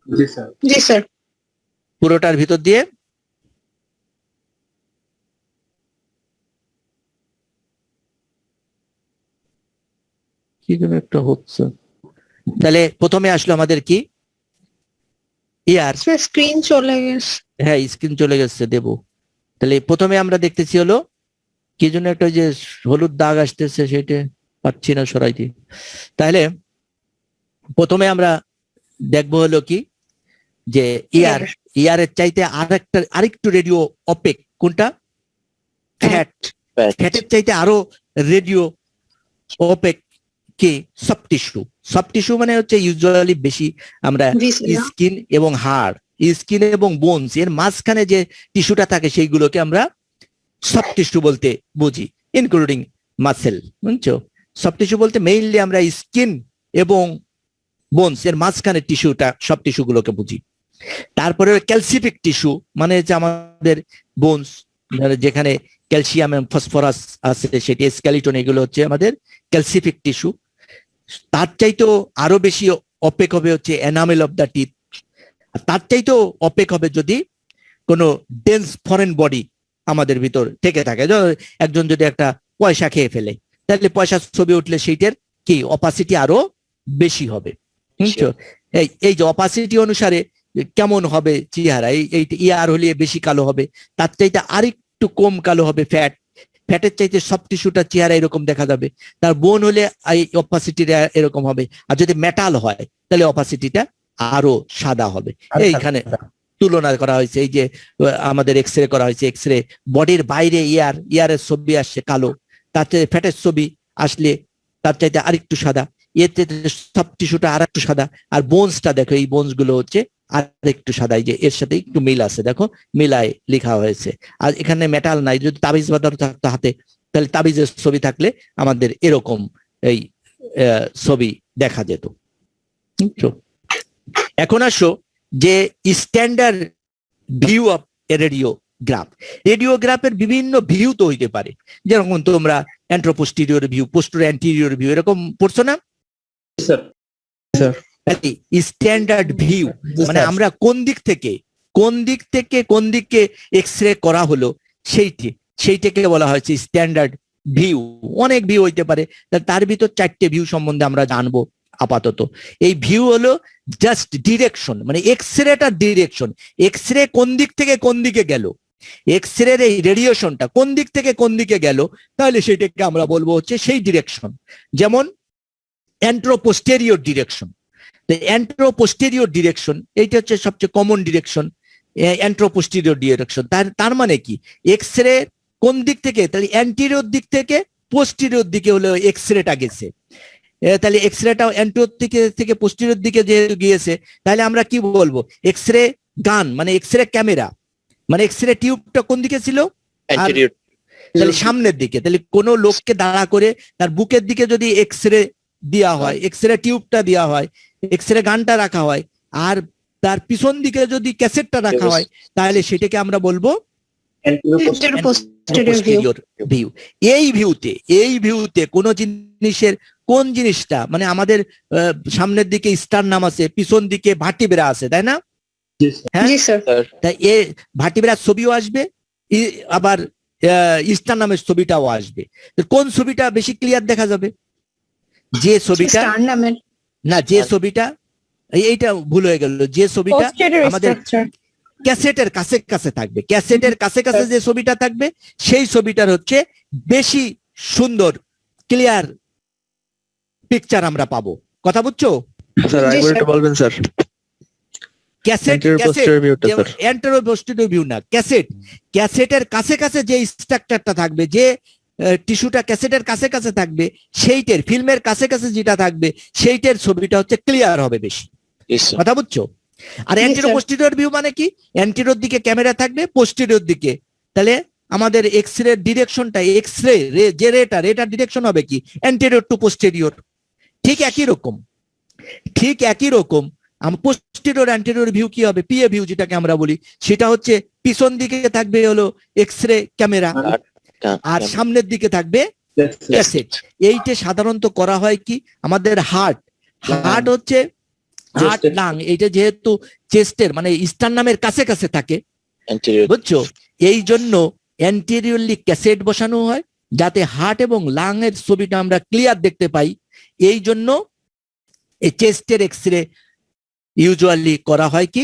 জি স্যার। জি স্যার। পুরোটার ভিতর দিয়ে কি যেন একটা হচ্ছে। তাহলে প্রথমে আসলো আমাদের কি ইয়ার, স্ক্রিন চলে গেছে। হ্যাঁ স্ক্রিন চলে গেছে, দেব। তাহলে প্রথমে আমরা দেখতেছি হলো কি জন্য একটা যে হলুদ দাগ আসতেছে সেটা পাচ্ছি না সরাইতে। তাহলে প্রথমে আমরা দেখবো হলো কি যে ইয়ারের চাইতে আরেকটু রেডিও অপেক কোনটা, ফ্যাটের চাইতে আরো রেডিও অপেক কি সফট টিস্যু মানে হচ্ছে ইউজুয়ালি বেশি আমরা স্কিন এবং হাড়, স্কিন এবং বোনস এর মাঝখানে যে টিস্যুটা থাকে সেইগুলোকে আমরা সফট টিস্যু বলতে বুঝি, ইনক্লুডিং মাসেল। বুঝছো? সফট টিস্যু বলতে মেইনলি আমরা স্কিন এবং বোনস এর মাঝখানে টিস্যুটা, সব টিস্যুগুলোকে বুঝি। তারপরে ক্যালসিফিক টিস্যু মানে হচ্ছে আমাদের বোনস, যেখানে ক্যালসিয়াম এবং ফসফরাস আছে সেটি স্কেলিটন, এগুলো হচ্ছে আমাদের ক্যালসিফিক টিস্যু। তার চাইতেও আরো বেশি অপেক হবে হচ্ছে এনামেল অফ দ্য টিথ। তার চাইতেও অপেক হবে যদি কোনো ডেন্স ফরেন বডি আমাদের ভিতর থেকে থাকে। একজন যদি একটা পয়সা খেয়ে ফেলে, তাহলে পয়সার ছবি উঠলে সেইটার কি অপাসিটি আরো বেশি হবে। বুঝছো? এই যে অপাসিটি অনুসারে কেমন হবে চেহারা, এই ইয়ার হলে বেশি কালো হবে, তার চাইতে আরেকটু কম কালো হবে ফ্যাটের চাইতে সব টিস্যুটা চেহারা এরকম দেখা যাবে, তার বোন হলে এই অপাসিটিটা এরকম হবে, আর যদি মেটাল হয় তাহলে অপাসিটিটা আরো সাদা হবে। এইখানে তুলনা করা হয়েছে, এই যে আমাদের এক্স রে করা হয়েছে, এক্স রে বডির বাইরে ইয়ারের ছবি আসছে কালো, তার চাইতে ফ্যাটের ছবি আসলে তার চাইতে আরেকটু সাদা, এর চাইতে সব টিস্যুটা আর একটু সাদা, আর বোনসটা দেখো, এই বোনস গুলো হচ্ছে আর একটু সাদা, এই যে এর সাথে একটু মিল আছে, দেখো মিলায় লেখা হয়েছে। আর এখানে মেটাল নাই, যদি তাবিজ বাঁধানো থাকতো হাতে তাহলে তাবিজের ছবি থাকলে আমাদের এরকম এই ছবি দেখা যেত। এখন আসো যে স্ট্যান্ডার্ড ভিউ অফ রেডিওগ্রাফ। রেডিওগ্রাফের বিভিন্ন ভিউ তো হইতে পারে, যেরকম তোমরা অ্যান্ট্রোপোস্টেরিয়র ভিউ, পোস্টেরিয়র অ্যান্টেরিয়র ভিউ এরকম পড়ছো না? স্ট্যান্ডার্ড ভিউ মানে আমরা কোন দিক থেকে কোন দিকে এক্স রে করা হলো সেইটাকে বলা হয়েছে স্ট্যান্ডার্ড ভিউ। অনেক ভিউ হইতে পারে, তার ভিতর 4টে ভিউ সম্বন্ধে আমরা জানবো আপাতত। এই ভিউ হলো জাস্ট ডিরেকশন, মানে এক্স রেটার ডিরেকশন, এক্স রে কোন দিক থেকে কোন দিকে গেল, এক্স রের এই রেডিয়েশনটা কোন দিক থেকে কোন দিকে গেল, তাহলে সেটাকে আমরা বলবো হচ্ছে সেই ডিরেকশন। যেমন অ্যান্ট্রোপোস্টেরিয়র ডিরেকশন, অ্যান্ট্রোপোস্টেরিয়র ডিরেকশন এইটা হচ্ছে সবচেয়ে কমন ডিরেকশন, অ্যান্ট্রোপোস্টেরিয়র ডিরেকশন। তার মানে কি এক্স রে কোন দিক থেকে, তাহলে অ্যান্টেরিয়র দিক থেকে পোস্টেরিয়র দিকে হলো এক্স রেটা গেছে, তাহলে এক্স রেটাও অ্যান্টেরিয়র থেকে পোস্টেরিয়র দিকে যেহেতু গিয়েছে, তাহলে আমরা কি বলবো এক্স রে গান মানে এক্স রে ক্যামেরা মানে এক্স রে টিউবটা কোন দিকে ছিল, তাহলে সামনের দিকে। তাহলে কোনো লোককে দাঁড়া করে তার বুকের দিকে যদি এক্স রে দেওয়া হয়, এক্স রে টিউবটা দেওয়া হয়, এক্স রে গানটা রাখা হয়, আর তার পিছন দিকে যদি ক্যাসেটটা রাখা হয়, তাহলে সেটাকে আমরা বলবো ভিউ। এই ভিউতে কোন জিনিসের কোন জিনিসটা মানে আমাদের সামনের দিকে স্টারনাম আছে, পিছন দিকে ভার্টিব্রা আছে, তাই না? হ্যাঁ, তাই ভার্টিব্রার ছবিও আসবে, আবার ইস্টার নামের ছবিটাও আসবে। তো কোন ছবিটা বেশি ক্লিয়ার দেখা যাবে? যে ছবিটা স্টার নামের না, যে ছবিটা এইটা ভুল হয়ে গেল, যে ছবিটা পোস্টের আমাদের স্ট্রাকচার। ক্যাসেটের কাছে কাছে থাকবে, ক্যাসেটের কাছে কাছে যে ছবিটা থাকবে সেই ছবিটার হচ্ছে বেশি সুন্দর ক্লিয়ার পিকচার আমরা পাবো। কথা বুঝছো? স্যার জি, আরেকবার স্যার। একটু বলবেন sir. Cassette Anterior posterior view টা, স্যার। অ্যান্টেরিয়র পোস্টেরিয়র ভিউ না, ক্যাসেটের কাছে কাছে যে স্ট্রাকচারটা থাকবে, যে টিস্যুটা ক্যাসেটের কাছে কাছে থাকবে, সেইটার ফিল্মের কাছে কাছে যেটা থাকবে সেইটার ছবিটা হচ্ছে ক্লিয়ার হবে বেশি। কথা বুঝছো? আর Yes, anterior sir. Posterior view মানে কি? অ্যান্টেরিয়র দিকে ক্যামেরা থাকবে, পোস্টেরিয়র দিকে, তাহলে আমাদের এক্স রে ডিরেকশনটা, এক্স রে যে রেটার ডিরেকশন হবে কি অ্যান্টেরিয়র টু পোস্টেরিয়র। ঠিক একই রকম, ঠিক একই রকম পোস্টেরিয়র অ্যান্টেরিয়র ভিউ কি হবে? পিএ ভিউ যেটাকে আমরা বলি, সেটা হচ্ছে পিছন দিকে থাকবে হলো এক্স রে ক্যামেরা, আর সামনের দিকে থাকবে ক্যাসেট। এইটা সাধারণত করা হয় কি আমাদের হার্ট হচ্ছে হার্ট লাং, এইটা যেহেতু চেস্টের মানে স্টারনামের কাছে কাছে থাকে, বুঝছো, এই জন্য অ্যান্টেরিয়রলি ক্যাসেট বসানো হয় যাতে হার্ট এবং লাং এর ছবিটা আমরা ক্লিয়ার দেখতে পাই। এই জন্য এই চেস্টের এক্স রে ইউজুয়ালি করা হয় কি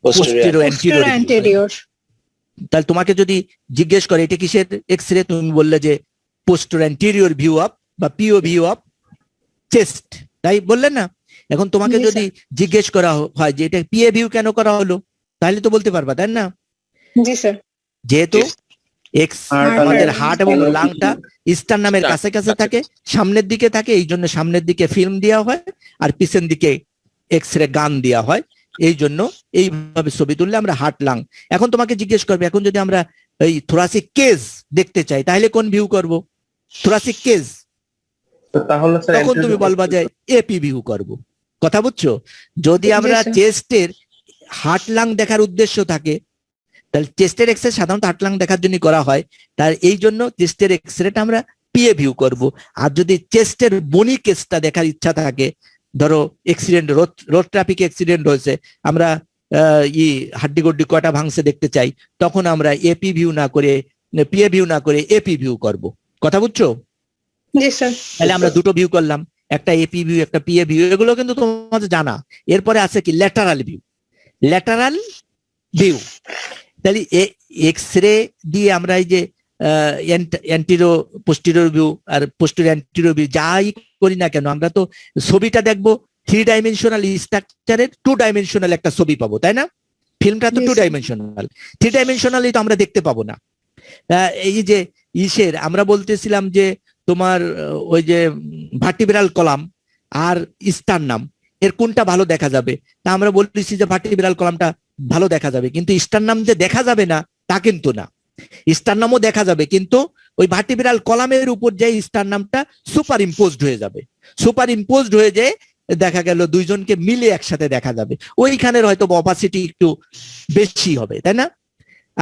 পোস্টেরিয়র পোস্টের অ্যান্টেরিয়র। তাহলে তোমাকে যদি জিজ্ঞেস করে এটা কিসের এক্স রে, তুমি বললে যে পোস্টেরিয়র অ্যান্টেরিয়র ভিউ অফ বা পিও ভিউ অফ চেস্ট, তাই বললেন না? এখন তোমাকে জি, যদি জিজ্ঞেস করা হয় যে এটা পিএ ভিউ কেন করা হলো, তাহলে তো বলতে পারবা, তাই না? জি স্যার। যেহেতু এক্স আমাদের Heart হার্ট এবং লাংটা ইস্টার নামের কাছে কাছে থাকে, সামনের দিকে থাকে, এই জন্য সামনের দিকে ফিল্ম দেওয়া হয় আর পিছন দিকে এক্স রে গান দেওয়া হয়। এই জন্য এইভাবে ছবি তুললে আমরা হার্ট লাং। এখন তোমাকে জিজ্ঞেস করবে এখন যদি আমরা এই থোরাসিক কেজ দেখতে চাই তাহলে কোন ভিউ করব? থোরাসিক কেজ, তাহলে স্যার তখন তুমি বলবা যে এপি ভিউ করব। কথা বুঝছো? যদি আমরা স্যার। চেস্টের হার্ট লাং দেখার উদ্দেশ্য থাকে তাহলে চেস্টের এক্স রে সাধারণত হার্ট লাং দেখার জন্য করা হয়, তার এই জন্য চেস্টের এক্স রেটা আমরা পিএ ভিউ করব। আর যদি চেস্টের বনি কেসটা দেখার ইচ্ছা থাকে, ধরো অ্যাক্সিডেন্ট, রোড ট্রাফিক অ্যাক্সিডেন্ট হয়েছে, আমরা হাড্ডি গড্ডি কয়টা ভাঙছে দেখতে চাই, তখন আমরা এপি ভিউ না করে পিএ ভিউ না করে এপি ভিউ করব। কথা বুঝছো? জি স্যার। তাহলে আমরা দুটো ভিউ করলাম, একটা এপি ভিউ একটা পিএ ভিউ, এগুলো কিন্তু তোমাদের জানা। এরপরে আছে কি ল্যাটারাল ভিউ। ল্যাটারাল ভিউ তাহলে এক্স রে দিয়ে আমরা এই যে অ্যান্টিরো পোস্টেরিয়র ভিউ আর পোস্টেরিয়র অ্যান্টিরো ভিউ যাই করি না কেন, আমরা তো ছবিটা দেখবো 3 ডাইমেনশনাল স্ট্রাকচারের 2 ডাইমেনশনাল একটা ছবি পাবো, তাই না? ফিল্মটা তো Yes, 2 sir. ডাইমেনশনাল, 3 ডাইমেনশনালি তো আমরা দেখতে পাবো না। এই যে আমরা বলতেছিলাম যে তোমার ওই যে ভার্টিব্রাল কলাম আর স্টারনাম এর কোনটা ভালো দেখা যাবে, তা আমরা বলতেছি যে ভার্টিব্রাল কলামটা ভালো দেখা যাবে, কিন্তু স্টারনাম যে দেখা যাবে না তা কিন্তু না। স্টারনামও দেখা যাবে, কিন্তু ওই ভার্টিব্রাল কলামের উপর যে স্টারনামটা সুপার ইম্পোজড হয়ে যাবে, সুপার ইম্পোজড হয়ে যে দেখা গেল দুইজনকে মিলে একসাথে দেখা যাবে, ওইখানের হয়তো অপাসিটি একটু বেশি হবে, তাই না?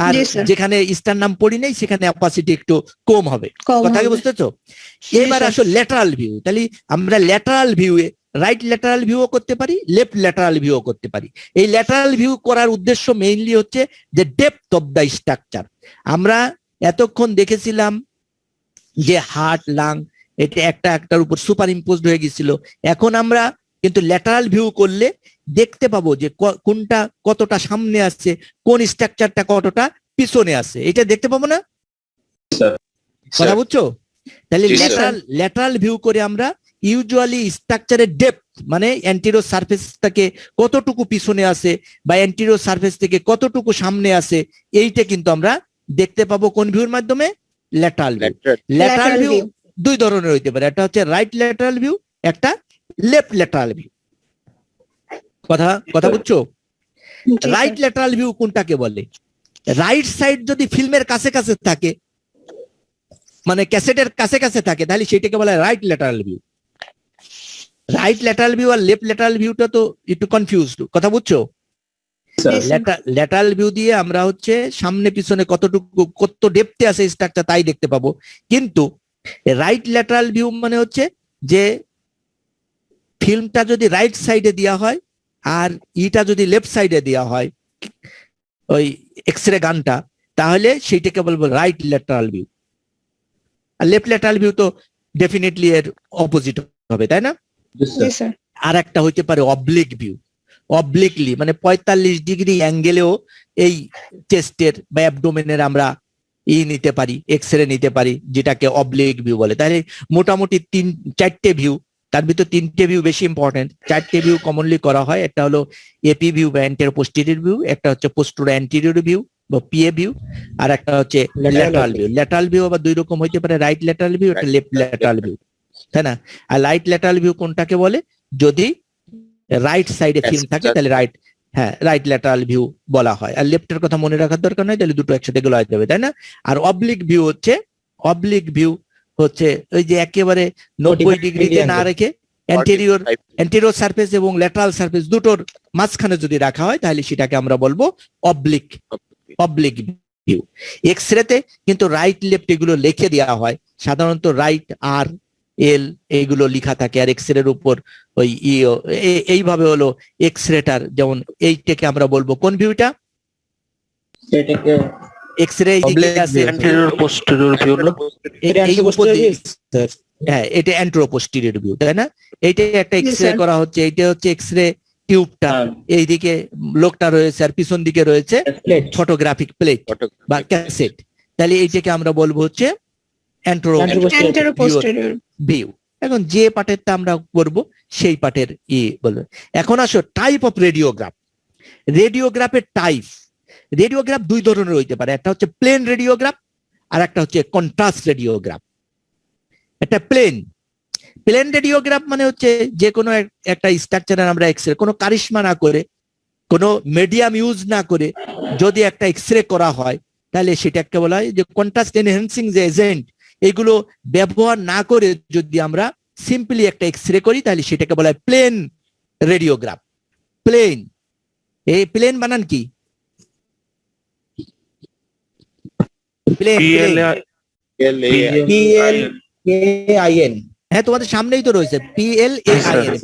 আর জি, স্যার। যেখানে স্টারনাম পড়ি নেই সেখানে অপাসিটি একটু কম হবে। কম কথা কি হবে। বুঝতেছো? জি, এবার স্যার। আসো ল্যাটারাল ভিউ। তাহলে আমরা ল্যাটারাল ভিউয়ে রাইট ল্যাটারাল ভিউও করতে পারি, লেফট ল্যাটারাল ভিউও করতে পারি। এই ল্যাটারাল ভিউ করার উদ্দেশ্য মেইনলি হচ্ছে যে ডেপথ অফ দ্য স্ট্রাকচার। আমরা এতক্ষণ দেখেছিলাম যে হার্ট লাং এটা একটা একটার উপর সুপার ইম্পোজড হয়ে গেছিল, এখন আমরা কিন্তু ল্যাটারাল ভিউ করলে দেখতে পাবো যে কোনটা কতটা সামনে আসছে, কোন স্ট্রাকচারটা কতটা পিছনে আছে, এটা দেখতে পাবো না? কথা বুঝছো? তাহলে ল্যাটারাল ভিউ করে আমরা ইউজুয়ালি স্ট্রাকচারের ডেপথ মানে অ্যান্টিরিয়র সারফেসটাকে কতটুকু পিছনে আছে বা অ্যান্টিরিয়র সারফেস থেকে কতটুকু সামনে আছে, এইটা কিন্তু আমরা দেখতে পাবো কোন ভিউর মাধ্যমে? Lateral view. ল্যাটারাল ভিউ দুই ধরনের হইতে পারে, একটা হচ্ছে রাইট ল্যাটারাল ভিউ, একটা লেফট ল্যাটারাল ভিউ। কথা বুঝছো? জি, স্যার। রাইট ল্যাটারাল ভিউ কোনটাকে বলে? রাইট সাইড যদি ফিল্মের কাছে কাছে থাকে মানে ক্যাসেটের কাছে কাছে থাকে তাহলে সেটাকে বলে right lateral view. Right lateral view আর লেফট ল্যাটারাল ভিউটা তো একটু কনফিউজড। কথা বুঝছো? ল্যাটারাল ভিউ দিয়ে আমরা হচ্ছে সামনে পিছনে কতটুকু কত ডেপথে আছে স্ট্রাকচার তাই দেখতে পাবো, কিন্তু রাইট ল্যাটারাল ভিউ মানে হচ্ছে যে ফিল্মটা যদি রাইট সাইডে দেওয়া হয় আর ইটা যদি লেফট সাইডে দেওয়া হয় ওই এক্সরে গানটা, তাহলে সেইটাকে বলবো রাইট ল্যাটারাল ভিউ। আর লেফট ল্যাটারাল ভিউ তো ডেফিনেটলি এর অপোজিট হবে, তাই না? জি স্যার। আর একটা হইতে পারে অবলিক ভিউ। অবলিকলি মানে 45 ডিগ্রি অ্যাঙ্গেলেও এই চেস্টের বা অ্যাবডোমেনের আমরা নিতে পারি, এক্স রে নিতে পারি, যেটাকে অবলিক ভিউ বলে। তাহলে মোটামুটি 4টে ভিউ, তার ভিতর 3টে ভিউ বেশি ইম্পর্টেন্ট। 4টে ভিউ কমনলি করা হয়, একটা হলো এপি ভিউ বা অ্যান্টেরো পোস্টেরিয়র ভিউ, একটা হচ্ছে পোস্টেরো অ্যান্টেরিয়র ভিউ বা পিএ ভিউ, আর একটা হচ্ছে ল্যাটারাল ভিউ। ল্যাটারাল ভিউ আবার দুই রকম হইতে পারে, রাইট ল্যাটারাল ভিউ, একটা লেফট ল্যাটারাল ভিউ, তাই না? আর রাইট ল্যাটারাল ভিউ কোনটাকে বলে? যদি রাইট সাইডে ফিল্ম থাকে তাহলে রাইট ল্যাটারাল ভিউ বলা হয়। আর লেফটের কথা মনে রাখার দরকার নাই, তাহলে দুটো একসাথে গেলে হয়ে যাবে, তাই না? আর অবলিক ভিউ হচ্ছে ওই যে একেবারে 90 ডিগ্রিতে না রেখে অ্যান্টেরিয়র সারফেস এবং ল্যাটারাল সারফেস দুটোর মাঝখানে যদি রাখা হয় তাহলে সেটাকে আমরা বলবো অবলিক ভিউ। এক্স রেতে কিন্তু রাইট লেফট এগুলো লিখে দেওয়া হয়, সাধারণত রাইট আর এল এইগুলো লেখা থাকে। আর এক্স রের উপর ওই এইভাবে হলো এক্স রেটার, যেমন এইটাকে আমরা বলবো কোন ভিউটা? X ray anterior posterior view না? হ্যাঁ, এটা অ্যান্টেরো পোস্টেরিয়র ভিউ, তাই না? এইটা একটা এক্স রে করা হচ্ছে, এইটা হচ্ছে এক্স রে টিউবটা, এইদিকে লোকটা রয়েছে আর পিছন দিকে রয়েছে ফটোগ্রাফিক প্লেট বা ক্যাসেট। তাহলে এইটাকে আমরা বলবো হচ্ছে অ্যান্টেরো পোস্টেরিয়র ভিউ। এখন যে পার্টেরটা আমরা করব সেই পার্টের বলবো। এখন আসো টাইপ অফ রেডিওগ্রাফ। রেডিওগ্রাফের টাইপ, রেডিওগ্রাফ দুই ধরনের হইতে পারে, একটা হচ্ছে প্লেন রেডিওগ্রাফ আর একটা হচ্ছে কন্ট্রাস্ট রেডিওগ্রাফ। একটা প্লেন রেডিওগ্রাফ মানে হচ্ছে যে কোনো একটা স্ট্রাকচারের আমরা এক্স রে কোনো কারিশমা না করে, কোনো মিডিয়াম ইউজ না করে যদি একটা এক্স রে করা হয় তাহলে সেটাকে বলা হয় যে কন্ট্রাস্ট এনহ্যান্সিং যে এজেন্ট, এগুলো ব্যবহার না করে যদি আমরা সিম্পলি একটা এক্স রে করি তাহলে সেটাকে বলা হয় প্লেন রেডিওগ্রাফ। প্লেন, এই প্লেন বানান কি? PLAIN। হ্যাঁ, তোমাদের সামনেই তো রয়েছে PLAIN,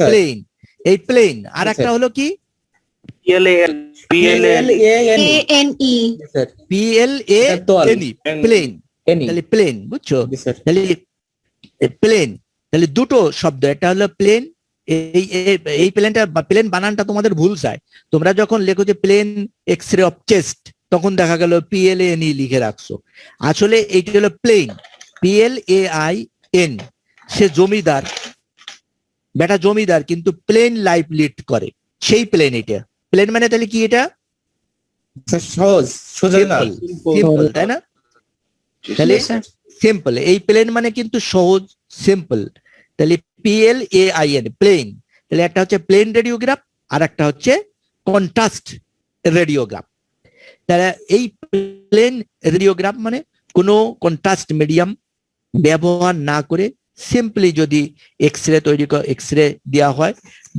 প্লেন। এই প্লেন। আর একটা হলো কি? PLANE, plane. তাহলে প্লেন, বুঝছো? তাহলে প্লেন, তাহলে দুটো শব্দ, একটা হলো প্লেন। এই প্লেনটা বা প্লেন বানানটা তোমাদের ভুল যায়। তোমরা যখন লেখো যে plain X ray of chest, তখন দেখা গেল PLANE লিখে রাখছো। আসলে এইটা হলো প্লেন, PLAIN। সে জমিদার, বেটা জমিদার, কিন্তু প্লেন লাইফ লিড করে, সেই প্লেন। এটা প্লেন মানে তাহলে কি? এটা সহজ, সোজা না, সিম্পল, তাই না? তাহলে সিম্পল, এই প্লেন মানে কিন্তু সহজ, সিম্পল। তাহলে PLAIN, প্লেন। তাহলে একটা হচ্ছে প্লেন রেডিওগ্রাফ আর একটা হচ্ছে কন্ট্রাস্ট রেডিওগ্রাফ। তাহলে এই প্লেন রেডিওগ্রাফ মানে কোনো কন্ট্রাস্ট মিডিয়াম ব্যবহার না করে সিম্পলি যদি এক্স রে এক্স রে দেওয়া হয়,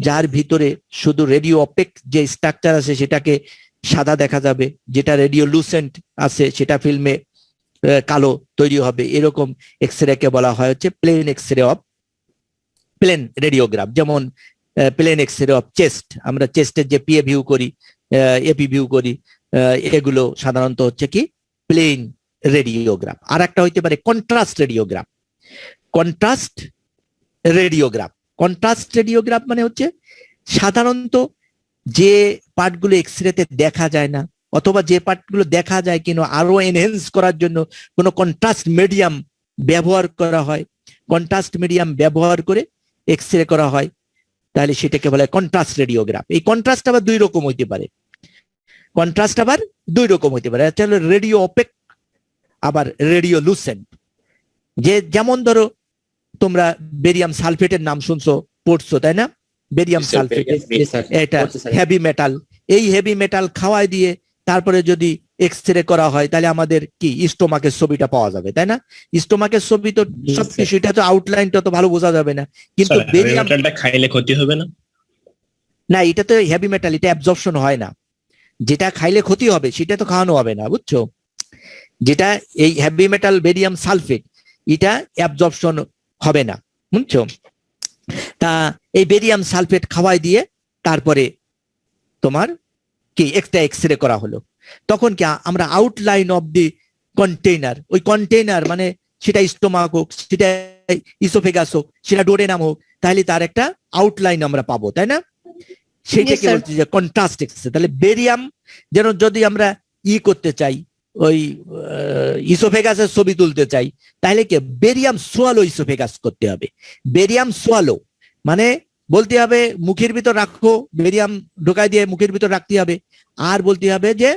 যার ভিতরে শুধু রেডিও অপেক যে স্ট্রাকচার আছে সেটাকে সাদা দেখা যাবে, যেটা রেডিও লুসেন্ট আছে সেটা ফিল্মে কালো তৈরি হবে, এরকম এক্স রে কে বলা হয় হচ্ছে plain X ray of plain radiograph. যেমন plain X ray of chest, আমরা চেস্টের যে পিএ ভিউ করি, এপি ভিউ করি, এগুলো সাধারণত হচ্ছে কি প্লেন রেডিওগ্রাফ। আর একটা হইতে পারে কন্ট্রাস্ট রেডিওগ্রাফ। কন্ট্রাস্ট রেডিওগ্রাফ মানে হচ্ছে সাধারণত যে পার্টগুলো এক্স রেতে দেখা যায় না, অথবা যে পার্টগুলো দেখা যায় কিন্তু আরো এনহেন্স করার জন্য কোনো কন্ট্রাস্ট মিডিয়াম ব্যবহার করা হয়, কন্ট্রাস্ট মিডিয়াম ব্যবহার করে এক্স রে করা হয়, তাহলে সেটাকে বলা হয় কন্ট্রাস্ট রেডিওগ্রাফ। এই কন্ট্রাস্ট আবার দুই রকম হইতে পারে, একটা হলো রেডিও অপেক, আবার রেডিও লুসেন্ট। যেমন ধরো তোমরা বেরিয়াম সালফেটের নাম শুনছো, পড়ছো, তাই না? বেরিয়াম সালফেট এটা হেভি মেটাল। এই হেভি মেটাল খাওয়াই দিয়ে তারপরে যদি এক্স রে করা হয় তাহলে আমাদের কি স্টোমাকের ছবিটা পাওয়া যাবে, তাই না? স্টোমাকের ছবি তো সবকিছু, এটা তো আউটলাইনটা তো ভালো বোঝা যাবে না, কিন্তু বেরিয়াম খাইলে ক্ষতি হবে না। না, এটা তো হেভি মেটাল, এটা অ্যাবজর্পশন হয় না। যেটা খাইলে ক্ষতি হবে সেটা তো খাওয়ানো হবে না, বুঝছো? যেটা এই হেভি মেটাল বেরিয়াম সালফেট, এটা অ্যাবজর্পশন হবে না, বুঝছো? তা এই বেরিয়াম সালফেট খাওয়াই দিয়ে তারপরে তোমার কি একটা এক্সরে করা হলো, তখন কি আমরা আউটলাইন অফ দি কন্টেইনার, ওই কন্টেইনার মানে সেটা স্টোমাক হোক, সেটা ইসোফেগাস হোক, সেটা ডোডেনাম হোক, তাহলে তার একটা আউটলাইন আমরা পাবো, তাই না? সেইটাকে sir. বলছি যে কন্ট্রাস্ট এক্সরে। তাহলে বেরিয়াম যেন যদি আমরা করতে চাই, ওই ইসোফেগাসের ছবি তুলতে চাই, তাহলে কি বেরিয়াম সোয়ালো ইসোফেগাস করতে হবে। বেরিয়াম সোয়ালো মানে বলতে হবে মুখের ভিতর রাখো, বেরিয়াম ঢোকায় দিয়ে মুখের ভিতর রাখতে হবে, আর বলতে হবে যে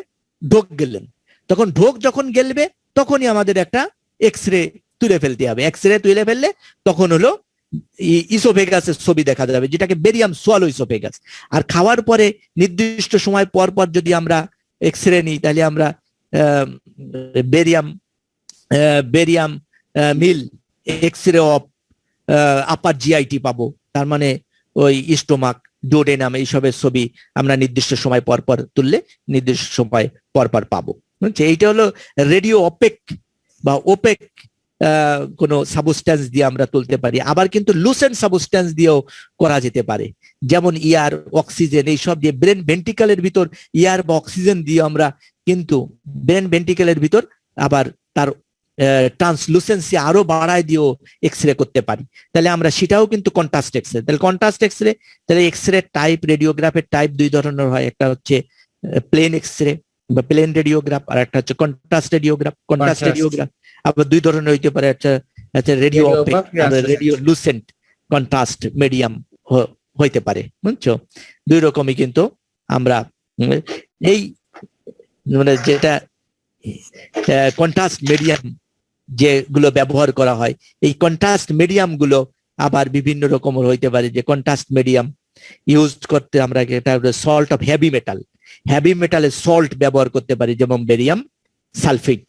ঢোক গেলেন, তখন ঢোক যখন গেলবে তখনই আমাদের একটা এক্সরে তুলে ফেলতে হবে। এক্সরে তুলে ফেললে তখন হলো ইসোফেগাসের ছবি দেখা যাবে, যেটাকে বেরিয়াম সোয়ালো ইসোফেগাস। আর খাওয়ার পরে নির্দিষ্ট সময় পর পর যদি আমরা এক্সরে নিই, তাহলে আমরা barium barium meal X ray of upper GIT পাবো। তার মানে ওই স্টোমাক, ডোডেনাম এইসবের ছবি আমরা নির্দিষ্ট সময় পর পর তুললে নির্দিষ্ট সময় পর পর পাবো। বুঝছে? এইটা হলো রেডিও অপেক বা ওপেক কোনো সাবস্টেন্স দিয়ে আমরা তুলতে পারি। আবার কিন্তু লুসেন্ট সাবস্টেন্স দিয়েও করা যেতে পারে, যেমন ইয়ার, অক্সিজেন, এইসব দিয়ে ব্রেন ভেন্টিকেলের ভিতর ইয়ার বা অক্সিজেন দিয়ে আমরা কিন্তু ব্রেন ভেন্টিকেলের ভিতর আবার তার ট্রান্সলুসেন্সি আরো বাড়ায় দিয়েও এক্সরে করতে পারি। তাহলে আমরা সেটাও কিন্তু কন্ট্রাস্ট এক্সরে। তাহলে কন্ট্রাস্ট এক্সরে, তাহলে এক্সরে টাইপ, রেডিওগ্রাফের টাইপ দুই ধরনের হয়, একটা হচ্ছে প্লেন এক্সরে বা প্লেন রেডিওগ্রাফ, আর একটা হচ্ছে কন্ট্রাস্ট রেডিওগ্রাফ। কন্ট্রাস্ট রেডিওগ্রাফ আবার দুই ধরনের হইতে পারে, একটা radio opaque, radio Lucent contrast medium হইতে পারে। বুঝছো? দুই রকমই কিন্তু আমরা এই মানে যেটা কন্ট্রাস্ট মিডিয়াম যেগুলো ব্যবহার করা হয়, এই কন্ট্রাস্ট মিডিয়াম গুলো আবার বিভিন্ন রকমের হইতে পারে। যে কন্ট্রাস্ট মিডিয়াম ইউজ করতে আমরা এটা salt of heavy metal, heavy মেটালের সল্ট ব্যবহার করতে পারি, যেমন বেরিয়াম সালফেট,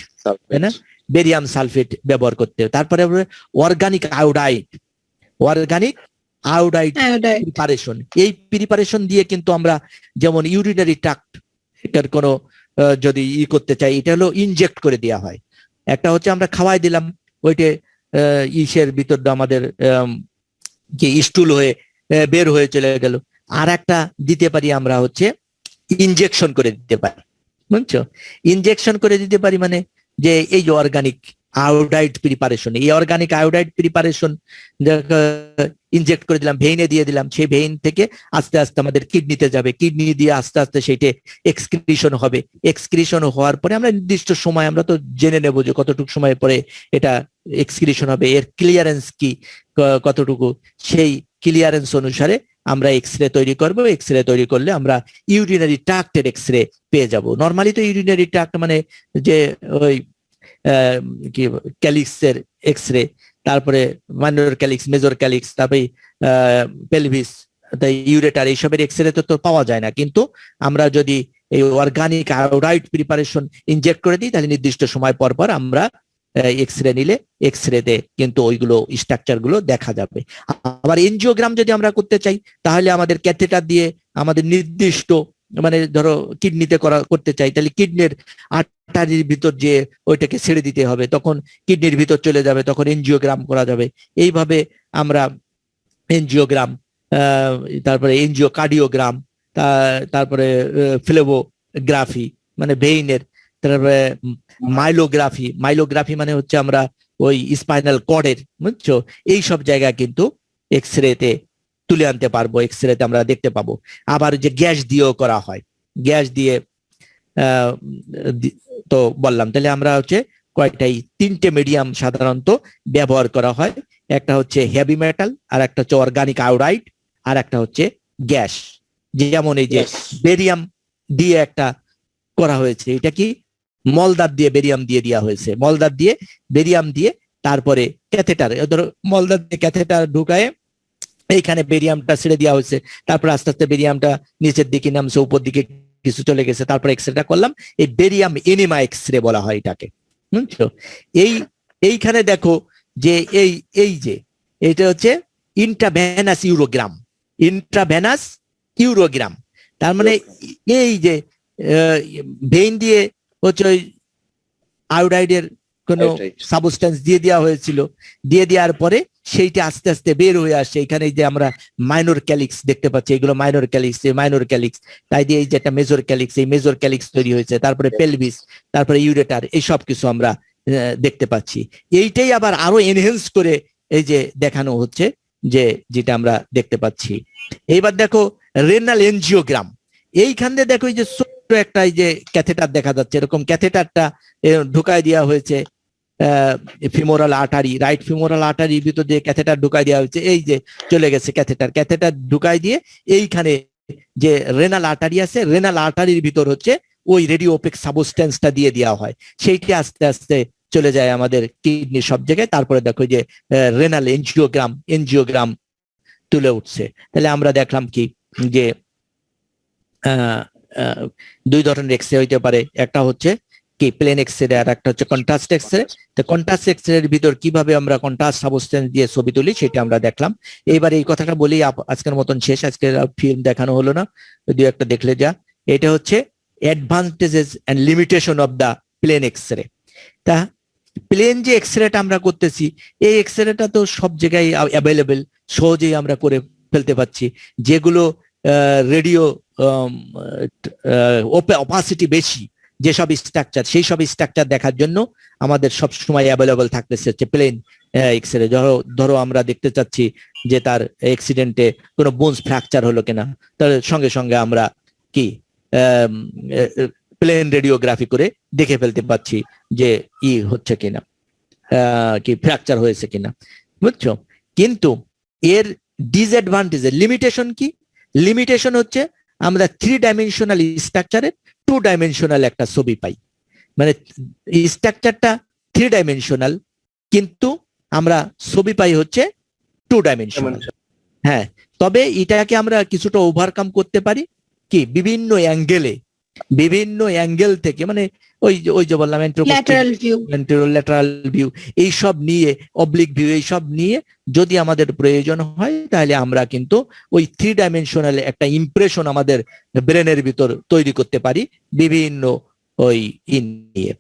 তাই না? বেরিয়াম সালফেট ব্যবহার করতে। তারপরে organic iodide, organic iodide preparation, এই প্রিপারেশন দিয়ে কিন্তু আমরা যেমন ইউরিনারি ট্রাক্ট এটার কোনো যদি করতে চাই, এটা হলো ইনজেক্ট করে দেওয়া হয়। একটা হচ্ছে আমরা খাওয়াই দিলাম, ওইটা ইসের ভিতর আমাদের যে স্টুল হয়ে বের হয়ে চলে গেল। আর একটা দিতে পারি আমরা হচ্ছে ইনজেকশন করে দিতে পারি। বুঝছো? ইনজেকশন করে দিতে পারি মানে যে এই যে অর্গানিক আয়োডাইড প্রিপারেশন, এই অর্গানিক আয়োডাইড প্রিপারেশন ইনজেক্ট করে দিলাম, ভেইনে দিয়ে দিলাম, সেই ভেইন থেকে আস্তে আস্তে আমাদের কিডনিতে যাবে, কিডনি দিয়ে আস্তে আস্তে সেইটা এক্সক্রিশন হবে। এক্সক্রিশন হওয়ার পরে আমরা নির্দিষ্ট সময় আমরা তো জেনে নেবো যে কতটুকু সময় পরে এটা এক্সক্রিশন হবে, এর ক্লিয়ারেন্স কি কতটুকু, সেই ক্লিয়ারেন্স অনুসারে আমরা এক্সরে তৈরি করব। এক্সরে তৈরি করলে আমরা ইউরিনারি ট্রাক্টের এক্সরে পেয়ে যাব। নর্মালি তো ইউরিনারি ট্রাক্ট মানে যে ওই কি ক্যালিক্সের এক্সরে, তারপরে মাইনর ক্যালিক্স, মেজর ক্যালিক্স, তারপরে পেলভিস, তাই ইউরেটার, এইসবের এক্সরে তো পাওয়া যায় না। কিন্তু আমরা যদি এই অর্গানিক আয়োডাইড প্রিপারেশন ইনজেক্ট করে দিই, তাহলে নির্দিষ্ট সময় পর পর আমরা এক্সরে নিলে এক্সরেতে কিন্তু ওইগুলো স্ট্রাকচার গুলো দেখা যাবে। আবার এনজিওগ্রাম যদি আমরা করতে চাই, তাহলে আমাদের ক্যাথেটার দিয়ে আমাদের নির্দিষ্ট মানে ধরো কিডনিতে করতে চাই, তাহলে কিডনির আর্টারির ভিতর যে ওইটাকে ছেড়ে দিতে হবে, তখন কিডনির ভিতর চলে যাবে, তখন এনজিওগ্রাম করা যাবে। এইভাবে আমরা এনজিওগ্রাম, তারপরে এনজিও কার্ডিওগ্রাম, তারপরে ফ্লেবোগ্রাফি মানে ভেইনের, তারপরে মাইলোগ্রাফি, মাইলোগ্রাফি মানে হচ্ছে আমরা ওই স্পাইনাল কর্ডের, বুঝছো, এই সব জায়গা কিন্তু এক্সরেতে তুলে আনতে পারবো, এক্সরেতে আমরা দেখতে পাবো। আবার যে গ্যাস দিয়েও করা হয়, গ্যাস দিয়ে তো বললাম। তাহলে আমরা হচ্ছে কয়টাই তিনটে মিডিয়াম সাধারণত ব্যবহার করা হয়, একটা হচ্ছে হেভি মেটাল, আর একটা হচ্ছে অর্গানিক আয়োডাইড, আর একটা হচ্ছে গ্যাস। যেমন এই যে বেরিয়াম দিয়ে একটা করা হয়েছে, এটা কি মলদার দিয়ে বেরিয়াম দিয়ে দেওয়া হয়েছে, মলদার দিয়ে বেরিয়াম দিয়ে, তারপরে ক্যাথেটার, ধরো মলদার দিয়ে ক্যাথেটার ঢুকায় এইখানে বেরিয়ামটা ছেড়ে দেওয়া হয়েছে, তারপর আস্তে আস্তে বেরিয়ামটা নিচের দিকে নামছে, উপর দিকে কিছু চলে গেছে, তারপর এক্সরেটা করলাম, এই বেরিয়াম এনিমা এক্সরে বলা হয় এটাকে। বুঝছো? এইখানে দেখো যে এই যে এটা হচ্ছে ইন্ট্রাভেনাস ইউরোগ্রাম, ইন্ট্রাভেনাস ইউরোগ্রাম। তার মানে এই যে ভেইন দিয়ে হচ্ছে ওই আয়োডাইডের কোন সাবস্টেন্স দিয়ে দেওয়া হয়েছিল, দিয়ে দেওয়ার পরে সেইটা আস্তে আস্তে বের হয়ে আসছে। এখানে যে আমরা মাইনর ক্যালিক্স দেখতে পাচ্ছি, এগুলো মাইনর ক্যালিক্স, মাইনর ক্যালিক্স, তাই দিয়ে এই যে একটা মেজর ক্যালিক্স, এই মেজর ক্যালিক্স তৈরি হয়েছে, তারপরে পেলভিস, তারপরে ইউরেটার, এই সব কিছু আমরা দেখতে পাচ্ছি। এইটাই আবার আরো এনহেন্স করে এই যে দেখানো হচ্ছে, যে যেটা আমরা দেখতে পাচ্ছি। এইবার দেখো রেনাল এনজিওগ্রাম, এইখান দিয়ে দেখো এই যে ছোট্ট একটা এই যে ক্যাথেটার দেখা যাচ্ছে, এরকম ক্যাথেটারটা ঢুকায় দেওয়া হয়েছে ফিমোরাল আর্টারি, রাইট ফিমোরাল আর্টারির ভিতর দিয়ে ক্যাথেটার ঢুকাই দেওয়া হয়েছে। এই যে চলে গেছে ক্যাথেটার ঢুকাই দিয়ে এইখানে যে রেনাল আর্টারি আছে, রেনাল আর্টারির ভিতর হচ্ছে ওই রেডিও ওপেক সাবস্টেন্সটা দিয়ে দেওয়া হয়, সেইটি আস্তে আস্তে চলে যায় আমাদের কিডনি সব জায়গায়। তারপরে দেখো যে রেনাল এনজিওগ্রাম তুলে উঠছে। তাহলে আমরা দেখলাম কি যে দুই ধরনের এক্সরে হইতে পারে, একটা হচ্ছে কি প্লেন এক্সরে, আর একটা হচ্ছে কন্ট্রাস্ট এক্সরে। তো কন্ট্রাস্ট এক্সরে এর ভিতর কিভাবে আমরা কন্ট্রাস্ট সাবস্টেন্স দিয়ে ছবি তুলি সেটা আমরা দেখলাম। এইবার এই কথাটা বলি, আজকের মতন শেষ, আজকের ফিল্ম দেখানো হলো না, দুই একটা দেখলে যা। এটা হচ্ছে advantages and limitation of the plain X ray. তা প্লেন যে এক্সরেটা আমরা করতেছি, এই এক্সরেটা তো সব জায়গায় অ্যাভেলেবেল, সহজেই আমরা করে ফেলতে পারছি। যেগুলো রেডিও অপাসিটি বেশি, যেসব স্ট্রাকচার, সেই সব স্ট্রাকচার দেখার জন্য আমাদের সব সময় অ্যাভেলেবল থাকতেছে হচ্ছে প্লেন এক্সরে। ধরো আমরা দেখতে চাচ্ছি যে তার অ্যাক্সিডেন্টে কোনো বোনস ফ্র্যাকচার হলো কিনা, তার সঙ্গে সঙ্গে আমরা কি প্লেন রেডিওগ্রাফি করে দেখে ফেলতে পাচ্ছি যে হচ্ছে কিনা, কি ফ্র্যাকচার হয়েছে কিনা, বুঝছো? কিন্তু এর ডিসঅ্যাডভান্টেজ, লিমিটেশন কি? লিমিটেশন হচ্ছে আমরা 3 ডাইমেনশনাল স্ট্রাকচারের 2 ডাইমেনশনাল একটা ছবি পাই। মানে স্ট্রাকচারটা 3 ডাইমেনশনাল, কিন্তু আমরা ছবি পাই হচ্ছে 2 ডাইমেনশনাল। হ্যাঁ, তবে এটাকে আমরা কিছুটা ওভারকাম করতে পারি কি বিভিন্ন অ্যাঙ্গেল থেকে, মানে ওই যে বললাম ল্যাটারাল ভিউ, এইসব নিয়ে, অবলিক ভিউ, এইসব নিয়ে যদি আমাদের প্রয়োজন হয় তাহলে আমরা কিন্তু ওই 3 ডাইমেনশনাল একটা ইমপ্রেশন আমাদের ব্রেনের ভিতর তৈরি করতে পারি বিভিন্ন ওই নিয়ে।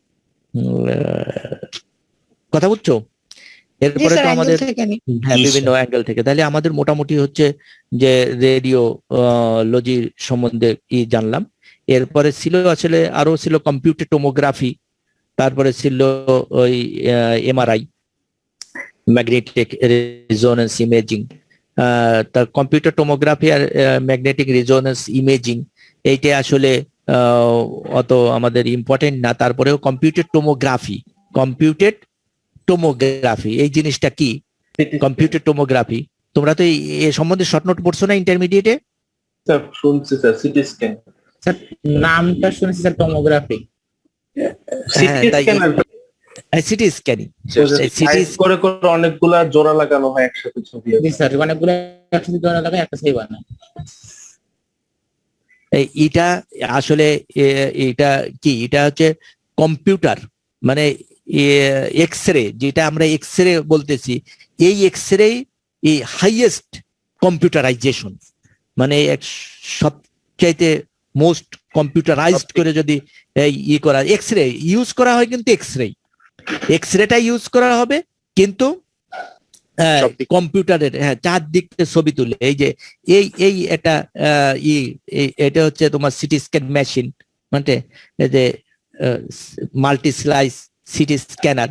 কথা বুঝছো? এরপরে তো আমাদের হ্যাঁ বিভিন্ন অ্যাঙ্গেল থেকে, তাহলে আমাদের মোটামুটি হচ্ছে যে রেডিওলজির সম্বন্ধে জানলাম। এরপরে ছিল আসলে আরো ছিল কম্পিউটার টোমোগ্রাফি, তারপরে ছিল ওই এমআরআই, ম্যাগনেটিক রেজোনেন্স ইমেজিং। তার কম্পিউটার টোমোগ্রাফি আর ম্যাগনেটিক রেজোনেন্স ইমেজিং এইটা আসলে অত আমাদের ইম্পর্টেন্ট না। তারপরেও কম্পিউটার টোমোগ্রাফি এই জিনিসটা কি? কম্পিউটার টোমোগ্রাফি, তোমরা তো এই সম্বন্ধে শর্ট নোট পড়ছো না ইন্টারমিডিয়েটে? স্যার শুনছি স্যার, সিটি স্ক্যান। স্যার নামটা শুনেছি স্যার, টমোগ্রাফি। সিটি স্ক্যানিং, করে করে অনেকগুলা জোড়া লাগানো হয় একসাথে ছবি। জি স্যার, অনেকগুলো একসাথে জোড়া লাগায় একটা ছবি বানায়। এটা আসলে এটা কি, এটা হচ্ছে কম্পিউটার, মানে এক্সরে, যেটা আমরা এক্সরে বলতেছি, এই এক্সরে এই হাইয়েস্ট কম্পিউটারাইজেশন, মানে সবচাইতে মোস্ট কম্পিউটারাইজড করে যদি করা এক্সরে ইউজ করা হয়, কিন্তু এক্সরেটা ইউজ করা হবে, কিন্তু কম্পিউটারের চারদিক ছবি তুলে। এই যে এই এটা এটা হচ্ছে তোমার সিটি স্ক্যান মেশিন, মানে এই যে মাল্টি স্লাইস সিটি স্ক্যানার,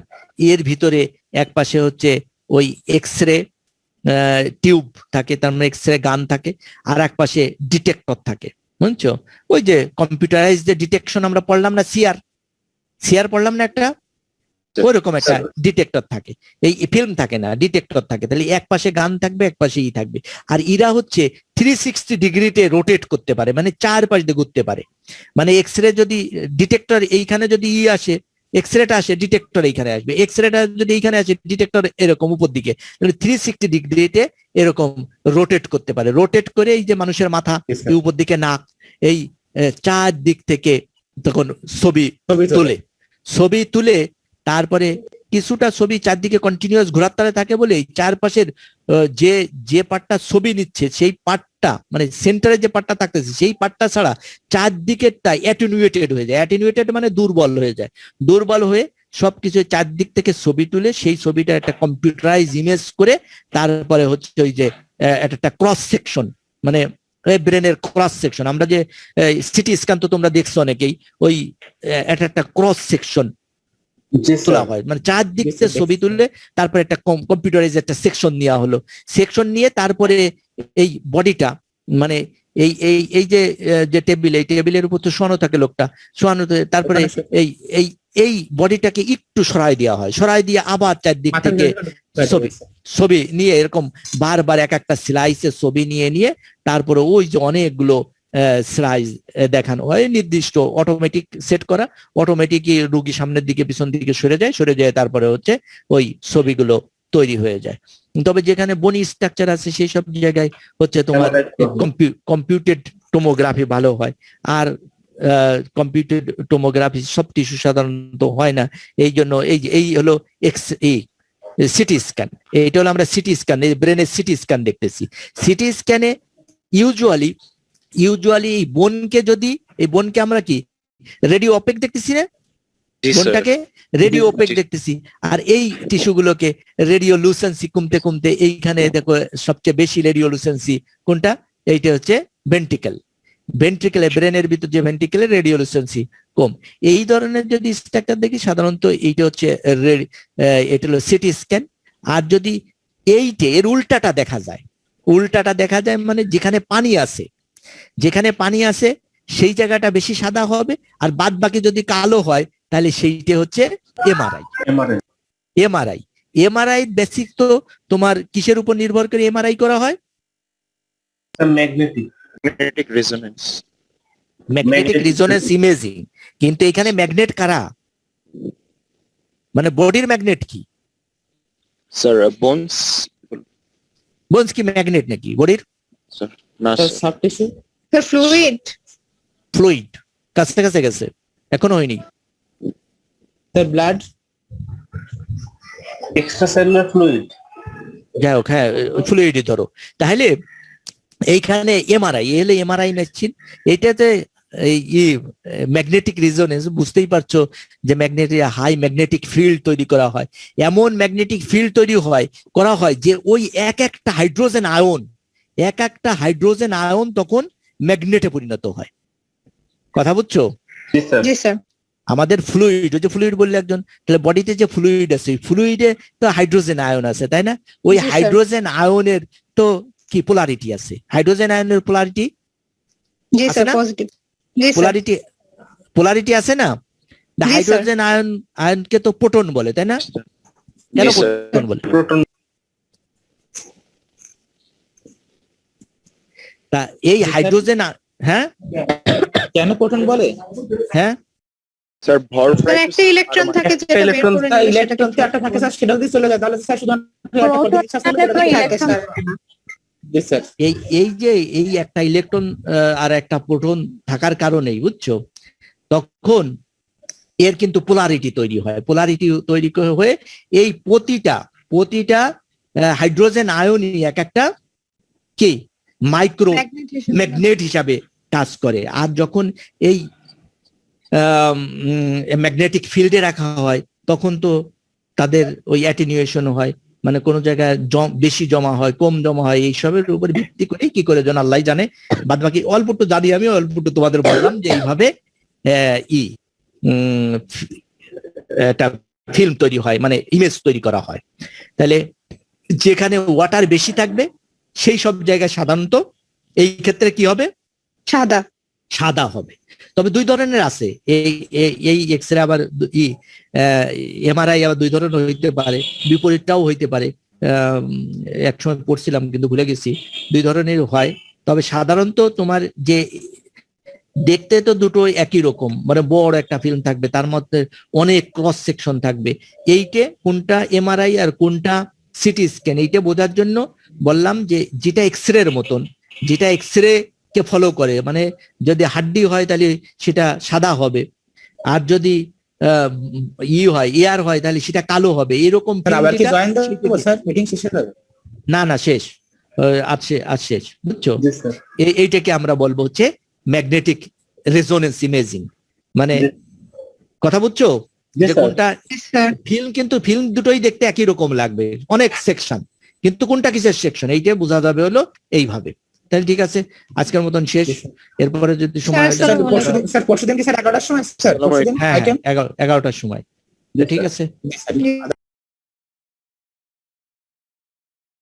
এর ভিতরে এক পাশে হচ্ছে ওই এক্সরে টিউব থাকে, তার মানে এক্সরে গান থাকে, আর এক পাশে ডিটেক্টর থাকে, বুঝছো? ওই যে কম্পিউটারাইজ যে ডিটেকশন আমরা পড়লাম না, সিআর পড়লাম না একটা, ওইরকম একটা ডিটেক্টর থাকে। এই ফিল্ম থাকে না, ডিটেক্টর থাকে। তাহলে এক পাশে গান থাকবে, এক পাশে থাকবে। আর এরা হচ্ছে 360 ডিগ্রিতে রোটেট করতে পারে, মানে 4 পাশ দিয়ে ঘুরতে পারে। মানে এক্সরে যদি ডিটেক্টর এইখানে যদি আসে, এক্সরেটা আসে, ডিটেক্টর এইখানে আসবে। এক্সরেটা যদি এইখানে আসে, ডিটেক্টর এরকম উপর দিকে 360 ডিগ্রিতে এরকম রোটেট করতে পারে। রোটেট করে এই যে মানুষের মাথা, উপর দিকে নাক, এই 4 দিক থেকে তখন ছবি তুলে তারপরে কিছুটা ছবি চারদিকে কন্টিনিউয়াস ঘোরাতে থাকে বলে চারপাশের যে পার্টটা ছবি নিচ্ছে সেই পার্টটা, মানে সেন্টারে যে পার্টটা থাকতেছে সেই পার্টটা ছাড়া চারদিকেরটা অ্যাটেনুয়েটেড হয়ে যায়। অ্যাটেনুয়েটেড মানে দুর্বল হয়ে যায়। দুর্বল হয়ে সবকিছু চারদিক থেকে ছবি তুলে সেই ছবিটা একটা কম্পিউটারাইজ ইমেজ করে তারপরে হচ্ছে ওই যে একটা ক্রস সেকশন, মানে ব্রেনের ক্রস সেকশন, আমরা যে সিটি স্ক্যান তো তোমরা দেখছো অনেকেই, ওই একটা ক্রস সেকশন তোলা হয়, মানে চারদিক থেকে ছবি তুললে তারপরে একটা কম্পিউটারাইজ একটা সেকশন নেওয়া হলো, সেকশন নিয়ে তারপরে এই বডিটা, মানে এই এই এই যে যে টেবিল, এই টেবিলের উপর তো শোয়ানো থাকে লোকটা, শোয়ানো, তারপরে এই এই এই বডিটাকে একটু সরাই দেওয়া হয়, সরাই দিয়ে আবার চারদিক থেকে ছবি নিয়ে এরকম বারবার এক একটা স্লাইসের ছবি নিয়ে নিয়ে তারপরে ওই যে অনেকগুলো স্লাইস দেখানো হয়, নির্দিষ্ট অটোমেটিক সেট করা, অটোমেটিকই রুগী সামনের দিকে পিছন দিকে সরে যায় তারপরে হচ্ছে ওই ছবিগুলো তৈরি হয়ে যায়। তবে যেখানে বনি স্ট্রাকচার আছে সেই সব জায়গায় হচ্ছে তোমার কম্পিউটেড টোমোগ্রাফি ভালো হয়, আর কম্পিউটেড টোমোগ্রাফি সব টিস্যু সাধারণত হয় না, এই জন্য এই হলো সিটি স্ক্যান, এটা হলো আমরা সিটি স্ক্যান, ব্রেনের সিটি স্ক্যান দেখতেছি। সিটি স্ক্যানে ইউজুয়ালি এই বোনকে এই বোনকে আমরা কি রেডিও অপেক দেখতেছি না, বোনটাকে রেডিও অপেক দেখতেছি, আর এই টিস্যুগুলোকে রেডিও লুসেন্সি কমতে কমতে এইখানে দেখো সবচেয়ে বেশি রেডিও লুসেন্সি কোনটা, এইটা হচ্ছে ভেন্ট্রিকেলে ব্রেনের ভিতর যে ভেন্ট্রিকেলে রেডিও লুসেন্সি কম। এই ধরনের যদি স্ট্রাকচার দেখি সাধারণত এইটা হচ্ছে এটা হলো সিটি স্ক্যান। আর যদি এর উল্টাটা দেখা যায় মানে যেখানে পানি আছে সেই জায়গাটা বেশি সাদা হবে, আর বাদ বাকি যদি কালো হয় তাহলে সেইটা হচ্ছে এমআরআই বেসিক তো তোমার কিসের উপর নির্ভর করে এমআরআই করা হয়? Magnetic resonance. Magnetic resonance imaging. কিন্তু এখানে ম্যাগনেট কারা, মানে বডির ম্যাগনেট কি? স্যার বোনস কি ম্যাগনেট নাকি বডির? স্যার না সফট টিস্যু, ফ্লুইড কাছে গেছে, এখনো হয়নি। স্যার ব্লাড, এক্সট্রাসেলুলার ফ্লুইড, যাই হোক, হ্যাঁ ফ্লুইডই ধরো। তাহলে এইখানে এমআরআই মেশিন, এটাতে এই ম্যাগনেটিক রেজোনেন্স, বুঝতেই পারছো যে হাই ম্যাগনেটিক ফিল্ড তৈরি করা হয়, এমন ম্যাগনেটিক ফিল্ড তৈরি করা হয় যে ওই এক একটা হাইড্রোজেন আয়ন তখন ম্যাগনেটে পরিণত হয়। কথা বুঝছো? জি স্যার। আমাদের ফ্লুইড, ওই যে ফ্লুইড বললে একজন, তাহলে বডিতে যে ফ্লুইড আছে, ওই ফ্লুইডে তো হাইড্রোজেন আয়ন আছে, তাই না? ওই জি, স্যার। হাইড্রোজেন আয়নের তো কি পোলারিটি আছে, হাইড্রোজেন আয়নের পোলারিটি জি আছে স্যার, না? পজিটিভ। জি স্যার। পোলারিটি আছে না? জি, স্যার। হাইড্রোজেন আয়নকে তো প্রোটন বলে, তাই না? কেন প্রোটন বলে? প্রোটন। তা এই হাইড্রোজেন, হ্যাঁ কেন প্রোটন বলে? হ্যাঁ স্যার ভর স্যার একটা ইলেকট্রন থাকে যেটা বের ইলেকট্রন করে নিলে ইলেকট্রন সেটাকে একটা থাকে স্যার, সেটা যদি চলে যায় তাহলে স্যার শুধু থাকে স্যার। জি স্যার। এই একটা ইলেকট্রন আর একটা প্রোটন থাকার কারণেই, বুঝছো, তখন এর কিন্তু পোলারিটি তৈরি হয়ে এই প্রতিটা হাইড্রোজেন আয়নই এক একটা কি মাইক্রো ম্যাগনেট হিসাবে কাজ করে। আর যখন এই ম্যাগনেটিক ফিল্ডে রাখা হয় তখন তো তাদের ওই অ্যাটেনুয়েশন হয়, মানে কোনো জায়গায় বেশি জমা হয়, কম জমা হয়, এইসবের উপর ভিত্তি করে কি করে যেন আল্লাহ জানে। বাদ বাকি অল্প একটু জানি আমি, অল্প একটু তোমাদের বললাম যে এইভাবে একটা ফিল্ম তৈরি হয়, মানে ইমেজ তৈরি করা হয়। তাহলে যেখানে ওয়াটার বেশি থাকবে সেই সব জায়গায় সাধারণত এই ক্ষেত্রে কি হবে? সাদা হবে। তবে দুই ধরনের আছে এই এক্সরে, আবার এমআরআই আবার দুই ধরনের হইতে পারে, বিপরীতটাও হইতে পারে। একসময় পড়ছিলাম কিন্তু ভুলে গেছি, দুই ধরনের হয়। তবে সাধারণত তোমার যে দেখতে তো দুটো একই রকম, মানে বড় একটা ফিল্ম থাকবে, তার মধ্যে অনেক ক্রস সেকশন থাকবে। এইটা কোনটা এমআরআই আর কোনটা সিটি স্ক্যান, এইটা বোঝার জন্য বললাম যে যেটা এক্সরে এর মতন, যেটা এক্সরে কে ফলো করে, মানে যদি হাড্ডি হয় তাহলে সেটা সাদা হবে, আর যদি এয়ার হয় তাহলে সেটা কালো হবে, এরকম। না শেষ, আজ শেষ, বুঝছো? এইটাকে আমরা বলবো হচ্ছে ম্যাগনেটিক রেজোনেন্স ইমেজিং, মানে কথা বুঝছো? যে কোনটা স্যার ফিল্ম, কিন্তু ফিল্ম দুটোই দেখতে একই রকম লাগবে, অনেক সেকশন, কিন্তু কোনটা কিসের সেকশন এইটা বোঝা যাবে হলো এইভাবে। তাহলে ঠিক আছে, আজকের মতন শেষ। এরপরে যদি সময় হয় স্যার, স্যার পরশুদিন কি স্যার 11টার সময় স্যার? পরশুদিন হ্যাঁ আইটেম 11টার সময়, ঠিক আছে। স্যার